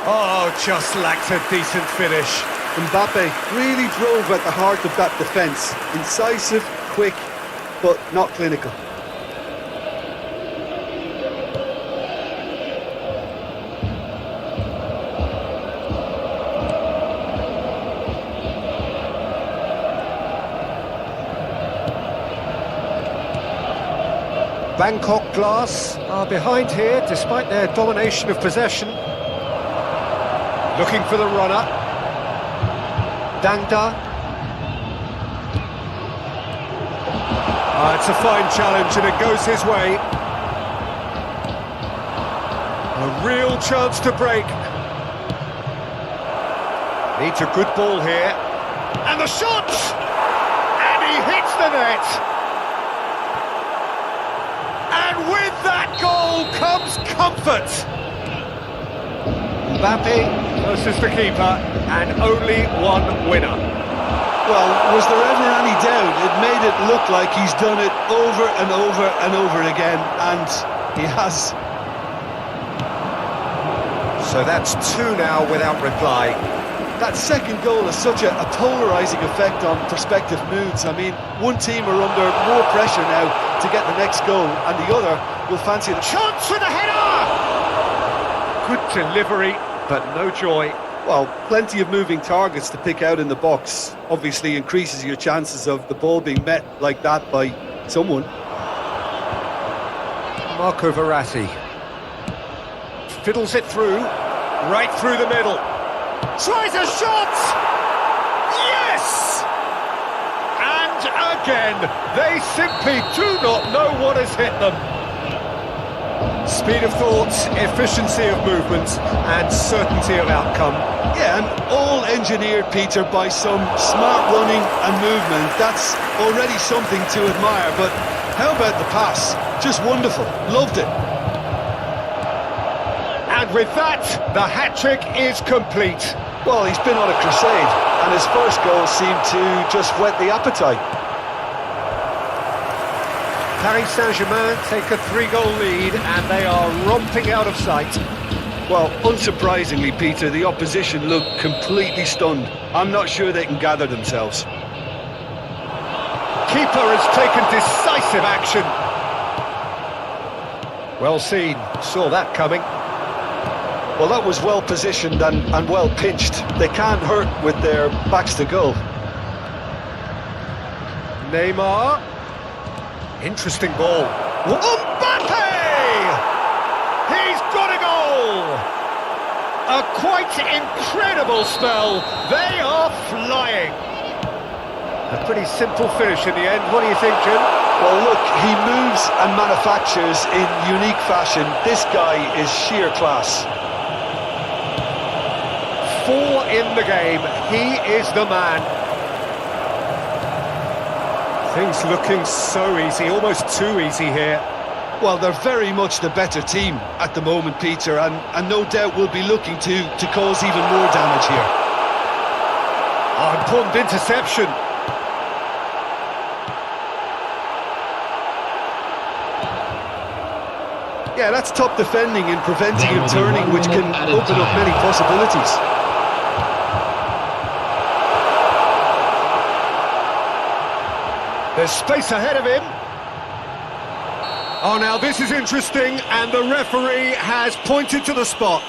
Oh, just lacked a decent finish. Mbappe really drove at the heart of that defence. Incisive, quick, but not clinical. Bangkok Glass are behind here despite their domination of possession. Looking for the runner. Dangda. It's a fine challenge and it goes his way. A real chance to break. Needs a good ball here. And the shot! And he hits the net! And with that goal comes comfort. Mbappe versus the keeper, and only one winner. Well, was there ever any doubt? It made it look like he's done it over and over and over again, and he has. So that's two now without reply. That second goal has such a polarising effect on prospective moods. I mean, one team are under more pressure now to get the next goal, and the other will fancy the Chance with a header! Good delivery, but no joy. Well, plenty of moving targets to pick out in the box. Obviously increases your chances of the ball being met like that by someone. Marco Verratti fiddles it through, right through the middle. Tries a shot! Yes! And again, they simply do not know what has hit them. Speed of thought, efficiency of movement, and certainty of outcome. Yeah, and all engineered, Peter, by some smart running and movement. That's already something to admire, but how about the pass? Just wonderful. Loved it. And with that, the hat-trick is complete. Well, he's been on a crusade, and his first goal seemed to just whet the appetite. Paris Saint-Germain take a 3-goal lead, and they are romping out of sight. Well, unsurprisingly, Peter, the opposition look completely stunned. I'm not sure they can gather themselves. Keeper has taken decisive action. Well seen, saw that coming. Well, that was well positioned and well pitched. They can't hurt with their backs to goal. Neymar. Interesting ball. Mbappe! He's got a goal! A quite incredible spell. They are flying. A pretty simple finish in the end. What do you think, Jim? Well, look, he moves and manufactures in unique fashion. This guy is sheer class. 4 in the game. He is the man. Things looking so easy, almost too easy here. Well, they're very much the better team at the moment, Peter, and no doubt will be looking to cause even more damage here. Oh, important interception. Yeah, that's top defending and preventing him turning, which can open up many possibilities. There's space ahead of him. Oh, now this is interesting, and the referee has pointed to the spot.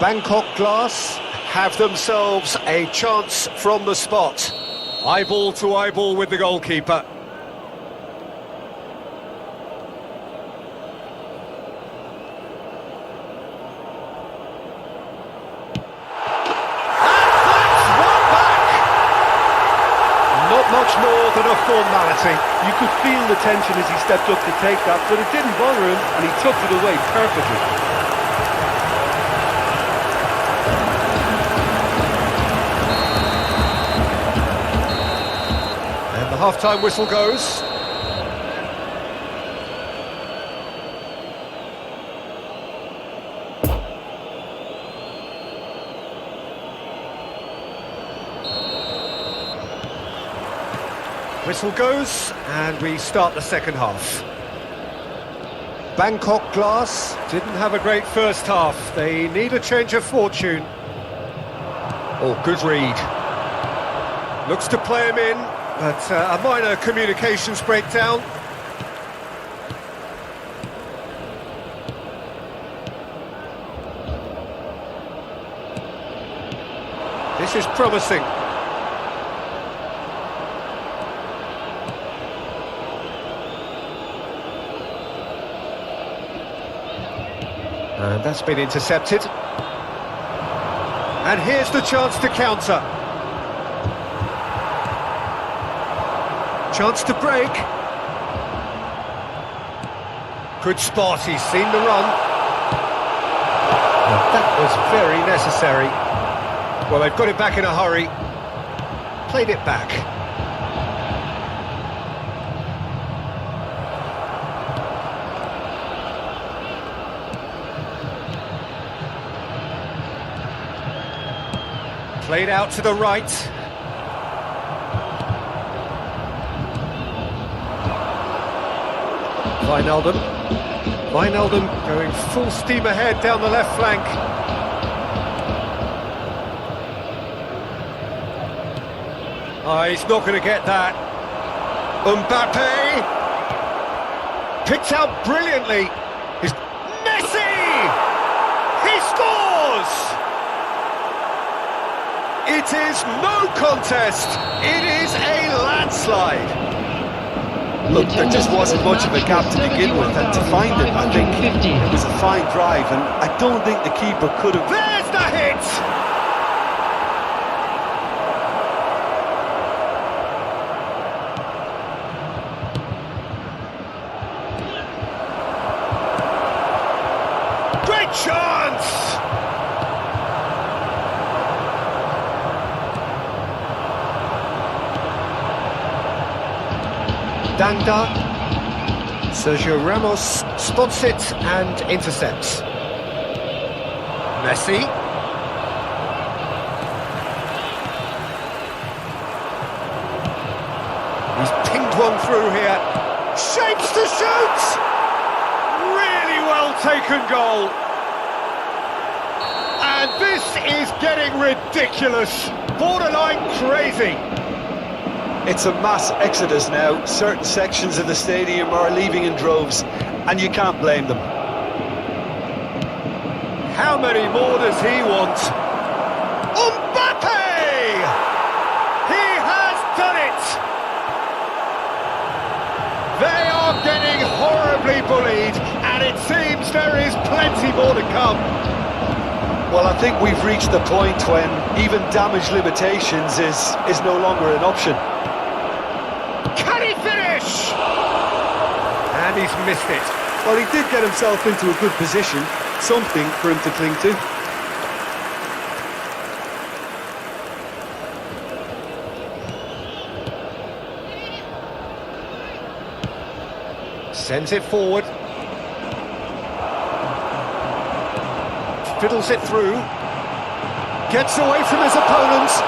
Bangkok Glass have themselves a chance from the spot. Eyeball to eyeball with the goalkeeper. Much more than a formality. You could feel the tension as he stepped up to take that, but it didn't bother him, and he took it away perfectly. And the half-time whistle goes. Whistle goes, and we start the second half. Bangkok Glass didn't have a great first half. They need a change of fortune. Oh, good read. Looks to play him in, but a minor communications breakdown. This is promising. And that's been intercepted. And here's the chance to counter. Chance to break. Good spot, he's seen the run. And that was very necessary. Well, they've got it back in a hurry. Played it back. Played out to the right. Wijnaldum going full steam ahead down the left flank. Oh, he's not going to get that. Mbappe! Picked out brilliantly. He's Messi! He scores! It is no contest. It is a landslide. Look, there just wasn't much of a gap to begin with, and to find it, I think it was a fine drive, and I don't think the keeper could have... There's the hit! Great chance! Danda, Sergio Ramos spots it and intercepts. Messi. He's pinged one through here. Shapes to shoot! Really well taken goal. And this is getting ridiculous. Borderline crazy. It's a mass exodus now. Certain sections of the stadium are leaving in droves, and you can't blame them. How many more does he want? Mbappe! He has done it! They are getting horribly bullied, and it seems there is plenty more to come. Well, I think we've reached the point when even damage limitations is no longer an option. Can he finish? And he's missed it. Well, he did get himself into a good position, something for him to cling to. Sends it forward. Fiddles it through. Gets away from his opponents.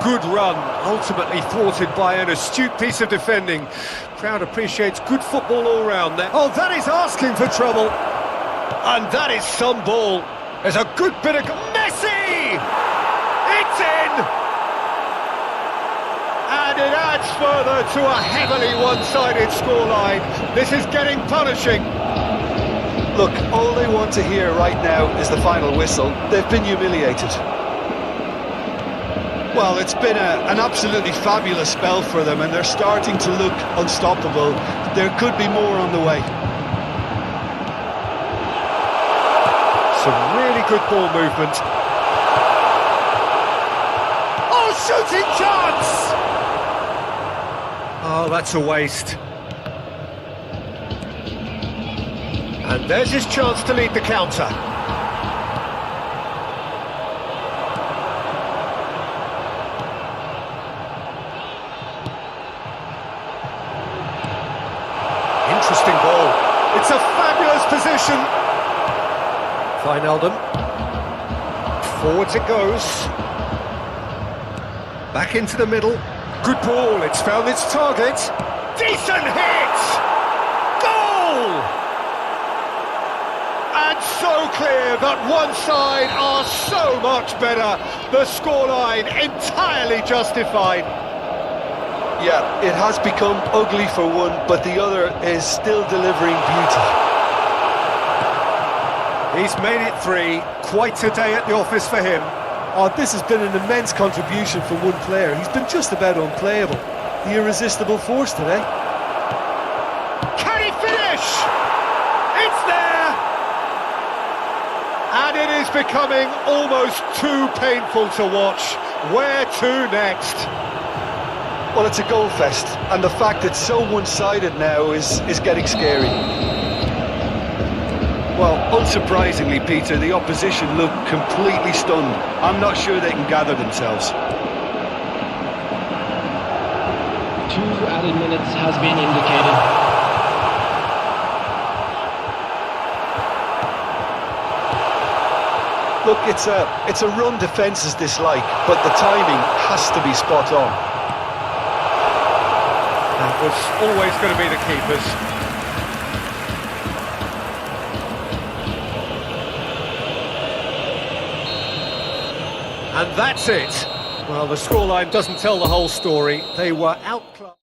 Good run, ultimately thwarted by an astute piece of defending. Crowd appreciates good football all round there. Oh, that is asking for trouble. And that is some ball. There's a good bit of... Messi! It's in! And it adds further to a heavily one-sided scoreline. This is getting punishing. Look, all they want to hear right now is the final whistle. They've been humiliated. Well, it's been an absolutely fabulous spell for them, and they're starting to look unstoppable. There could be more on the way. Some really good ball movement. Oh, shooting chance! Oh, that's a waste. And there's his chance to lead the counter. Interesting ball. It's a fabulous position. Wijnaldum. Forwards it goes. Back into the middle. Good ball, it's found its target. Decent hit! Goal! And so clear that one side are so much better. The scoreline entirely justified. Yeah, it has become ugly for one, but the other is still delivering beauty. He's made it 3. Quite a day at the office for him. Oh, this has been an immense contribution from one player. He's been just about unplayable. The irresistible force today. Can he finish? It's there! And it is becoming almost too painful to watch. Where to next? Well, it's a goal fest, and the fact it's so one-sided now is getting scary. Well, unsurprisingly, Peter, the opposition look completely stunned. I'm not sure they can gather themselves. 2 added minutes has been indicated. Look, it's a run defence's dislike, but the timing has to be spot on. That was always going to be the keepers. And that's it. Well, the scoreline doesn't tell the whole story. They were outclassed.